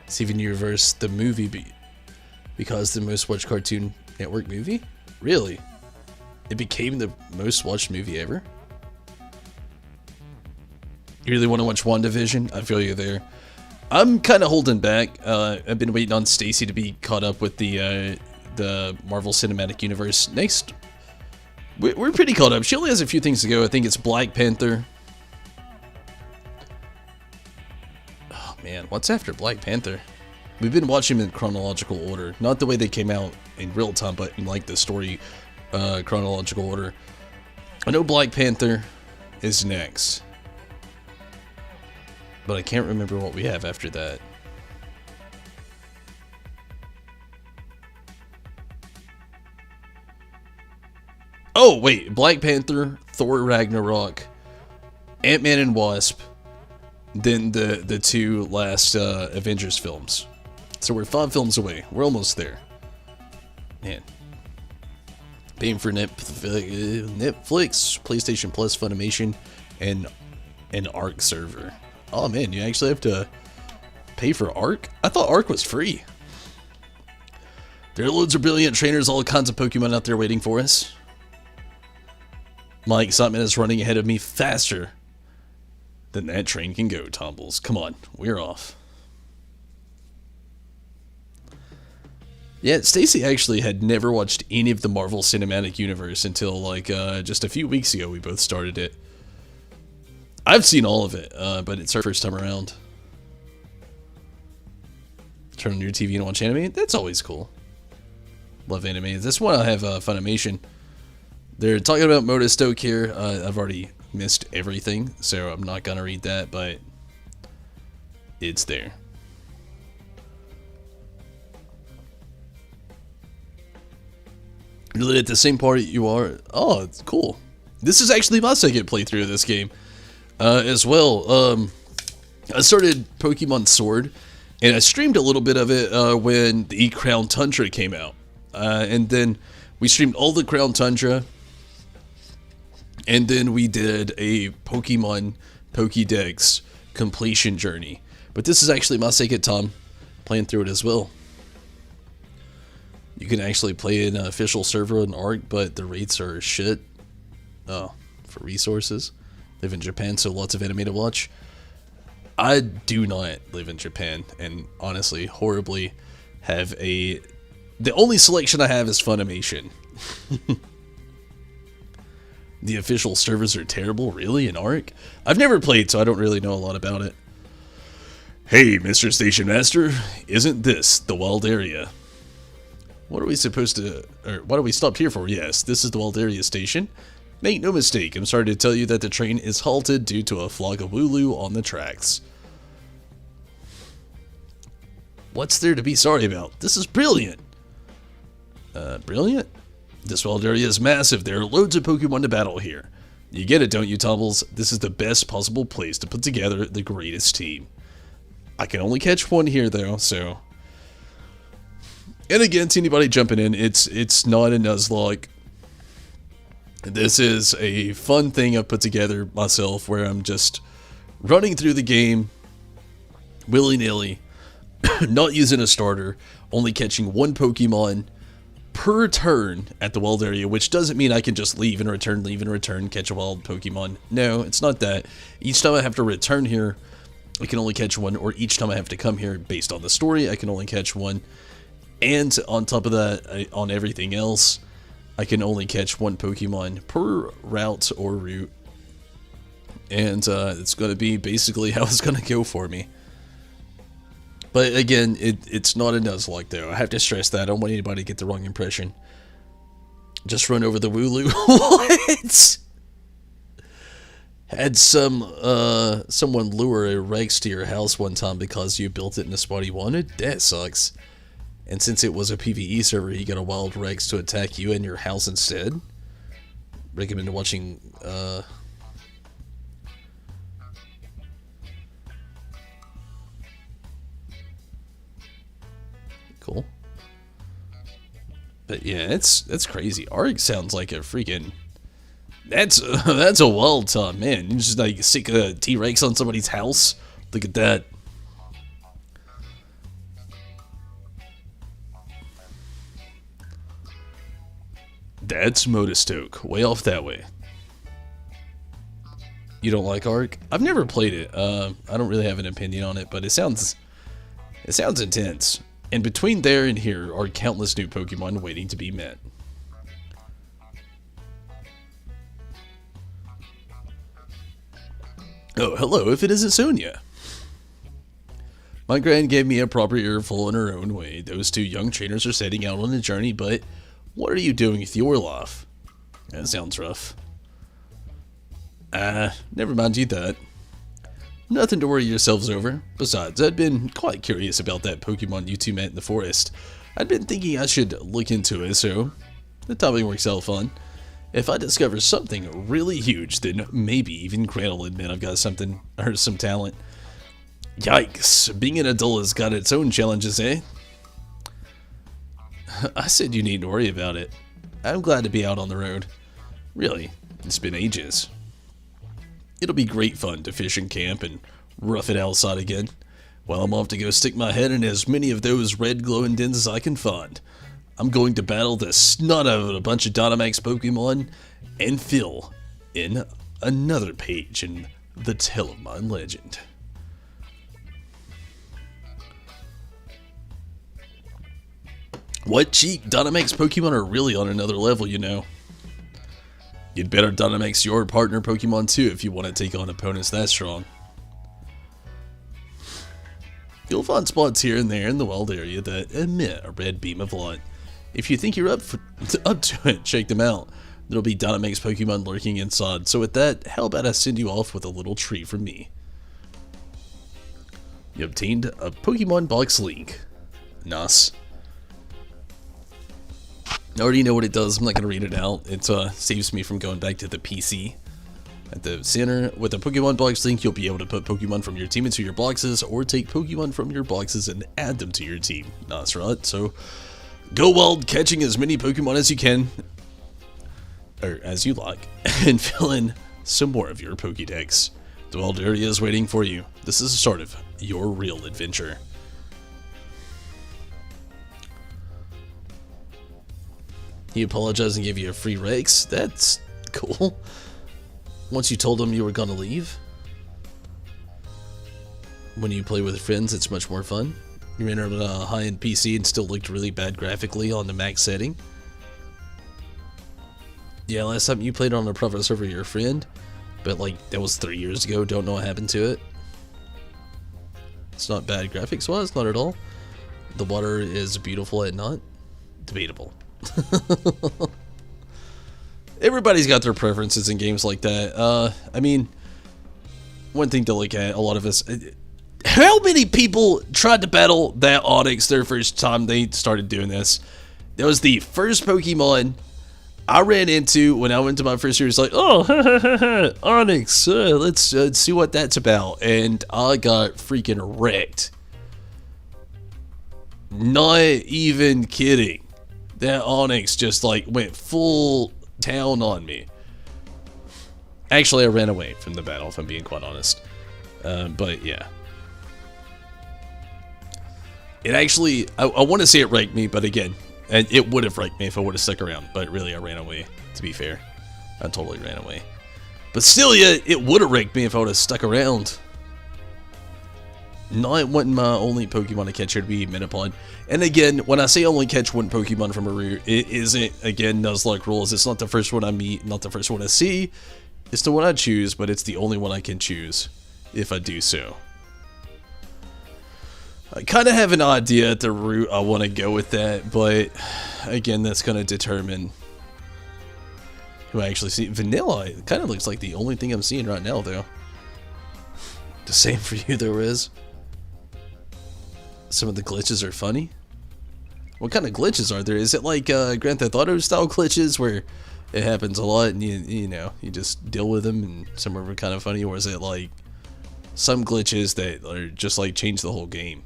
Steven Universe, the movie, because the most watched Cartoon Network movie? Really? It became the most watched movie ever? You really want to watch WandaVision? I feel you there. I'm kind of holding back. I've been waiting on Stacy to be caught up with the Marvel Cinematic Universe. Next, we're pretty caught up. She only has a few things to go. I think it's Black Panther. Oh man, what's after Black Panther? We've been watching them in chronological order. Not the way they came out in real time, but in like the story chronological order. I know Black Panther is next, but I can't remember what we have after that. Oh, wait. Black Panther, Thor Ragnarok, Ant-Man and Wasp, then the two last Avengers films. So we're 5 films away. We're almost there. Man. Paying for Netflix, PlayStation Plus, Funimation, and an Arc server. Oh man, you actually have to pay for Arc? I thought Arc was free. There are loads of brilliant trainers, all kinds of Pokemon out there waiting for us. My excitement is running ahead of me faster than that train can go, Tumbles. Come on, we're off. Yeah, Stacy actually had never watched any of the Marvel Cinematic Universe until like just a few weeks ago we both started it. I've seen all of it, but it's our first time around. Turn on your TV and watch anime? That's always cool. Love anime. This one I have Funimation. They're talking about Moda Stoke here. I've already missed everything, so I'm not going to read that, but it's there. You're at the same party you are. Oh, it's cool. This is actually my second playthrough of this game as well. I started Pokemon Sword, and I streamed a little bit of it when the Crown Tundra came out. And then we streamed all the Crown Tundra. And then we did a Pokemon Pokédex completion journey. But this is actually my second time playing through it as well. You can actually play in an official server in Arc, but the rates are shit. Oh, for resources. Live in Japan, so lots of anime to watch. I do not live in Japan, and honestly, horribly have a... The only selection I have is Funimation. The official servers are terrible, really, in Arc? I've never played, so I don't really know a lot about it. Hey, Mr. Station Master, isn't this the wild area? What are we supposed to... Or what are we stopped here for? Yes, this is the wild area station. Make no mistake, I'm sorry to tell you that the train is halted due to a flock of Wooloo on the tracks. What's there to be sorry about? This is brilliant. Brilliant? This wild area is massive. There are loads of Pokemon to battle here. You get it, don't you, Tumbles? This is the best possible place to put together the greatest team. I can only catch one here, though, so... And again, to anybody jumping in, it's not a Nuzlocke. This is a fun thing I've put together myself, where I'm just running through the game willy-nilly, not using a starter, only catching one Pokemon per turn at the wild area, which doesn't mean I can just leave and return, catch a wild Pokemon. No, it's not that. Each time I have to return here, I can only catch one, or each time I have to come here based on the story, I can only catch one. And on top of that, on everything else, I can only catch one Pokemon per route or route. And it's going to be basically how it's going to go for me. But again, it's not a Nuzlocke though. I have to stress that. I don't want anybody to get the wrong impression. Just run over the Wooloo. What? Had someone lure a Rex to your house one time because you built it in the spot he wanted? That sucks. And since it was a PvE server, he got a wild Rex to attack you and your house instead. Recommend watching, Cool. But yeah, that's crazy. Ark sounds like a freaking... That's a wild time, man. You just like stick a T-Rex on somebody's house. Look at that. That's Motostoke, way off that way. You don't like Ark? I've never played it. I don't really have an opinion on it, but it sounds intense. And between there and here are countless new Pokemon waiting to be met. Oh, hello, if it isn't Sonia. My gran gave me a proper earful in her own way. Those two young trainers are setting out on a journey, but what are you doing with your life? That sounds rough. Never mind you that. Nothing to worry yourselves over. Besides, I'd been quite curious about that Pokemon you two met in the forest. I'd been thinking I should look into it, so the timing works out fun. If I discover something really huge, then maybe even Grant will admit I've got some talent. Yikes, being an adult has got its own challenges, eh? I said you needn't worry about it. I'm glad to be out on the road. Really, it's been ages. It'll be great fun to fish and camp and rough it outside again. Well, I'm off to go stick my head in as many of those red glowing dens as I can find. I'm going to battle the snot out of a bunch of Dynamax Pokemon and fill in another page in the Tale of My Legend. What cheek? Dynamax Pokemon are really on another level, you know. You'd better Dynamax your partner Pokemon too if you want to take on opponents that strong. You'll find spots here and there in the wild area that emit a red beam of light. If you think you're up to it, check them out. There'll be Dynamax Pokemon lurking inside. So with that, how about I send you off with a little treat from me? You obtained a Pokemon box link. Nice. I already know what it does. I'm not going to read it out. It saves me from going back to the PC. At the center, with a Pokemon box link, you'll be able to put Pokemon from your team into your boxes, or take Pokemon from your boxes and add them to your team. Nice, right? So, go wild, catching as many Pokemon as you can, or as you like, and fill in some more of your Pokédex. The wild area is waiting for you. This is the start of your real adventure. He apologized and gave you a free Rex? That's cool. Once you told him you were gonna leave? When you play with friends, it's much more fun. You ran on a high-end PC and still looked really bad graphically on the max setting. Yeah, last time you played on a private server, your friend, but like that was 3 years ago. Don't know what happened to it. It's not bad graphics-wise, not at all. The water is beautiful at night. Debatable. Everybody's got their preferences in games like that. I mean, one thing to look at, a lot of us... How many people tried to battle that Onix their first time they started doing this? That was the first Pokemon I ran into when I went to my first year. It's like, oh, Onix, let's see what that's about. And I got freaking wrecked. Not even kidding. That Onix just like went full town on me. Actually, I ran away from the battle, if I'm being quite honest. But yeah. It actually, I want to say it wrecked me, but again, it would have wrecked me if I would have stuck around. But really, I ran away, to be fair. I totally ran away. But still, yeah, it would have wrecked me if I would have stuck around. Not wanting my only Pokemon to catch here to be Metapod. And again, when I say only catch one Pokemon from a rear, it isn't, again, Nuzlocke rules. It's not the first one I meet, not the first one I see. It's the one I choose, but it's the only one I can choose if I do so. I kind of have an idea at the route I want to go with that, but again, that's going to determine who I actually see. Vanilla, it kind of looks like the only thing I'm seeing right now, though. The same for you, though, Riz. Some of the glitches are funny. What kind of glitches are there? Is it like Grand Theft Auto style glitches where it happens a lot and you know, you just deal with them and some of them are kind of funny? Or is it like some glitches that are just like change the whole game?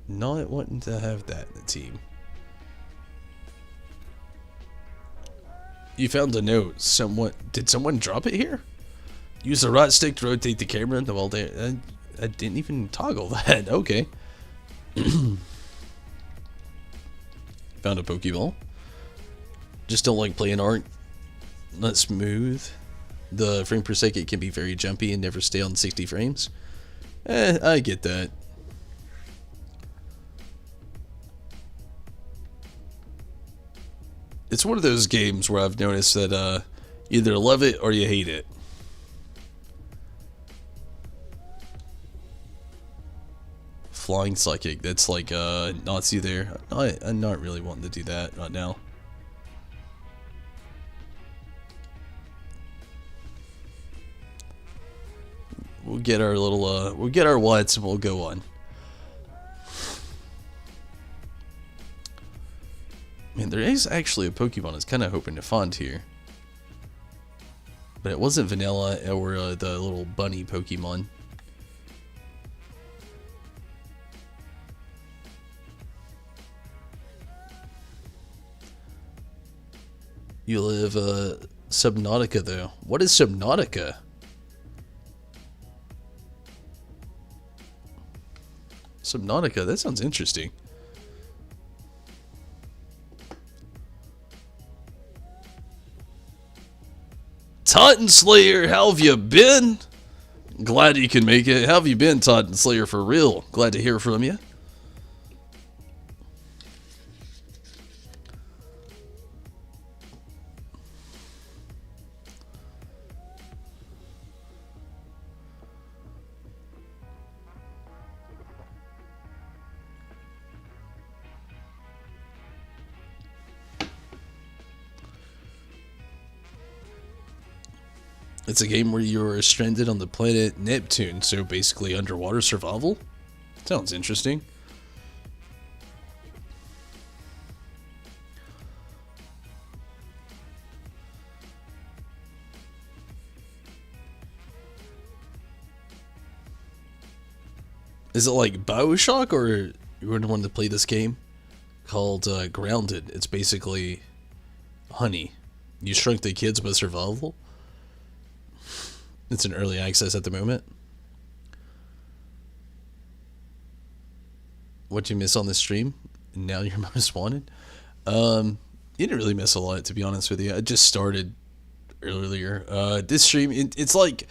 Not wanting to have that in the team. You found a note. Did someone drop it here? Use the right stick to rotate the camera. Well, I didn't even toggle that. Okay. Found a Pokeball. Just don't like playing art. Not smooth. The frame per second can be very jumpy and never stay on 60 frames. I get that. It's one of those games where I've noticed that either love it or you hate it. Flying Psychic, that's like Nazi there. I'm not really wanting to do that right now. We'll get our little, we'll get our Watts and we'll go on. Man, there is actually a Pokemon I was kind of hoping to find here. But it wasn't Vanilla or the little bunny Pokemon. You live Subnautica though. What is Subnautica? Subnautica, that sounds interesting. Titan Slayer, how have you been? Glad you can make it. How have you been, Titan Slayer, for real? Glad to hear from you. It's a game where you're stranded on the planet Neptune, so basically underwater survival. Sounds interesting. Is it like BioShock, or you wouldn't want to play this game called Grounded? It's basically Honey. You Shrunk the Kids but survival. It's in early access at the moment. What'd you miss on the stream? Now you're most wanted. You didn't really miss a lot, to be honest with you. I just started earlier. This stream, it's like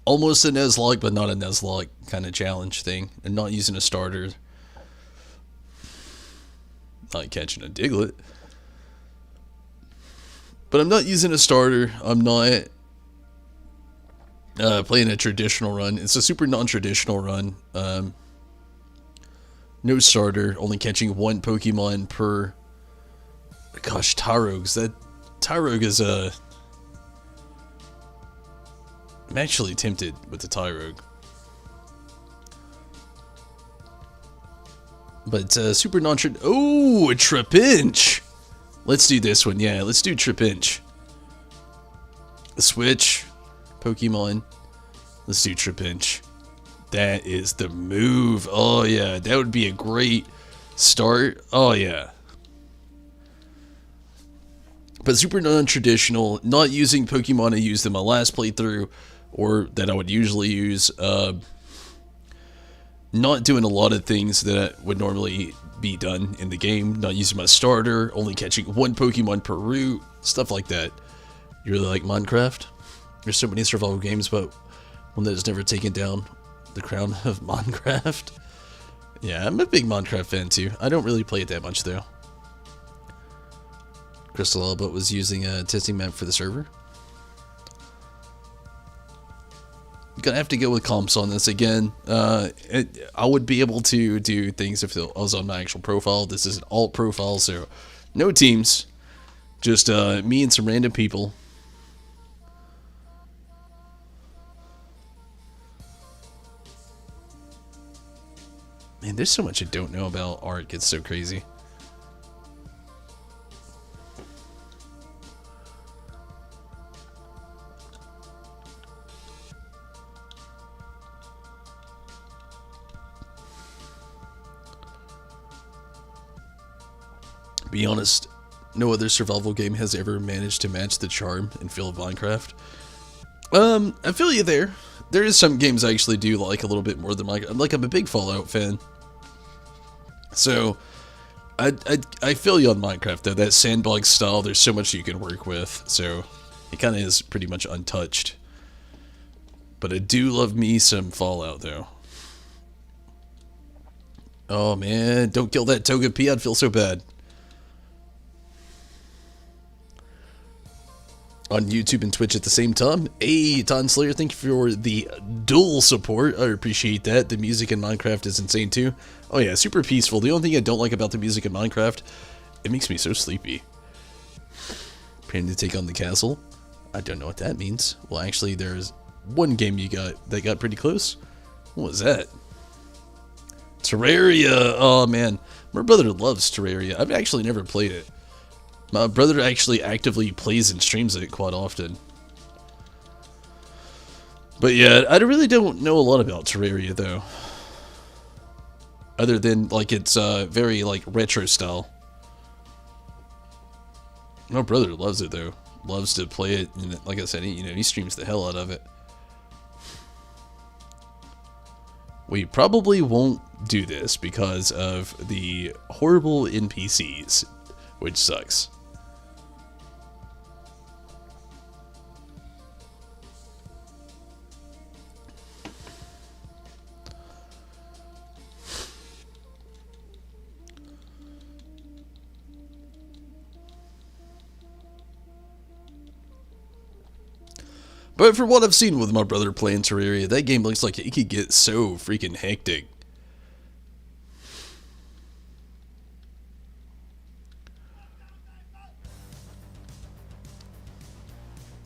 almost a Nuzlocke, but not a Nuzlocke kind of challenge thing. And not using a starter. Not catching a Diglett. But I'm not using a starter. I'm not playing a traditional run. It's a super non-traditional run. No starter, only catching one Pokemon per... Gosh, Tyrogues. That Tyrogue is a... I'm actually tempted with the Tyrogue. But super non-trad... Oh, a Trapinch! Let's do this one. Yeah, let's do Trapinch. Switch. Pokemon. Let's do Trapinch. That is the move. Oh yeah, that would be a great start. Oh yeah. But super non-traditional, not using Pokemon I used in my last playthrough, or that I would usually use. Not doing a lot of things that would normally be done in the game. Not using my starter, only catching one Pokemon per route, stuff like that. You really like Minecraft? There's so many survival games, but one that has never taken down the crown of Minecraft. Yeah, I'm a big Minecraft fan too. I don't really play it that much though. Crystal Albert was using a testing map for the server. gonna have to go with comps on this again. I would be able to do things if it was on my actual profile. This is an alt profile, so no teams, just me and some random people. Man, there's so much I don't know about art. It's so crazy. Be honest, no other survival game has ever managed to match the charm and feel of Minecraft. I feel you there. There is some games I actually do like a little bit more than Minecraft. Like, I'm a big Fallout fan. So, I feel you on Minecraft, though. That sandbox style, there's so much you can work with. So, it kind of is pretty much untouched. But I do love me some Fallout, though. Oh, man. Don't kill that Toga P. I'd feel so bad. On YouTube and Twitch at the same time. Hey, Ton Slayer, thank you for the dual support. I appreciate that. The music in Minecraft is insane too. Oh yeah, super peaceful. The only thing I don't like about the music in Minecraft, it makes me so sleepy. Preparing to take on the castle. I don't know what that means. Well, actually, there's one game you got that got pretty close. What was that? Terraria. Oh man, my brother loves Terraria. I've actually never played it. My brother actually actively plays and streams it quite often. But yeah, I really don't know a lot about Terraria though. Other than like it's very like retro style. My brother loves it though. Loves to play it, and like I said, he streams the hell out of it. We probably won't do this because of the horrible NPCs, which sucks. But from what I've seen with my brother playing Terraria, that game looks like it could get so freaking hectic.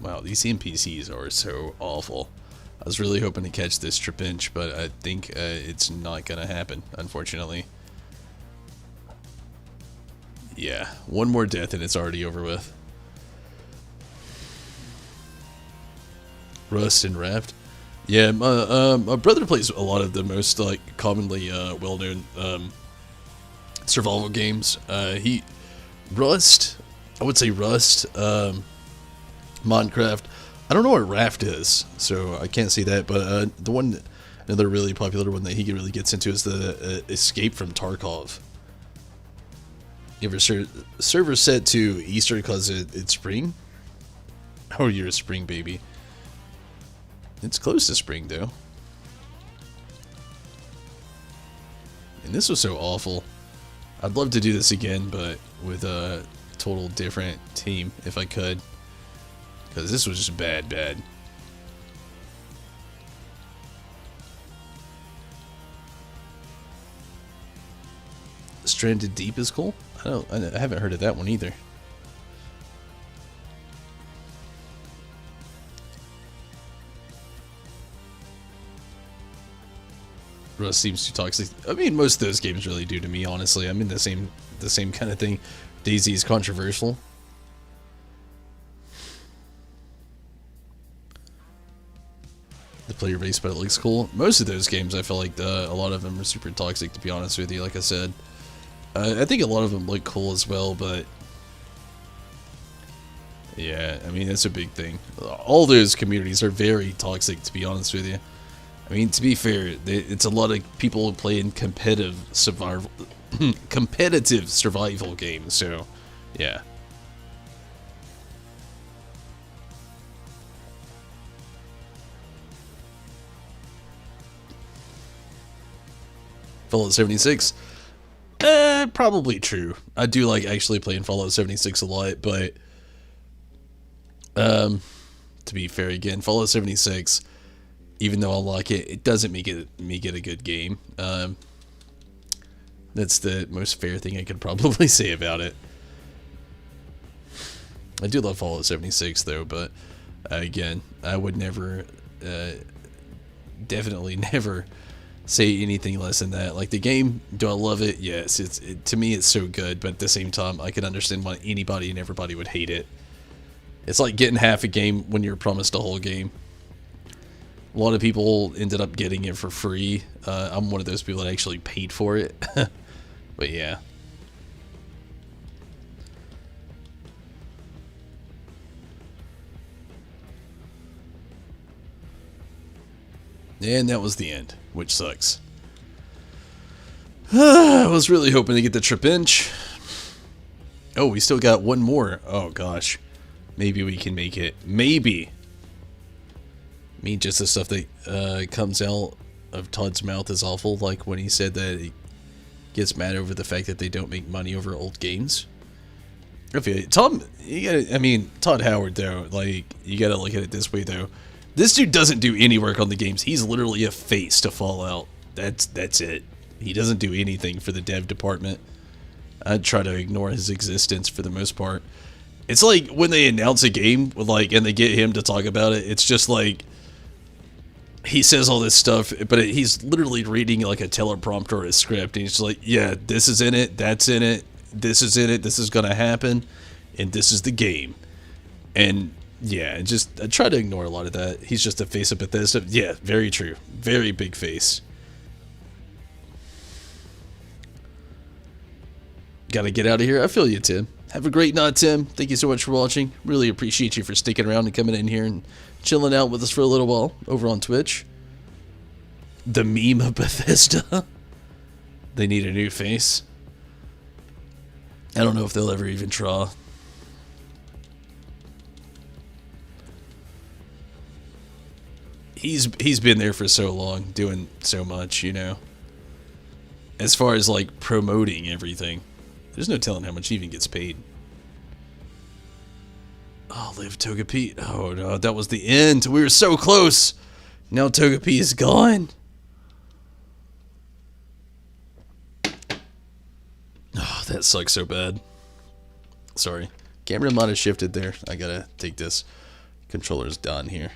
Wow, these NPCs are so awful. I was really hoping to catch this Trapinch, but I think it's not gonna happen, unfortunately. Yeah, one more death and it's already over with. Rust and Raft. Yeah, my brother plays a lot of the most like commonly well-known survival games. Rust, I would say Rust, Minecraft. I don't know what Raft is, so I can't say that. But the one, another really popular one that he really gets into is the Escape from Tarkov. You ever server set to Easter because it's spring? Oh, you're a spring baby. It's close to spring, though. And this was so awful. I'd love to do this again, but with a total different team, if I could. Because this was just bad. Stranded Deep is cool? I haven't heard of that one either. Rust seems too toxic. I mean, most of those games really do to me, honestly. I mean, the same kind of thing. DayZ is controversial. The player base, but it looks cool. Most of those games, I feel like a lot of them are super toxic, to be honest with you, like I said. I think a lot of them look cool as well, but... yeah, I mean, that's a big thing. All those communities are very toxic, to be honest with you. I mean, to be fair, it's a lot of people who play in competitive survival games, so, yeah. Fallout 76? Probably true. I do like actually playing Fallout 76 a lot, but to be fair again, Fallout 76, even though I like it, it doesn't make it a good game. That's the most fair thing I could probably say about it. I do love Fallout 76 though, but again, I would never, definitely never say anything less than that. Like the game, do I love it? Yes, to me it's so good, but at the same time, I can understand why anybody and everybody would hate it. It's like getting half a game when you're promised a whole game. A lot of people ended up getting it for free. I'm one of those people that actually paid for it. But yeah. And that was the end, which sucks. I was really hoping to get the trip inch. Oh, we still got one more. Oh gosh. Maybe we can make it. Maybe. I mean, just the stuff that comes out of Todd's mouth is awful. Like when he said that he gets mad over the fact that they don't make money over old games. Okay, Todd Howard though, like, you gotta look at it this way though. This dude doesn't do any work on the games. He's literally a face to Fallout. That's it. He doesn't do anything for the dev department. I'd try to ignore his existence for the most part. It's like when they announce a game, like, and they get him to talk about it, it's just like he says all this stuff, but he's literally reading like a teleprompter or a script, and he's just like, yeah, this is in it, that's in it, this is in it, this is gonna happen, and this is the game. And yeah, I try to ignore a lot of that. He's just a face of Bethesda. Yeah, very true. Very big face. Gotta get out of here. I feel you, Tim. Have a great night, Tim. Thank you so much for watching. Really appreciate you for sticking around and coming in here and chilling out with us for a little while over on Twitch. The meme of Bethesda. They need a new face. I don't know if they'll ever even try. He's been there for so long, doing so much, you know. As far as like promoting everything, there's no telling how much he even gets paid. Oh, live Togepi. Oh no, that was the end. We were so close. Now Togepi is gone. Oh, that sucks so bad. Sorry, camera might have shifted there. I gotta take this. Controller's done here.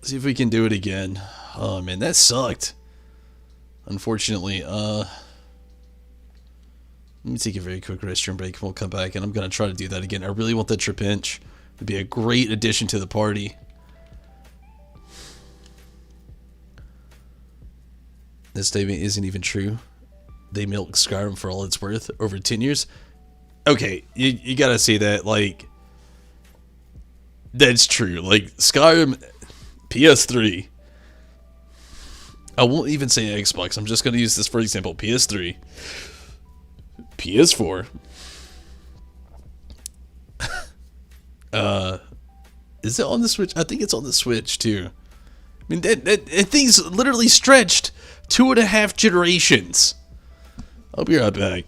See if we can do it again. Oh man, that sucked. Unfortunately, let me take a very quick restroom break and we'll come back, and I'm gonna try to do that again. I really want that trip inch. It'd be a great addition to the party. This statement isn't even true. They milked Skyrim for all it's worth over 10 years. Okay, you gotta say that, like, that's true. Like, Skyrim, PS3. I won't even say Xbox. I'm just going to use this for example. PS3. PS4. Is it on the Switch? I think it's on the Switch too. I mean, that thing's literally stretched 2.5 generations. I'll be right back.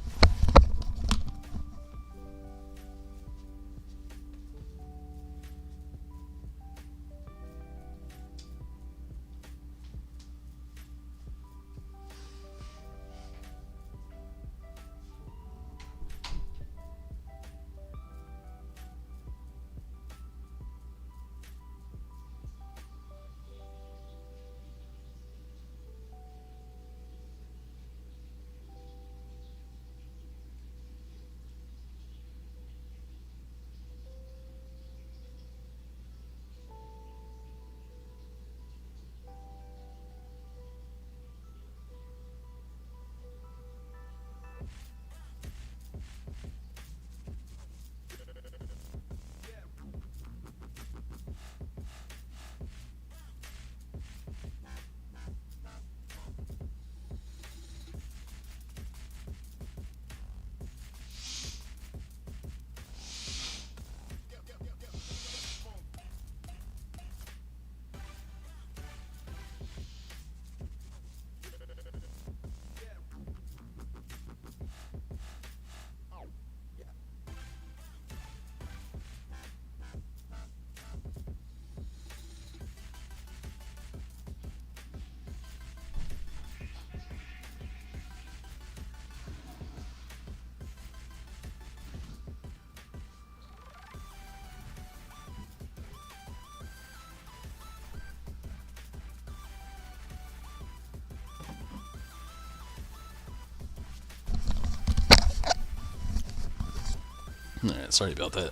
Alright, sorry about that.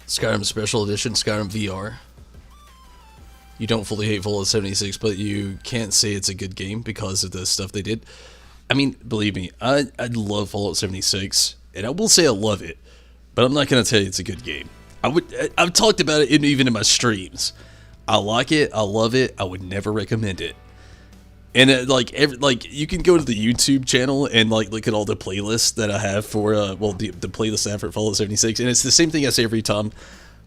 Skyrim Special Edition, Skyrim VR. You don't fully hate Fallout 76, but you can't say it's a good game because of the stuff they did. I mean, believe me, I love Fallout 76, and I will say I love it, but I'm not going to tell you it's a good game. I've talked about it even in my streams. I like it, I love it, I would never recommend it. And you can go to the YouTube channel and like look at all the playlists that I have for the playlist I have for Fallout 76, and it's the same thing I say every time.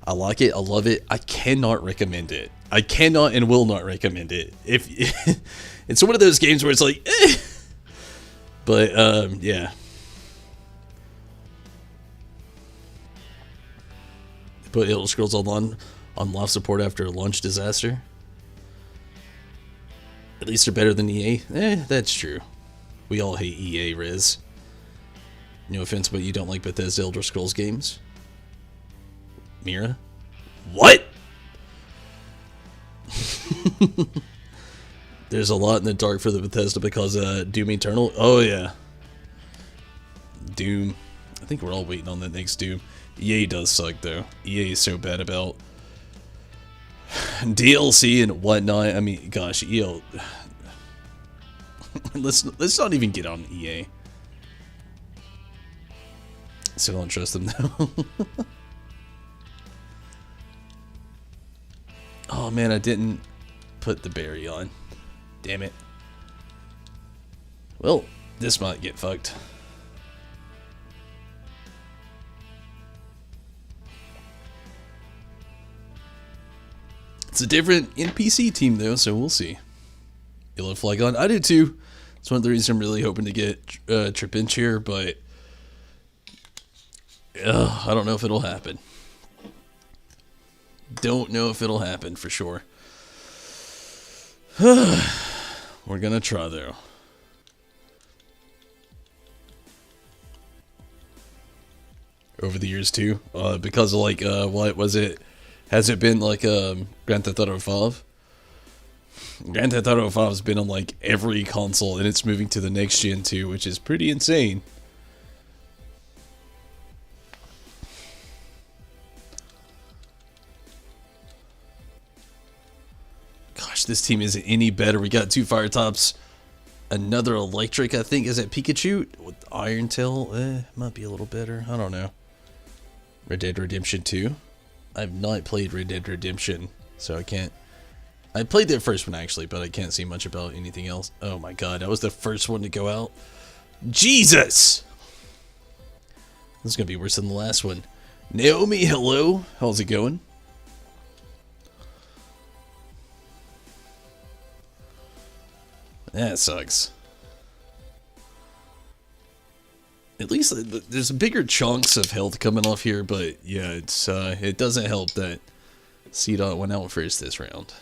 I like it, I love it. I cannot recommend it. I cannot and will not recommend it. If it's one of those games where it's like, eh. But yeah. Put Elder Scrolls Online on live support after a launch disaster. At least they're better than EA. That's true. We all hate EA, Riz. No offense, but you don't like Bethesda Elder Scrolls games? Mira? What? There's a lot in the dark for the Bethesda because Doom Eternal. Oh yeah. Doom. I think we're all waiting on the next Doom. EA does suck though. EA is so bad about DLC and whatnot. I mean, gosh, EA. let's not even get on EA. Still don't trust them though. Oh man, I didn't put the berry on. Damn it. Well, this might get fucked. It's a different NPC team though, so we'll see. You'll have flag on. I do too. It's one of the reasons I'm really hoping to get Trip Inch here, but I don't know if it'll happen. Don't know if it'll happen for sure. We're gonna try though. Over the years too, because of like what was it? Has it been like Grand Theft Auto 5? Grand Theft Auto 5 has been on like every console, and it's moving to the next gen too, which is pretty insane. Gosh, this team isn't any better. We got 2 fire tops, another electric. I think is that Pikachu with Iron Tail. Might be a little better. I don't know. Red Dead Redemption 2. I've not played Red Dead Redemption, so I can't. I played the first one actually, but I can't say much about anything else. Oh my god, that was the first one to go out. Jesus! This is gonna be worse than the last one. Naomi, hello. How's it going? That sucks. At least there's bigger chunks of health coming off here, but yeah, it's it doesn't help that C-Dot went out first this round.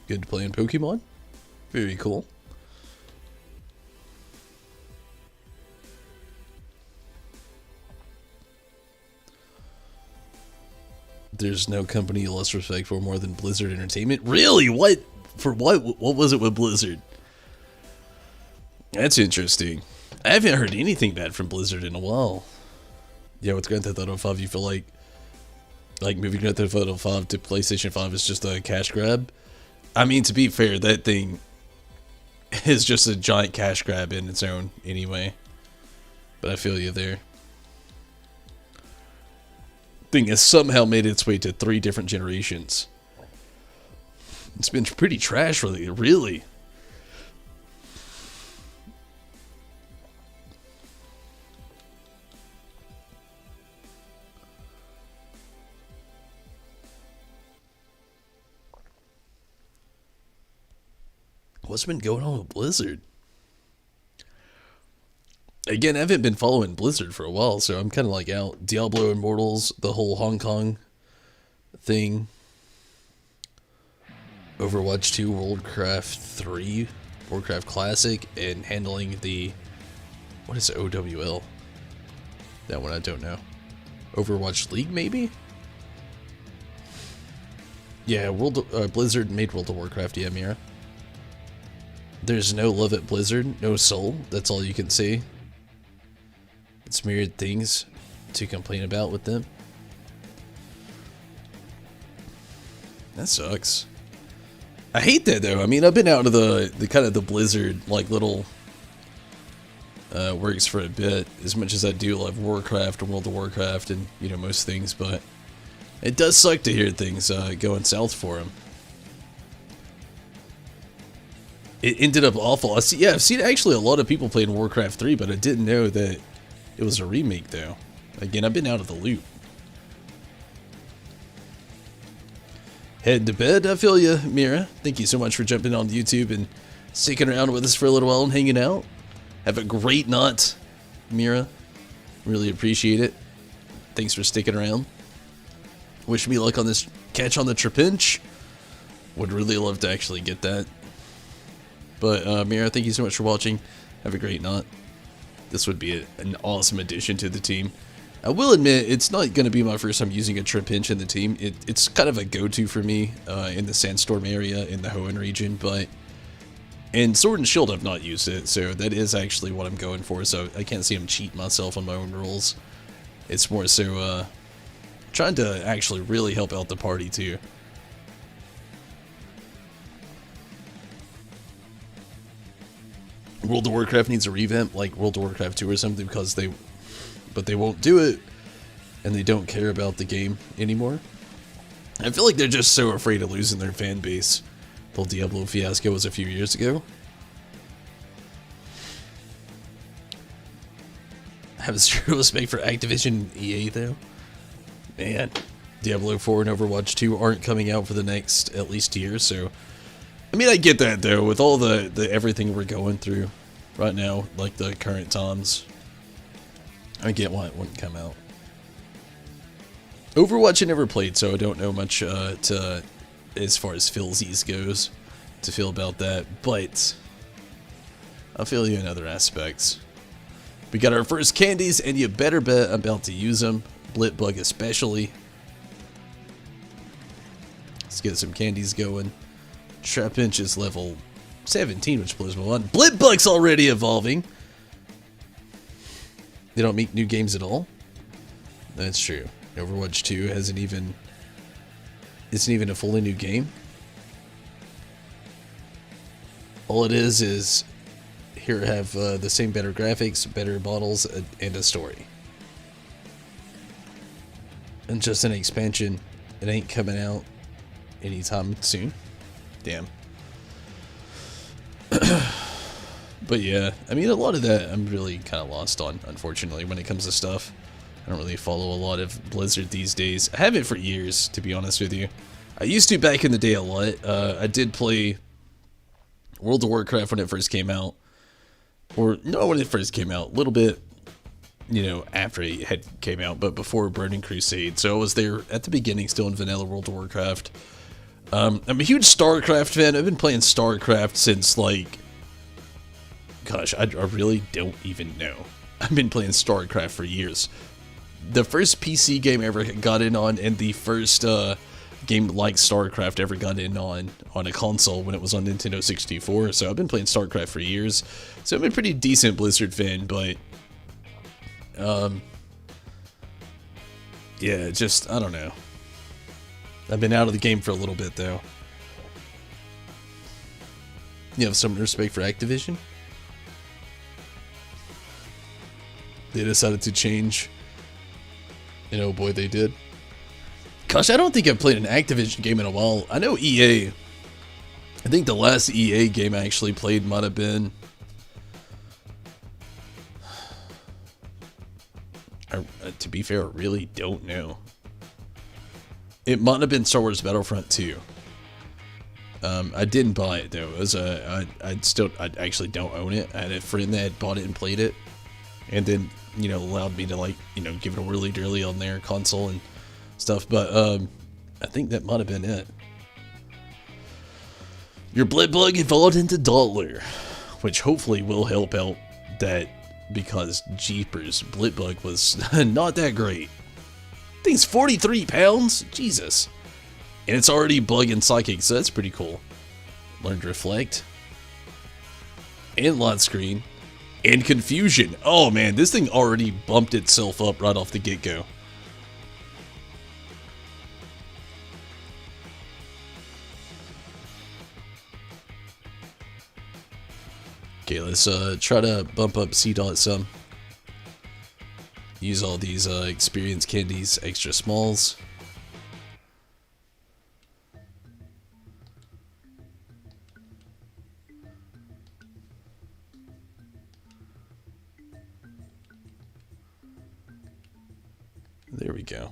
Good to play in Pokemon. Very cool. There's no company you less respect for more than Blizzard Entertainment. Really? What? For what? What was it with Blizzard? That's interesting. I haven't heard anything bad from Blizzard in a while. Yeah, with Grand Theft Auto 5, you feel like moving Grand Theft Auto 5 to PlayStation 5 is just a cash grab? I mean, to be fair, that thing is just a giant cash grab in its own anyway. But I feel you there. Thing has somehow made its way to 3 different generations. It's been pretty trash lately, really. What's been going on with Blizzard? Again, I haven't been following Blizzard for a while, so I'm kind of like out. Diablo Immortals, the whole Hong Kong thing. Overwatch 2, Warcraft 3, Warcraft Classic, and handling the... What is OWL? That one I don't know. Overwatch League, maybe? Yeah, Blizzard made World of Warcraft, yeah, Mira. There's no love at Blizzard, no soul, that's all you can see. It's myriad things to complain about with them. That sucks. I hate that though. I mean, I've been out of the kind of the Blizzard like little works for a bit, as much as I do love Warcraft and World of Warcraft and, you know, most things, but it does suck to hear things going south for them. It ended up awful. I've seen actually a lot of people playing Warcraft 3, but I didn't know that it was a remake though. Again, I've been out of the loop. Head to bed, I feel you, Mira. Thank you so much for jumping on YouTube and sticking around with us for a little while and hanging out. Have a great night, Mira. Really appreciate it. Thanks for sticking around. Wish me luck on this catch on the Trapinch. Would really love to actually get that. But Mira, thank you so much for watching. Have a great night. This would be an awesome addition to the team. I will admit, it's not going to be my first time using a Trapinch in the team. It's kind of a go-to for me in the Sandstorm area, in the Hoenn region, but in Sword and Shield I've not used it, so that is actually what I'm going for, so I can't see him cheat myself on my own rules. It's more so trying to actually really help out the party too. World of Warcraft needs a revamp like World of Warcraft 2 or something, because they won't do it, and they don't care about the game anymore. I feel like they're just so afraid of losing their fan base. The whole Diablo fiasco was a few years ago. I have zero respect for Activision EA though. Man, Diablo 4 and Overwatch 2 aren't coming out for the next at least year, so I mean, I get that though, with all the everything we're going through right now, like the current times. I get why it wouldn't come out. Overwatch I never played, so I don't know much as far as feelsies goes to feel about that, but I'll feel you in other aspects. We got our first candies, and you better bet I'm about to use them. Blitbug especially. Let's get some candies going. Trapinch is level 17, which blows my mind. Blitbug's already evolving. They don't make new games at all. That's true. Overwatch 2 isn't even a fully new game. All it is here have the same better graphics, better models, and a story. And just an expansion. It ain't coming out anytime soon. Damn. But yeah, I mean, a lot of that I'm really kind of lost on, unfortunately, when it comes to stuff. I don't really follow a lot of Blizzard these days. I haven't for years, to be honest with you. I used to back in the day a lot. I did play World of Warcraft when it first came out. Or, no, when it first came out. A little bit, you know, after it had came out, but before Burning Crusade. So I was there at the beginning, still in vanilla World of Warcraft. I'm a huge StarCraft fan. I've been playing StarCraft since, like, gosh, I really don't even know. I've been playing StarCraft for years. The first PC game I ever got in on, and the first game like StarCraft ever got in on a console when it was on Nintendo 64. So I've been playing StarCraft for years. So I'm a pretty decent Blizzard fan, but yeah, just, I don't know. I've been out of the game for a little bit, though. You have some respect for Activision? They decided to change. And oh boy, they did. Gosh, I don't think I've played an Activision game in a while. I know EA. I think the last EA game I actually played might have been... to be fair, I really don't know. It might have been Star Wars Battlefront 2. I didn't buy it though. It was I actually don't own it. I had a friend that had bought it and played it, and then, you know, allowed me to, like, you know, give it a whirly dirly on their console and stuff. But I think that might have been it. Your Blitbug evolved into Dottler, which hopefully will help out that because Jeepers, Blitbug was not that great. Thing's 43 pounds? Jesus. And it's already Bug and Psychic, so that's pretty cool. Learn to Reflect. And Lock Screen. And Confusion. Oh man, this thing already bumped itself up right off the get-go. Okay, let's try to bump up C-Dot some. Use all these experience candies, extra smalls. There we go.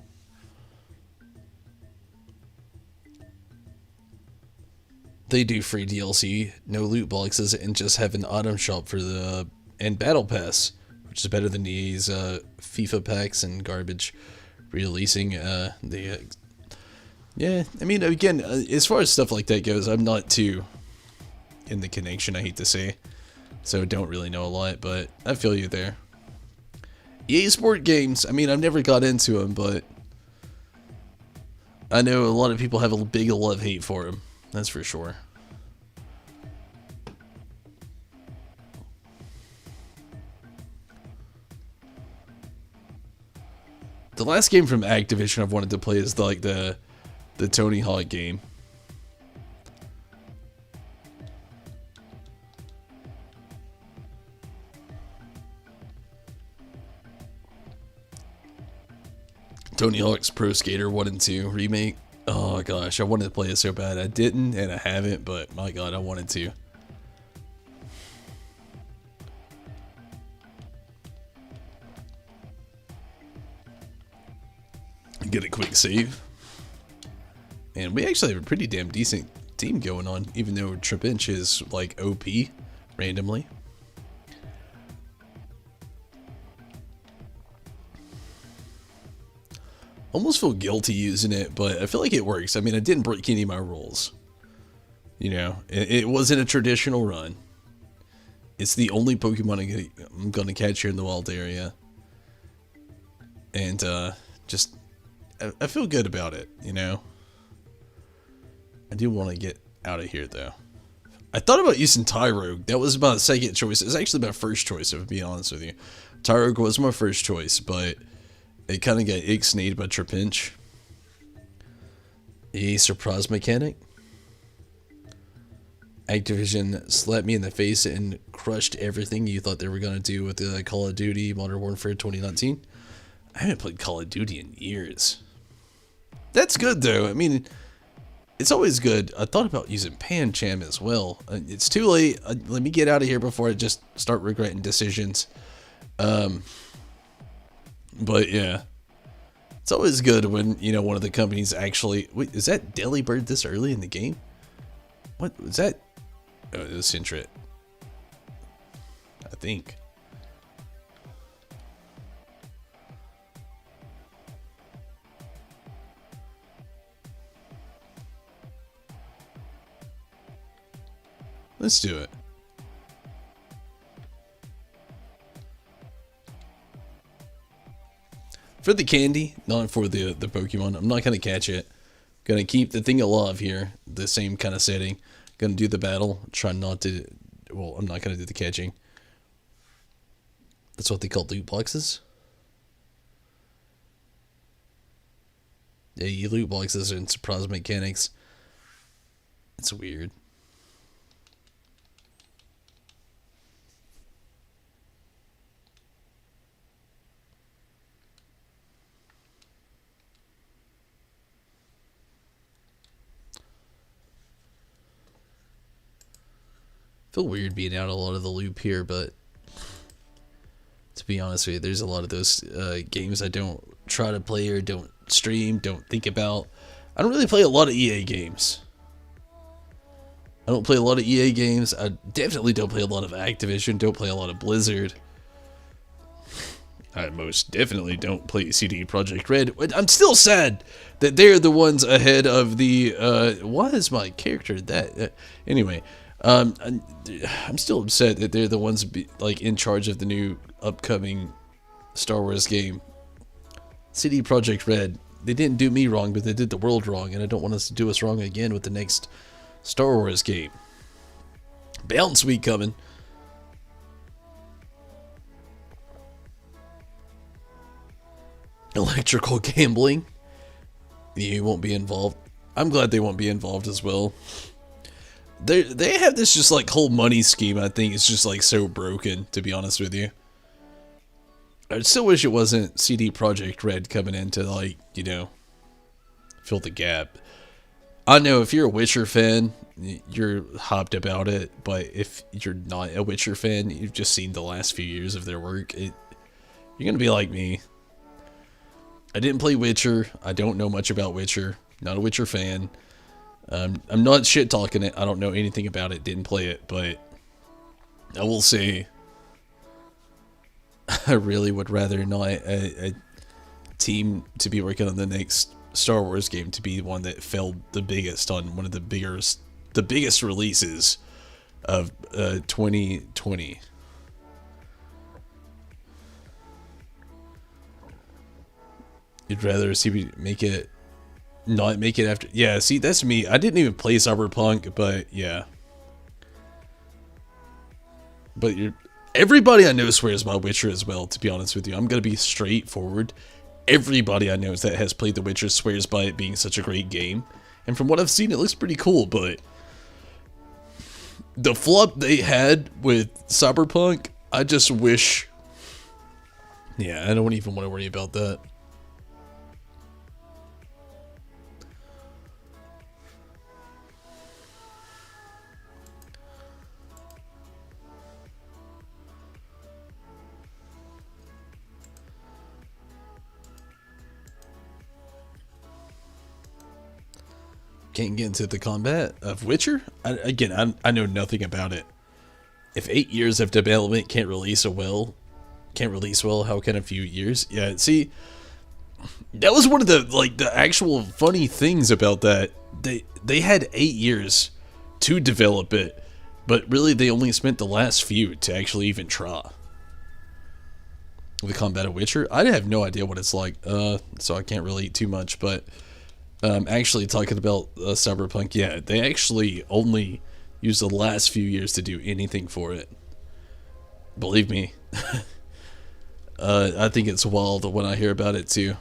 They do free DLC, no loot boxes, and just have an item shop for the and battle pass, which is better than these FIFA packs and garbage releasing. Yeah, I mean, again, as far as stuff like that goes, I'm not too in the connection, I hate to say, so don't really know a lot, but I feel you there. EA Sport games, I mean, I've never got into them, but I know a lot of people have a big love-hate for them. That's for sure. The last game from Activision I've wanted to play is the Tony Hawk game. Tony Hawk's Pro Skater 1 and 2 remake. Oh gosh, I wanted to play it so bad. I didn't, and I haven't, but my god, I wanted to. Get a quick save. And we actually have a pretty damn decent team going on, even though Tripinch is like OP randomly. Almost feel guilty using it, but I feel like it works. I mean, I didn't break any of my rules. You know, it wasn't a traditional run. It's the only Pokemon I'm going to catch here in the wild area. And just, I feel good about it, you know. I do want to get out of here, though. I thought about using Tyrogue. That was my second choice. It was actually my first choice, if I'm being honest with you. Tyrogue was my first choice, but it kind of got ixnayed by Tripinch. A surprise mechanic. Activision slapped me in the face and crushed everything you thought they were going to do with the Call of Duty Modern Warfare 2019. I haven't played Call of Duty in years. That's good, though. I mean, it's always good. I thought about using Pancham as well. It's too late. Let me get out of here before I just start regretting decisions. But yeah, it's always good when, you know, one of the companies actually... Wait, is that Delibird this early in the game? What was that? Oh, it was Sintret, I think. Let's do it. For the candy, not for the Pokemon. I'm not going to catch it. Going to keep the thing alive here. The same kind of setting. Going to do the battle. Try not to... Well, I'm not going to do the catching. That's what they call loot boxes. Yeah, you loot boxes and surprise mechanics. It's weird. Feel weird being out a lot of the loop here, but to be honest with you, there's a lot of those games I don't try to play or don't stream, don't think about. I don't really play a lot of EA games. I don't play a lot of EA games. I definitely don't play a lot of Activision, don't play a lot of Blizzard. I most definitely don't play CD Projekt Red. I'm still sad that they're the ones ahead of the, why is my character that, anyway. I'm still upset that they're the ones like in charge of the new upcoming Star Wars game. CD Projekt Red, they didn't do me wrong, but they did the world wrong, and I don't want us to do us wrong again with the next Star Wars game. Balance Week coming. Electrical gambling. You won't be involved. I'm glad they won't be involved as well. They have this just like whole money scheme. I think it's just like so broken, to be honest with you. I still wish it wasn't CD Projekt Red coming in to, like, you know, fill the gap. I know if you're a Witcher fan, you're hopped about it, but if you're not a Witcher fan, you've just seen the last few years of their work, you're gonna be like me. I didn't play Witcher. I don't know much about Witcher. Not a Witcher fan. I'm not shit talking it. I don't know anything about it. Didn't play it, but I will say I really would rather not a team to be working on the next Star Wars game to be one that failed the biggest on one of the biggest releases of 2020. You'd rather see me not make it after. Yeah, see, that's me. I didn't even play Cyberpunk, but yeah. But everybody I know swears by Witcher as well, to be honest with you. I'm going to be straightforward. Everybody I know that has played The Witcher swears by it being such a great game. And from what I've seen, it looks pretty cool, but the flop they had with Cyberpunk, I just wish... Yeah, I don't even want to worry about that. Can't get into the combat of Witcher? I know nothing about it. If 8 years of development can't release well, how can a few years? Yeah, see, that was one of the actual funny things about that. They had 8 years to develop it, but really they only spent the last few to actually even try. The combat of Witcher, I have no idea what it's like, so I can't relate too much, but actually talking about Cyberpunk, yeah, they actually only used the last few years to do anything for it. Believe me. I think it's wild when I hear about it too.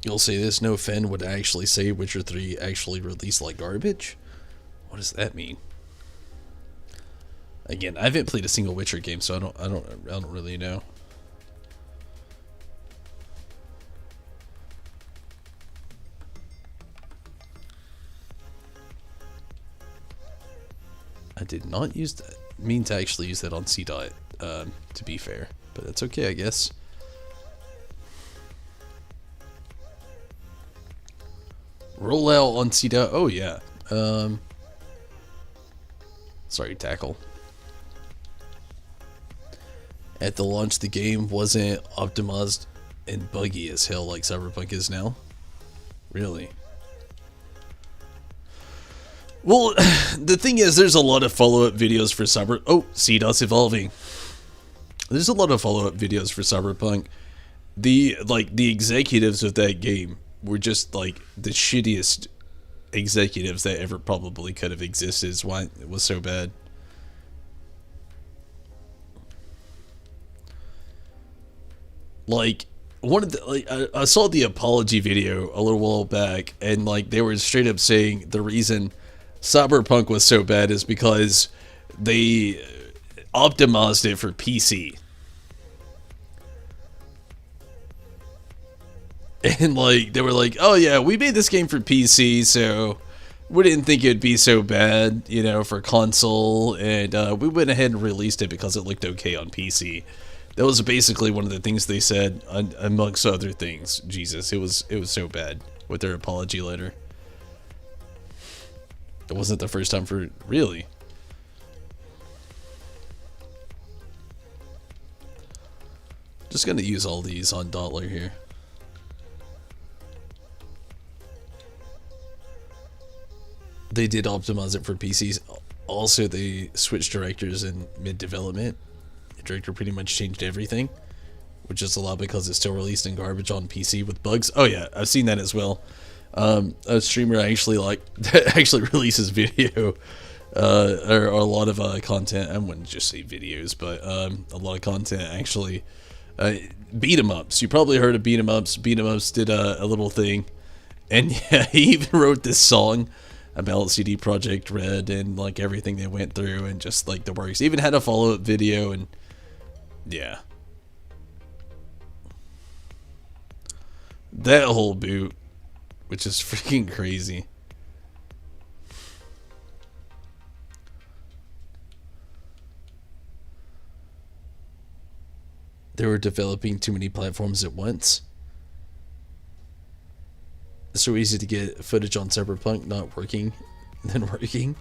You'll say this, no fan would actually say Witcher 3 actually released like garbage? What does that mean? Again, I haven't played a single Witcher game, so I don't really know. I did not mean to actually use that on C-Dot, to be fair, but that's okay, I guess. Rollout on C-Dot, oh yeah. Sorry, Tackle. At the launch, the game wasn't optimized and buggy as hell like Cyberpunk is now. Really? Well, the thing is, there's a lot of follow-up videos for C-Dot's evolving. There's a lot of follow-up videos for Cyberpunk. The executives of that game were just like the shittiest executives that ever probably could have existed. Is why it was so bad. Like, I saw the apology video a little while back, and like they were straight up saying the reason Cyberpunk was so bad is because they optimized it for PC. And like they were like, oh yeah, we made this game for PC, so we didn't think it'd be so bad, you know, for console, and we went ahead and released it because it looked okay on PC. That was basically one of the things they said, amongst other things. Jesus, it was so bad with their apology letter. It wasn't the first time for really. Just gonna use all these on Dottler here. they did optimize it for PCs. Also, they switched directors in mid-development. The director pretty much changed everything, which is a lot because it's still released in garbage on PC with bugs. Oh yeah, I've seen that as well. A streamer actually actually releases video or a lot of content. I wouldn't just say videos, but a lot of content actually. Beat 'em ups. You probably heard of beat 'em ups. Beat 'em ups did a little thing, and yeah, he even wrote this song about CD Projekt Red and like everything they went through and just like the works. He even had a follow-up video, and yeah, that whole boot, which is freaking crazy. They were developing too many platforms at once. It's so easy to get footage on Cyberpunk not working than working.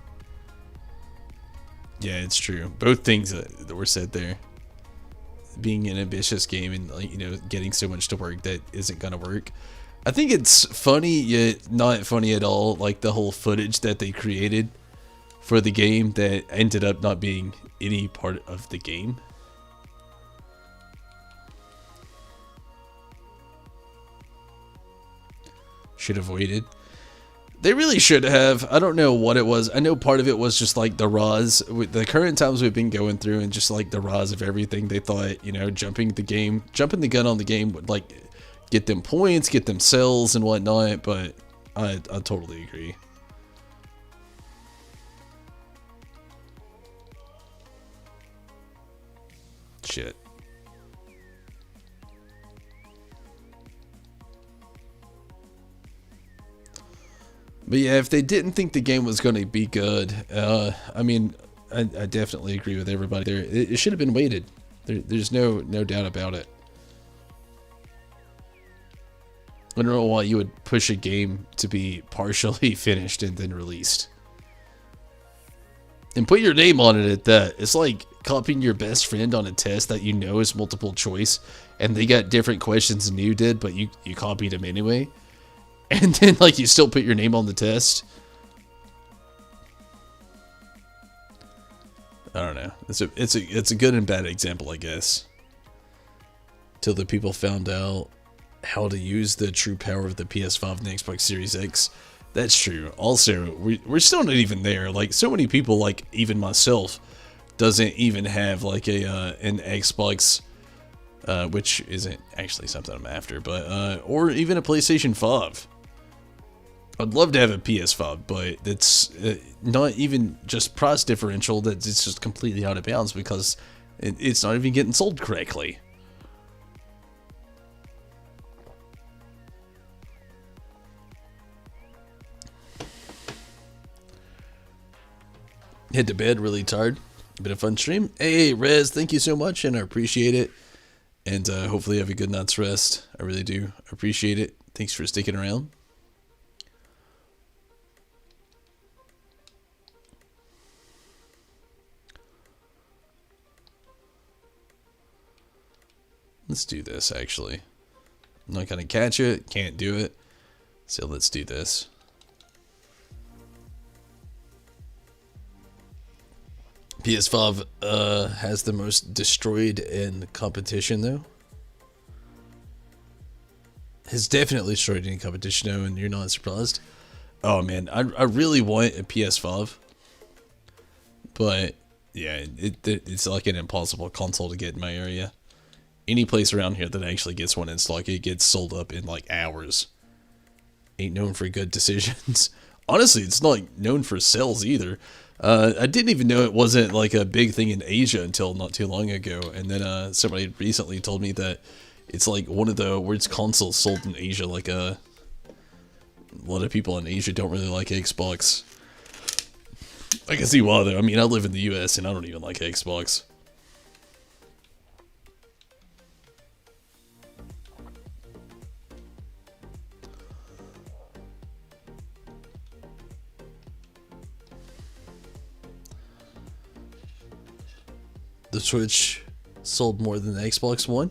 Yeah, it's true. Both things that were said there. Being an ambitious game and, like, you know, getting so much to work that isn't gonna work. I think it's funny yet not funny at all, like the whole footage that they created for the game that ended up not being any part of the game. Should have waited. They really should have. I don't know what it was. I know part of it was just like the raws with the current times we've been going through, and just like the raws of everything. They thought, you know, jumping the gun on the game would like get them points, get them sells and whatnot. But I totally agree. Shit. But yeah, if they didn't think the game was going to be good, I mean, I definitely agree with everybody there. It should have been waited. There's no doubt about it. I don't know why you would push a game to be partially finished and then released. And put your name on it at that. It's like copying your best friend on a test that you know is multiple choice, and they got different questions than you did, but you copied them anyway. And then, like, you still put your name on the test. I don't know. It's a good and bad example, I guess. Till the people found out how to use the true power of the PS5 and the Xbox Series X. That's true. Also, we're still not even there. Like, so many people, like even myself, doesn't even have like an Xbox. Which isn't actually something I'm after, but or even a PlayStation 5. I'd love to have a PS5, but it's not even just price differential. That it's just completely out of bounds because it's not even getting sold correctly. Head to bed, really tired. Been a fun stream. Hey, Rez, thank you so much, and I appreciate it. And hopefully you have a good night's rest. I really do appreciate it. Thanks for sticking around. Let's do this, actually. I'm not going to catch it. Can't do it. So let's do this. PS5 has the most destroyed in competition, though. Has definitely destroyed in competition, though, and you're not surprised. Oh, man. I really want a PS5. But, yeah, it's like an impossible console to get in my area. Any place around here that actually gets one in stock, it gets sold up in like hours. Ain't known for good decisions. Honestly, it's not known for sales either. I didn't even know it wasn't like a big thing in Asia until not too long ago. And then somebody recently told me that it's like one of the worst consoles sold in Asia. Like a lot of people in Asia don't really like Xbox. I can see why though. I mean, I live in the US and I don't even like Xbox. The Switch sold more than the Xbox One.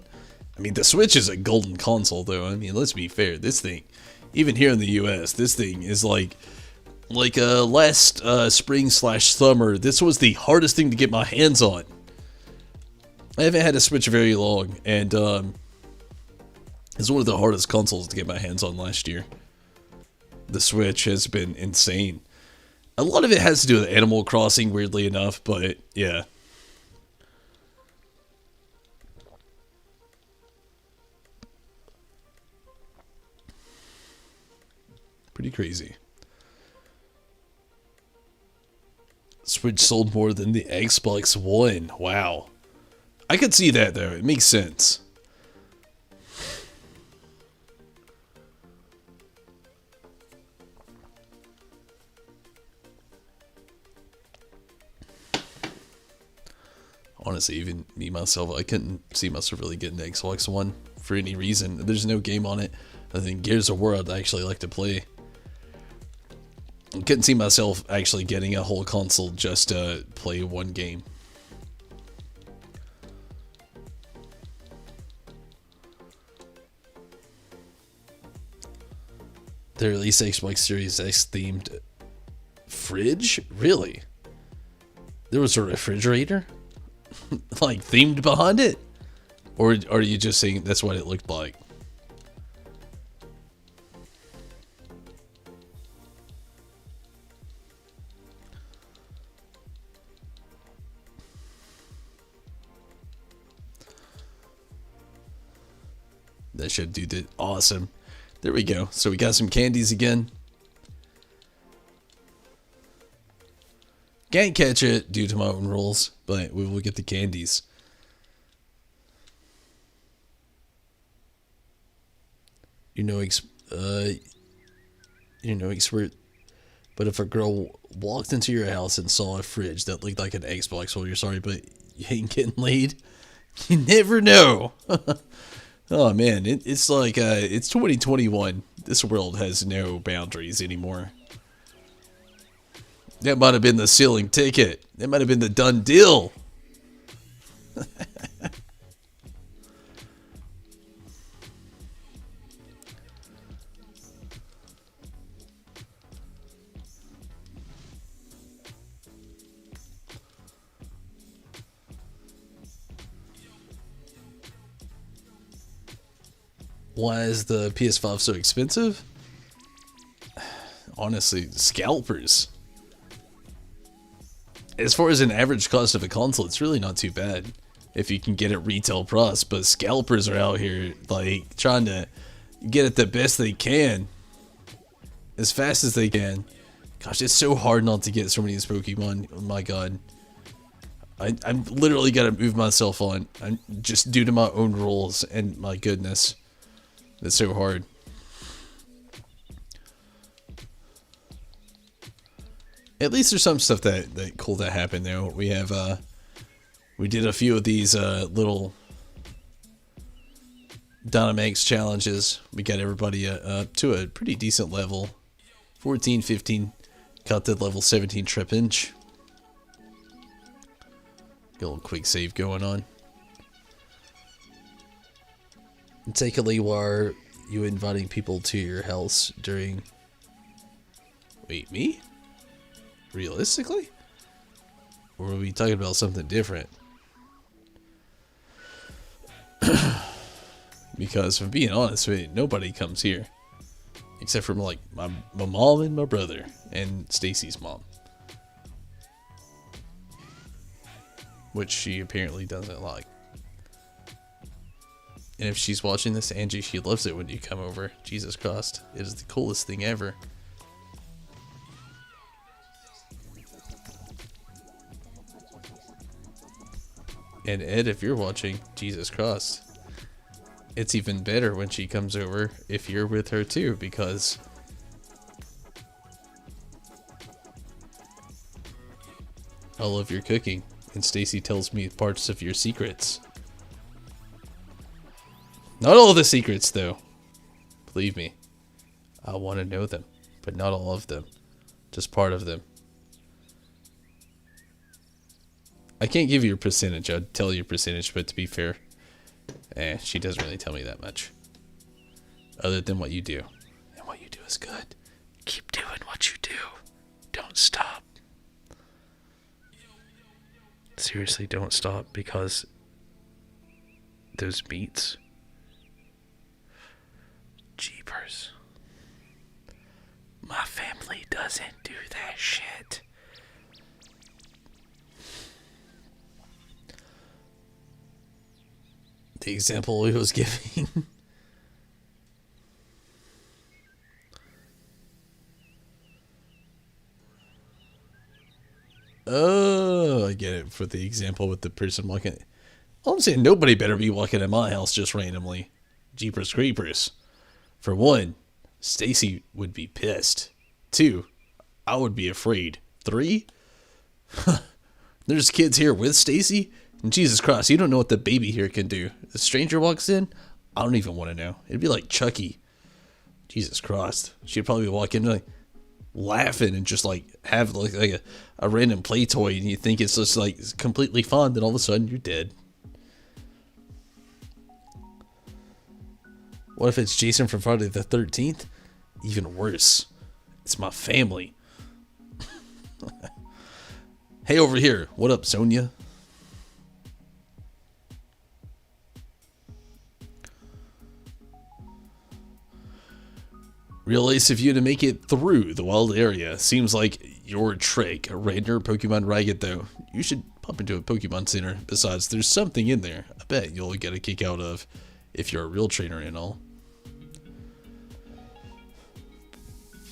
I mean, the Switch is a golden console, though. I mean, let's be fair. This thing, even here in the US, this thing is like like last spring / summer, this was the hardest thing to get my hands on. I haven't had a Switch very long, and it's one of the hardest consoles to get my hands on last year. The Switch has been insane. A lot of it has to do with Animal Crossing, weirdly enough, but yeah. Pretty crazy. Switch sold more than the Xbox One. Wow. I could see that, though. It makes sense. Honestly, even me, myself, I couldn't see myself really getting the Xbox One for any reason. There's no game on it other than Gears of War I'd actually like to play. I couldn't see myself actually getting a whole console just to play one game. They released Xbox Series X themed fridge? Really? There was a refrigerator? Like themed behind it? Or are you just saying that's what it looked like? That should do that. Awesome. There we go. So we got some candies again. Can't catch it due to my own rules, but we will get the candies. You're no expert, but if a girl walked into your house and saw a fridge that looked like an Xbox, well, you're sorry, but you ain't getting laid. You never know. Oh man, it's like it's 2021. This world has no boundaries anymore. That might have been the ceiling ticket. That might have been the done deal. Why is the PS5 so expensive? Honestly, scalpers. As far as an average cost of a console, it's really not too bad if you can get it retail price, but scalpers are out here like trying to get it the best they can as fast as they can. Gosh, it's so hard not to get so many of these Pokemon. Oh my god. I'm literally gotta move myself on. I'm just due to my own rules, and my goodness. It's so hard. At least there's some stuff that cool that happened though. We have we did a few of these little Dynamax challenges. We got everybody to a pretty decent level. 14, 15, got to level 17 Trapinch. Got a little quick save going on. Take a lead while you inviting people to your house during... Wait, me? Realistically? Or are we talking about something different? Because if I'm being honest with you, nobody comes here. Except for like my mom and my brother and Stacy's mom. Which she apparently doesn't like. And if she's watching this, Angie, she loves it when you come over. Jesus Christ. It is the coolest thing ever. And Ed, if you're watching, Jesus Christ. It's even better when she comes over if you're with her too, because I love your cooking. And Stacy tells me parts of your secrets. Not all the secrets, though. Believe me. I want to know them. But not all of them. Just part of them. I can't give you a percentage. I'd tell you a percentage, but to be fair, she doesn't really tell me that much. Other than what you do. And what you do is good. Keep doing what you do. Don't stop. Seriously, don't stop, because those beats. Jeepers. My family doesn't do that shit. The example he was giving. Oh, I get it, for the example with the person walking. All I'm saying, nobody better be walking in my house just randomly. Jeepers creepers. For one, Stacy would be pissed. 2, I would be afraid. 3, there's kids here with Stacy, and Jesus Christ, you don't know what the baby here can do. If a stranger walks in, I don't even want to know. It'd be like Chucky. Jesus Christ. She'd probably walk in like laughing and just like have like a random play toy, and you think it's just like completely fun, then all of a sudden you're dead. What if it's Jason from Friday the 13th? Even worse. It's my family. Hey, over here. What up, Sonia? Real ace of you to make it through the wild area. Seems like your trick. Raider Pokemon Ragged, though. You should pop into a Pokemon Center. Besides, there's something in there I bet you'll get a kick out of if you're a real trainer and all.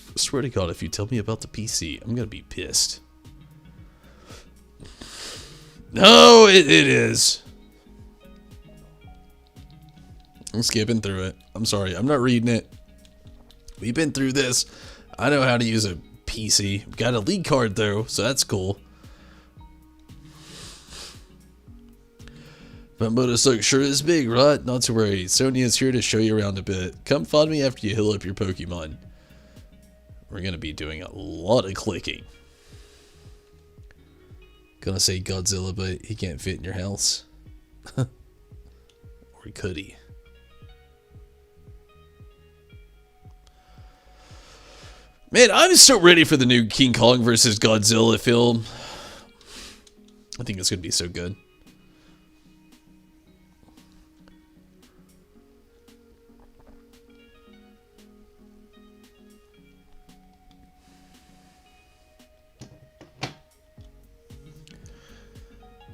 I swear to God, if you tell me about the PC, I'm gonna be pissed. No, it is. I'm skipping through it. I'm sorry, I'm not reading it. We've been through this. I know how to use a PC. Got a lead card though, so that's cool. But Motosoak sure is big, right? Not to worry. Sonia's here to show you around a bit. Come find me after you heal up your Pokemon. We're gonna be doing a lot of clicking. Gonna say Godzilla, but he can't fit in your house. Or could he? Man, I'm so ready for the new King Kong versus Godzilla film. I think it's gonna be so good.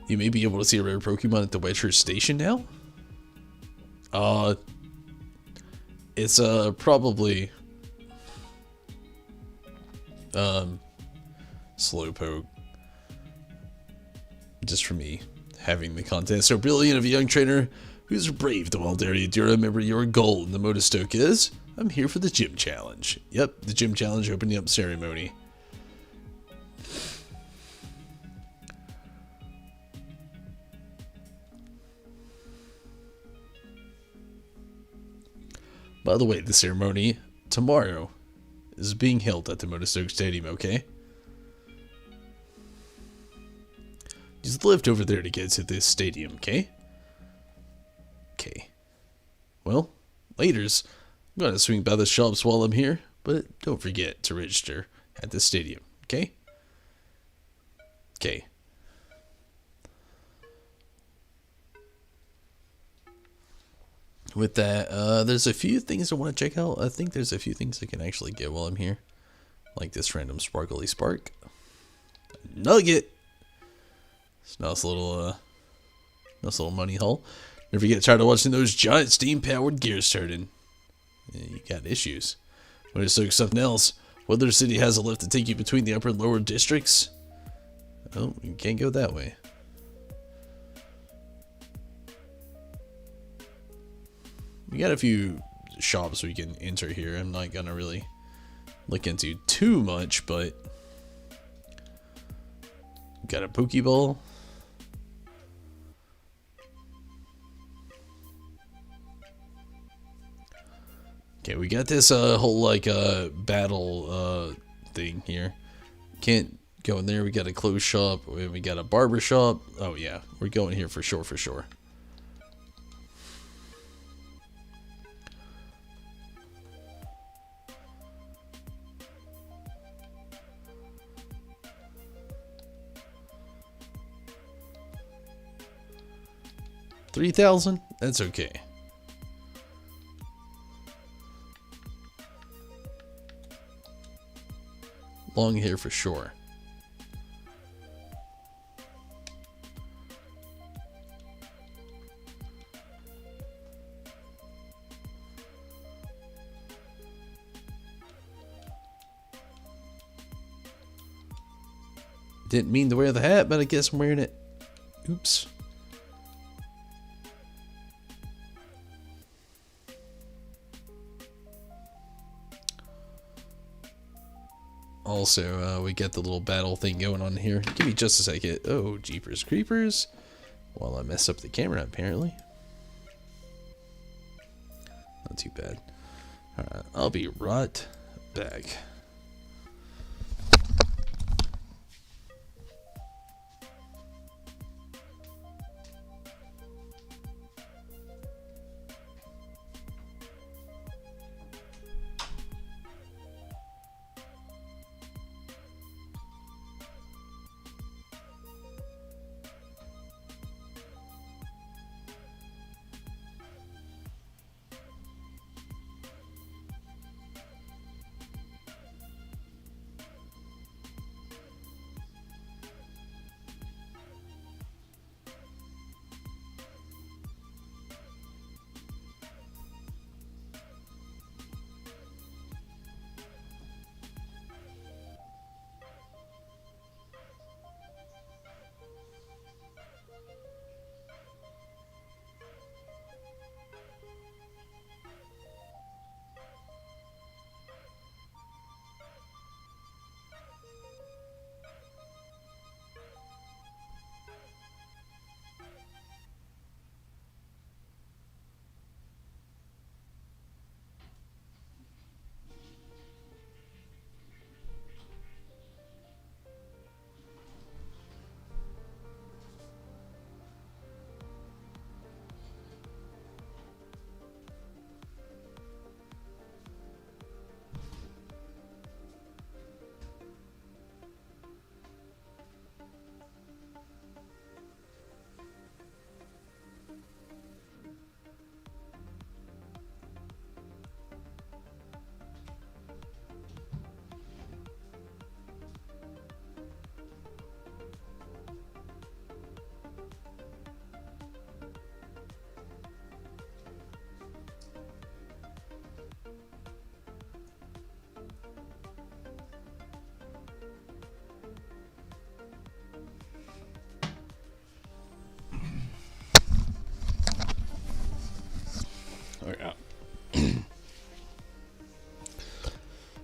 You may be able to see a rare Pokemon at the Wedgehurst station now. It's probably Slowpoke. Just for me having the content so brilliant of a young trainer who's brave the wild area. Do you remember your goal in the Motostoke is? I'm here for the gym challenge. Yep, the gym challenge opening up ceremony. By the way, the ceremony tomorrow is being held at the Motostoke Stadium, okay? Just lived over there to get to this stadium, okay? Okay. Well, laters. I'm gonna swing by the shops while I'm here, but don't forget to register at the stadium, okay? Okay. With that, there's a few things I want to check out. I think there's a few things I can actually get while I'm here. Like this random sparkly spark. Nugget! It's a nice little money haul. Never get tired of watching those giant steam-powered gears turning. Yeah, you got issues. When it's something else, whether city has a lift to take you between the upper and lower districts? Oh, you can't go that way. We got a few shops we can enter here. I'm not gonna really look into too much, but got a Pokeball. Okay, we got this whole like battle thing here. Can't go in there. We got a clothes shop. We got a barber shop. Oh yeah, we're going here for sure, for sure. 3,000? That's okay. Long hair for sure. Didn't mean to wear the hat, but I guess I'm wearing it. Oops. Also, we get the little battle thing going on here. Give me just a second. Oh, jeepers creepers. While I mess up the camera, apparently. Not too bad. Alright, I'll be right back.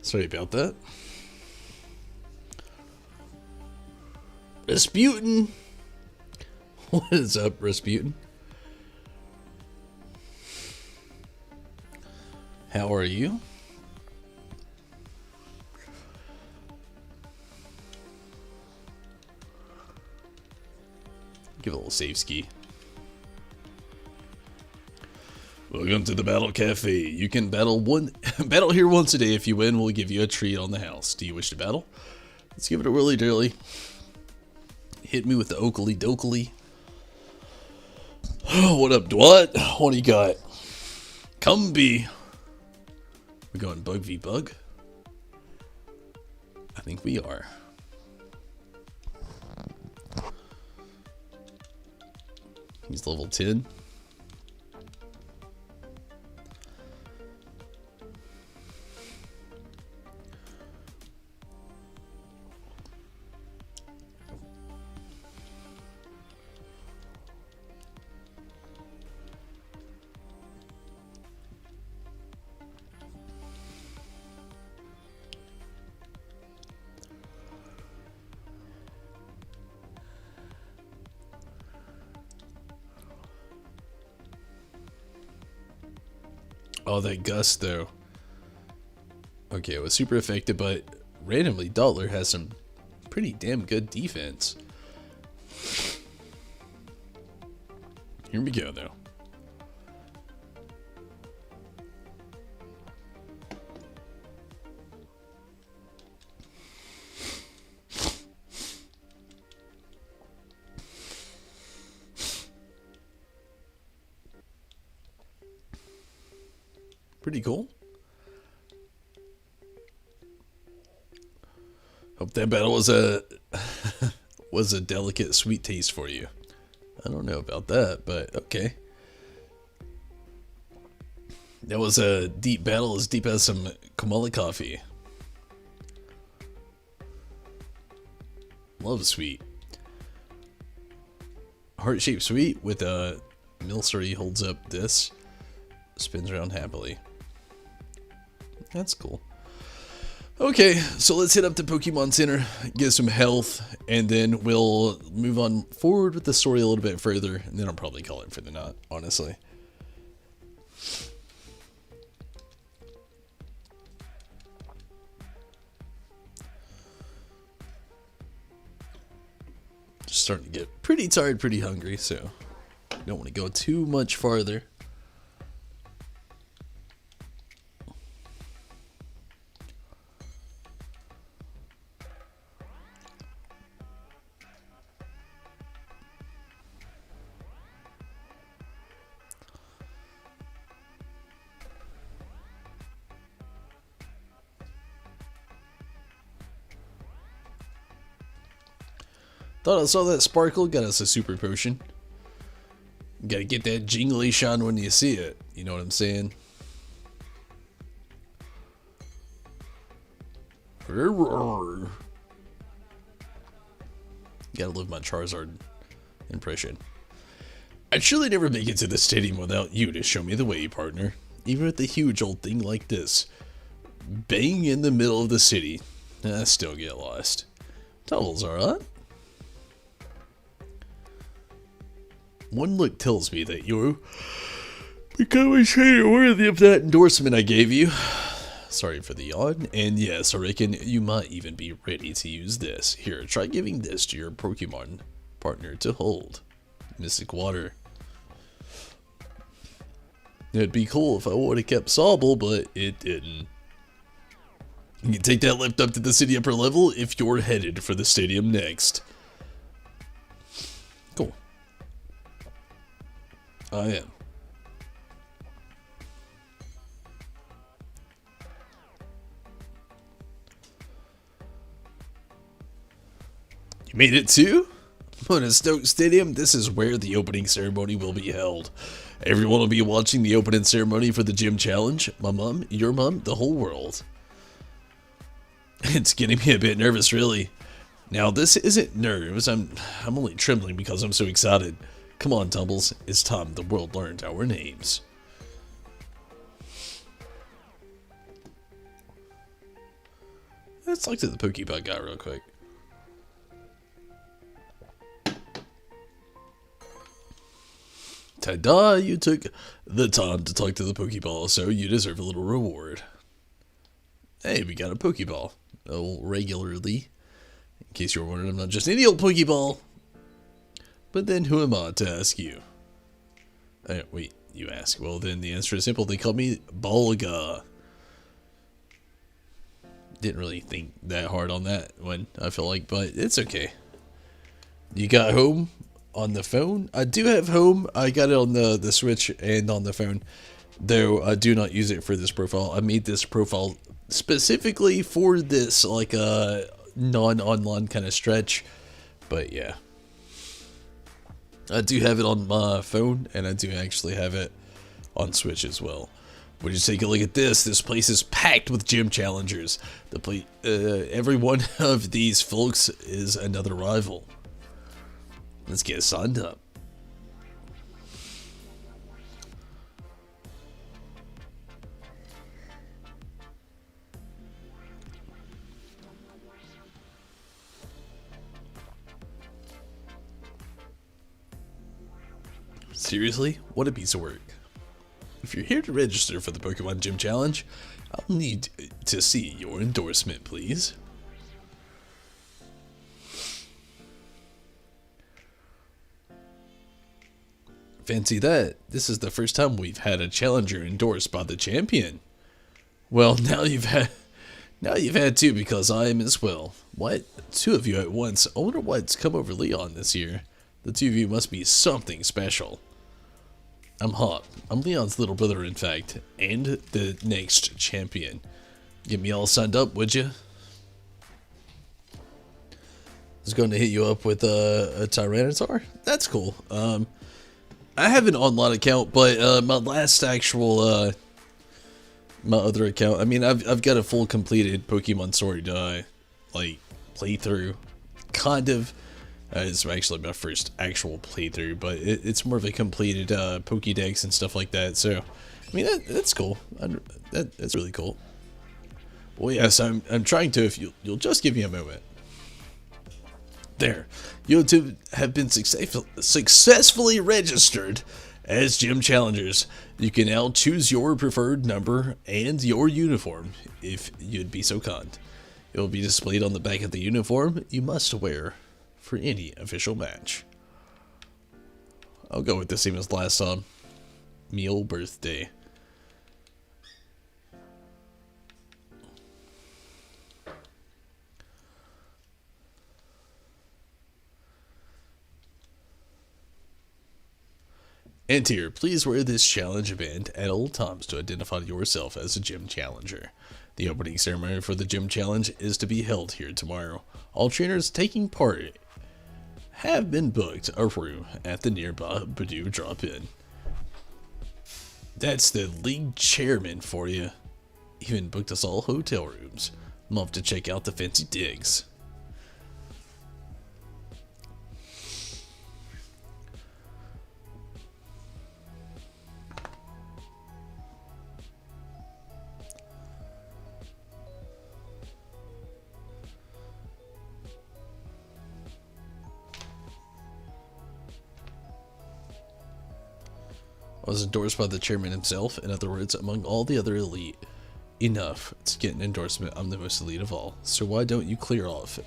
Sorry about that. Rasputin. What is up, Rasputin? How are you? Give it a little save ski. Welcome to the Battle Cafe. You can battle here once a day. If you win, we'll give you a treat on the house. Do you wish to battle? Let's give it a whirly dirly. Hit me with the Oakley Dokley. Oh, what up, Dwight? What do you got? Cumby. We're going bug v bug. I think we are. He's level 10. Oh, that gust, though. Okay, it was super effective, but randomly, Dottler has some pretty damn good defense. Here we go, though. Pretty cool. Hope that battle was a was a delicate, sweet taste for you. I don't know about that, but okay. That was a deep battle, as deep as some Kamala coffee. Love sweet. Heart-shaped sweet with a Milcery holds up this, spins around happily. That's cool. Okay, so let's hit up the Pokemon Center, get some health, and then we'll move on forward with the story a little bit further, and then I'll probably call it for the night, honestly. Just starting to get pretty tired, pretty hungry, so don't want to go too much farther. Thought I saw that sparkle, got us a super potion. Gotta get that jingly shine when you see it. You know what I'm saying? Gotta love my Charizard impression. I'd surely never make it to the stadium without you to show me the way, partner. Even with a huge old thing like this. Bang in the middle of the city. I still get lost. Tubble's alright. One look tells me that you're becoming trainer worthy of that endorsement I gave you. Sorry for the yawn. And yes, I reckon you might even be ready to use this. Here, try giving this to your Pokemon partner to hold. Mystic Water. It'd be cool if I would have kept Sobble, but it didn't. You can take that lift up to the city upper level if you're headed for the stadium next. Cool. I am. You made it too? Stoke Stadium, this is where the opening ceremony will be held. Everyone will be watching the opening ceremony for the gym challenge. My mom, your mom, the whole world. It's getting me a bit nervous, really. Now, this isn't nerves. I'm only trembling because I'm so excited. Come on, Tumbles. It's time the world learned our names. Let's talk to the Pokeball guy real quick. Ta-da! You took the time to talk to the Pokeball, so you deserve a little reward. Hey, we got a Pokeball. Oh, regularly. In case you're wondering, I'm not just any old Pokeball. But then who am I to ask you? Wait, you ask. Well, then the answer is simple. They call me Bolga. Didn't really think that hard on that one, I feel like, but it's okay. You got home on the phone? I do have home. I got it on the Switch and on the phone, though I do not use it for this profile. I made this profile specifically for this, like a non-online kind of stretch, but yeah. I do have it on my phone, and I do actually have it on Switch as well. Would you take a look at this? This place is packed with gym challengers. Every one of these folks is another rival. Let's get signed up. Seriously? What a piece of work. If you're here to register for the Pokemon Gym Challenge, I'll need to see your endorsement, please. Fancy that. This is the first time we've had a challenger endorsed by the champion. Well, now you've had two, because I am as well. What? Two of you at once? I wonder what's come over Leon this year. The two of you must be something special. I'm hot. I'm Leon's little brother, in fact, and the next champion. Get me all signed up, would you? I was going to hit you up with a Tyranitar. That's cool. I have an online account, but my last actual, my other account, I mean, I've got a full completed Pokemon Sword, like, playthrough, kind of. It's actually my first actual playthrough, but it's more of a completed Pokédex and stuff like that. So, I mean, that's cool. That's really cool. Well, yes, I'm trying to. If you'll just give me a moment. There, you two have been successfully registered as gym challengers. You can now choose your preferred number and your uniform, if you'd be so kind. It will be displayed on the back of the uniform you must wear for any official match. I'll go with the same as last time. Meal birthday. And here, please wear this challenge band at all times to identify yourself as a gym challenger. The opening ceremony for the gym challenge is to be held here tomorrow. All trainers taking part have been booked a room at the nearby Badoo drop-in. That's the league chairman for you. Even booked us all hotel rooms. Love to check out the fancy digs. Was endorsed by the chairman himself. In other words, among all the other elite. Enough to get an endorsement. I'm the most elite of all. So why don't you clear off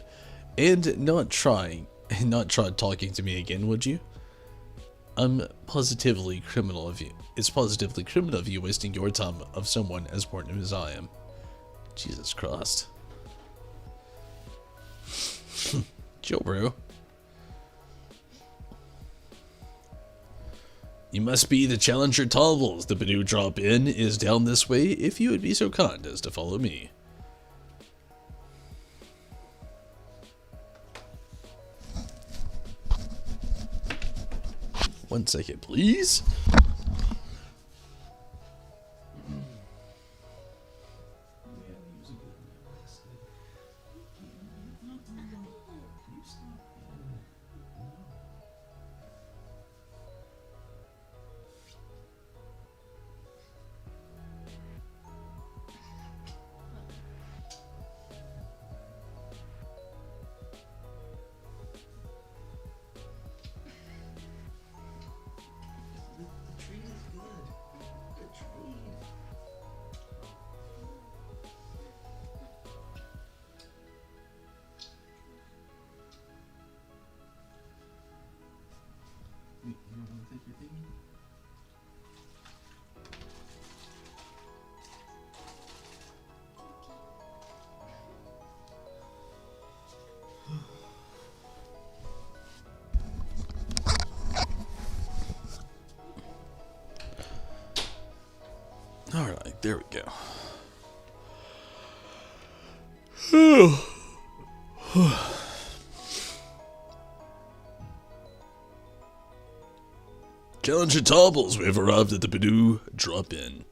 and not try talking to me again, would you? I'm positively criminal of you. It's positively criminal of you wasting your time of someone as important as I am. Jesus Christ. Chill, bro. You must be the Challenger Toggles. The Badoo drop-in is down this way if you would be so kind as to follow me. One second, please. Alright, there we go. Challenger Toggles, we have arrived at the Badoo drop-in.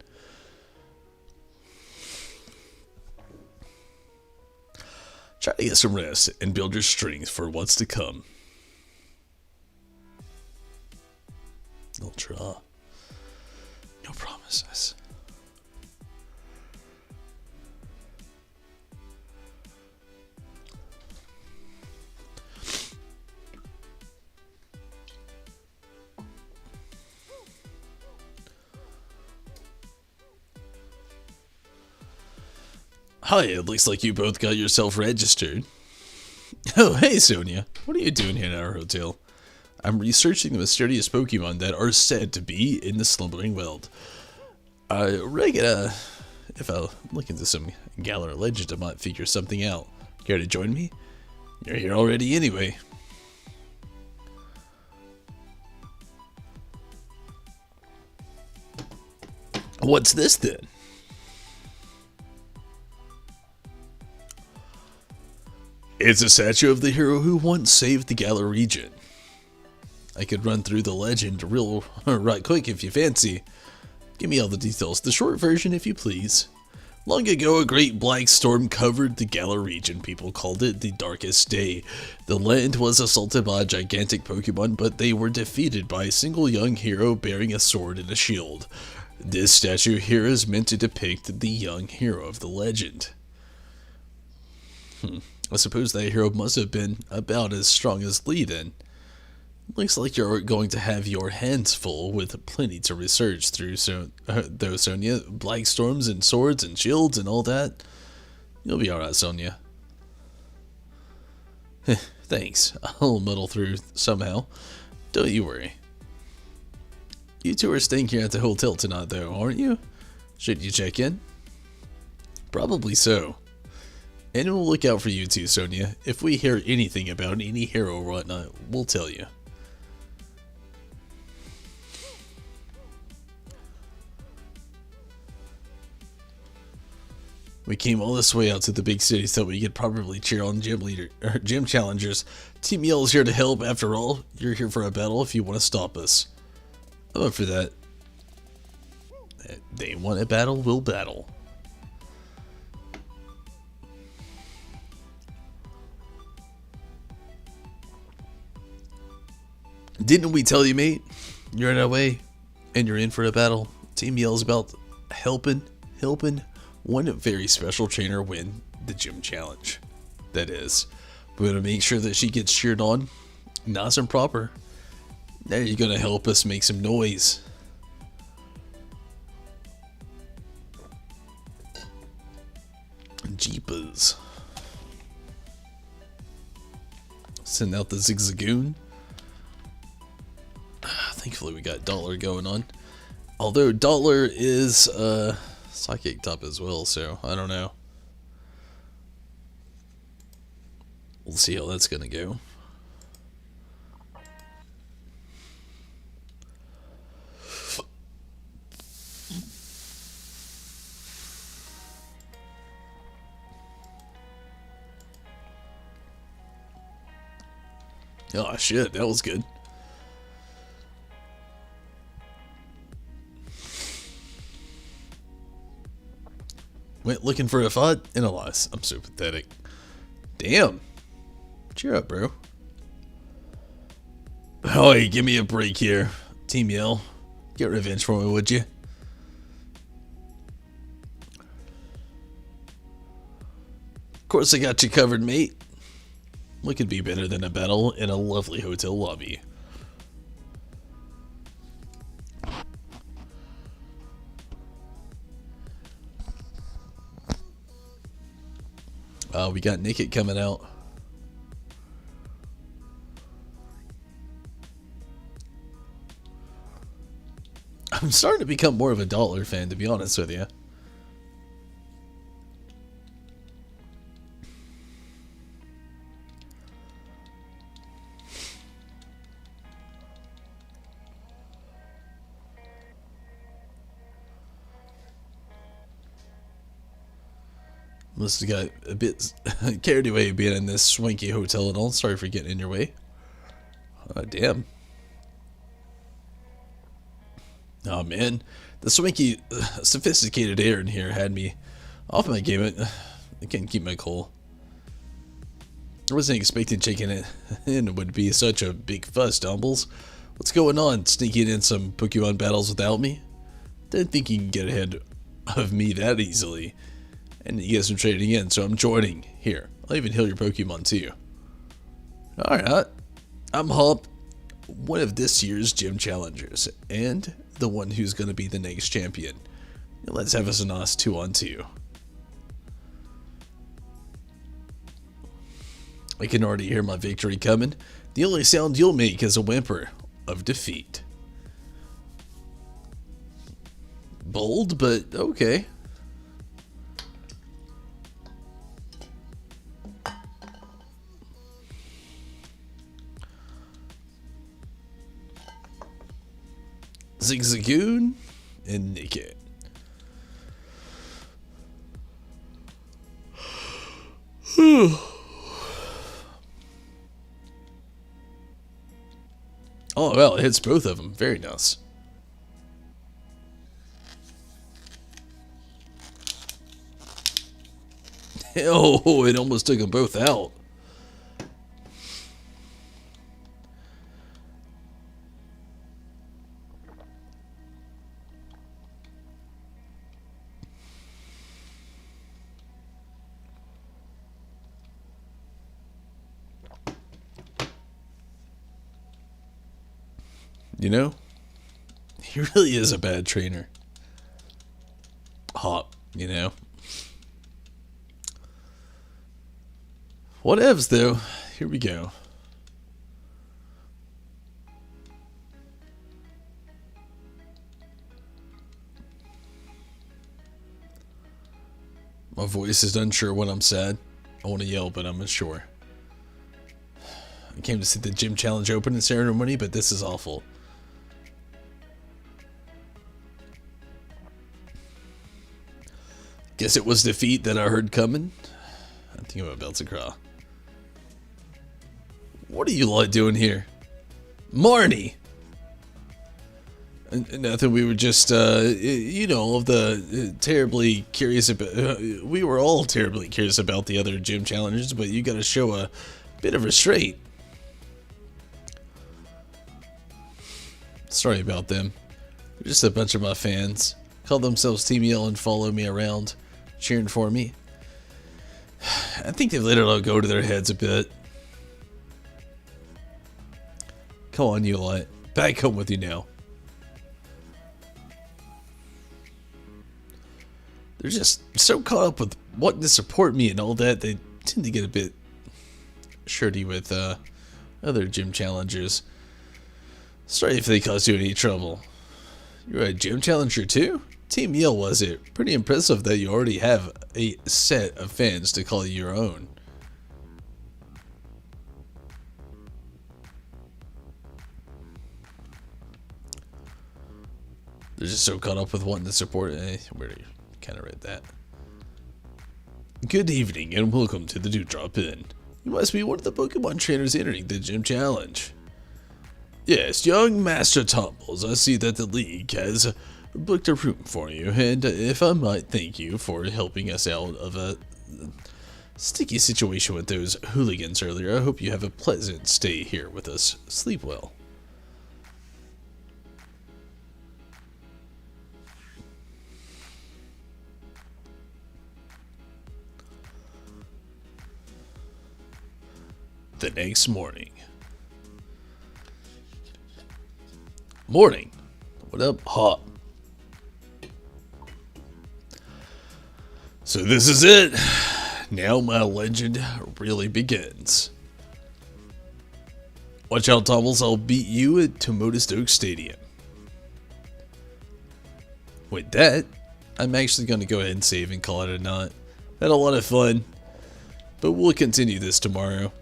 Try to get some rest and build your strength for what's to come. I'll try. No promises. Hi, it looks like you both got yourself registered. Oh, hey Sonia. What are you doing here in our hotel? I'm researching the mysterious Pokemon that are said to be in the slumbering world. I reckon, if I look into some Galar legend, I might figure something out. Care to join me? You're here already anyway. What's this then? It's a statue of the hero who once saved the Galar region. I could run through the legend real right quick if you fancy. Give me all the details. The short version, if you please. Long ago, a great black storm covered the Galar region. People called it the Darkest Day. The land was assaulted by a gigantic Pokemon, but they were defeated by a single young hero bearing a sword and a shield. This statue here is meant to depict the young hero of the legend. I suppose that hero must have been about as strong as Lee then. Looks like you're going to have your hands full with plenty to research through, though, Sonia. Black storms and swords and shields and all that. You'll be alright, Sonia. Thanks. I'll muddle through somehow. Don't you worry. You two are staying here at the hotel tonight, though, aren't you? Should you check in? Probably so. And we'll look out for you too, Sonia. If we hear anything about any hero or whatnot, we'll tell you. We came all this way out to the big city so we could probably cheer on gym challengers. Team Yell is here to help. After all, you're here for a battle if you want to stop us. I'm up for that. They want a battle, we'll battle. Didn't we tell you, mate? You're on our way, and you're in for a battle. Team Yell's about helping one very special trainer win the gym challenge. That is, we're gonna make sure that she gets cheered on, nice and proper. Now you're gonna help us make some noise. Jeepers. Send out the Zigzagoon. Thankfully we got Dollar going on. Although Dollar is psychic type as well, so I don't know. We'll see how that's gonna go. Oh shit, that was good. Went looking for a fight and a loss. I'm so pathetic. Damn. Cheer up, bro. Oh, hey, give me a break here. Team Yell. Get revenge for me, would you? Of course I got you covered, mate. What could be better than a battle in a lovely hotel lobby? We got Nickit coming out. I'm starting to become more of a Dollar fan, to be honest with you. Must have got a bit carried away being in this swanky hotel and all. Sorry for getting in your way. Damn. Oh man, the swanky, sophisticated air in here had me off my game. I can't keep my cool. I wasn't expecting checking it in would be such a big fuss, Dumbles. What's going on? Sneaking in some Pokemon battles without me? Didn't think you can get ahead of me that easily. And you guys are trading in, so I'm joining. Here, I'll even heal your Pokemon too. Alright, I'm Hop, one of this year's gym challengers, and the one who's going to be the next champion. Now let's have us a nice 2-on-2. I can already hear my victory coming. The only sound you'll make is a whimper of defeat. Bold, but okay. Zigzagoon and Nickit. Oh, well, it hits both of them. Very nice. Oh, it almost took them both out. You know, he really is a bad trainer. Hop, you know. Whatevs, though. Here we go. My voice is unsure when I'm sad. I want to yell, but I'm unsure. I came to see the gym challenge open in ceremony, but this is awful. Guess it was defeat that I heard coming. I think I'm about to cry. What are you lot doing here? Marnie! Nothing, we were just, you know, terribly curious about, we were all terribly curious about the other gym challengers, but you gotta show a bit of restraint. Sorry about them. They're just a bunch of my fans. Call themselves Team Yell and follow me around, cheering for me. I think they've let it all go to their heads a bit. Come on, you lot. Back home with you now. They're just so caught up with wanting to support me and all that, they tend to get a bit shirty with other gym challengers. Sorry if they caused you any trouble. You're a gym challenger too? Team Yell, was it? Pretty impressive that you already have a set of fans to call you your own. They're just so caught up with wanting to support. We already kind of read that. Good evening and welcome to the Dewdrop Inn. You must be one of the Pokemon trainers entering the gym challenge. Yes, young Master Tumbles, I see that the league has booked a room for you, and if I might thank you for helping us out of a sticky situation with those hooligans earlier, I hope you have a pleasant stay here with us. Sleep well. The next morning. Morning. What up, Hop? So this is it. Now my legend really begins. Watch out, Tumbles. I'll beat you at Tomoda Stokes Stadium. With that, I'm actually going to go ahead and save and call it a night. Had a lot of fun, but we'll continue this tomorrow.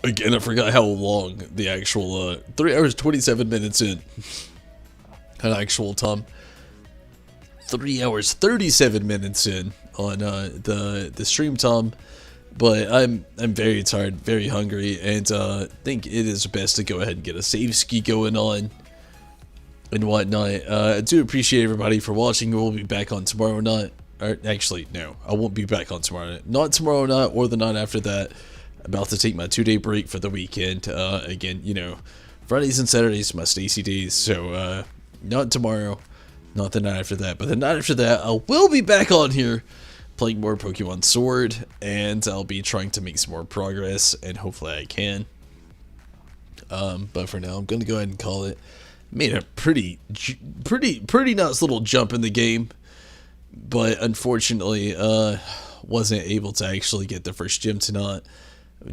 Again, I forgot how long the actual 3 hours 27 minutes in an actual time. 3 hours 37 minutes in on the stream time, but I'm very tired, very hungry, and think it is best to go ahead and get a save ski going on and whatnot. I do appreciate everybody for watching. We'll be back on tomorrow night. Or actually, no, I won't be back on tomorrow night. Not tomorrow night or the night after that. About to take my 2-day break for the weekend. Again, you know, Fridays and Saturdays my Stacy days, so not tomorrow, not the night after that, but the night after that I will be back on here playing more Pokemon Sword, and I'll be trying to make some more progress, and hopefully I can. But for now, I'm gonna go ahead and call it. Made a pretty nice little jump in the game, but unfortunately, wasn't able to actually get the first gym tonight.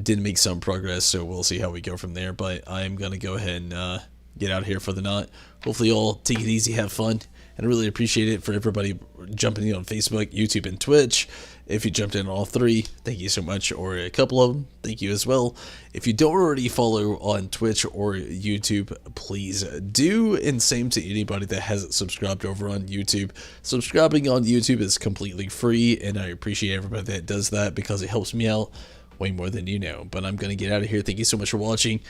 Did make some progress, so we'll see how we go from there, but I'm gonna go ahead and get out of here for the night. Hopefully you all take it easy, have fun, and I really appreciate it for everybody jumping in on Facebook, YouTube, and Twitch, If you jumped in on all 3, thank you so much, or a couple of them, thank you as well. If you don't already follow on Twitch or YouTube, please do, and same to anybody that hasn't subscribed over on YouTube. Subscribing on YouTube is completely free, and I appreciate everybody that does that because it helps me out way more than you know. But I'm going to get out of here. Thank you so much for watching.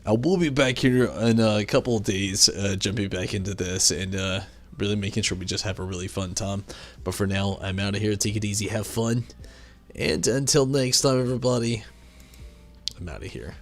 I will be back here in a couple of days, jumping back into this, and really making sure we just have a really fun time. But for now, I'm out of here. Take it easy, have fun, and until next time, everybody, I'm out of here.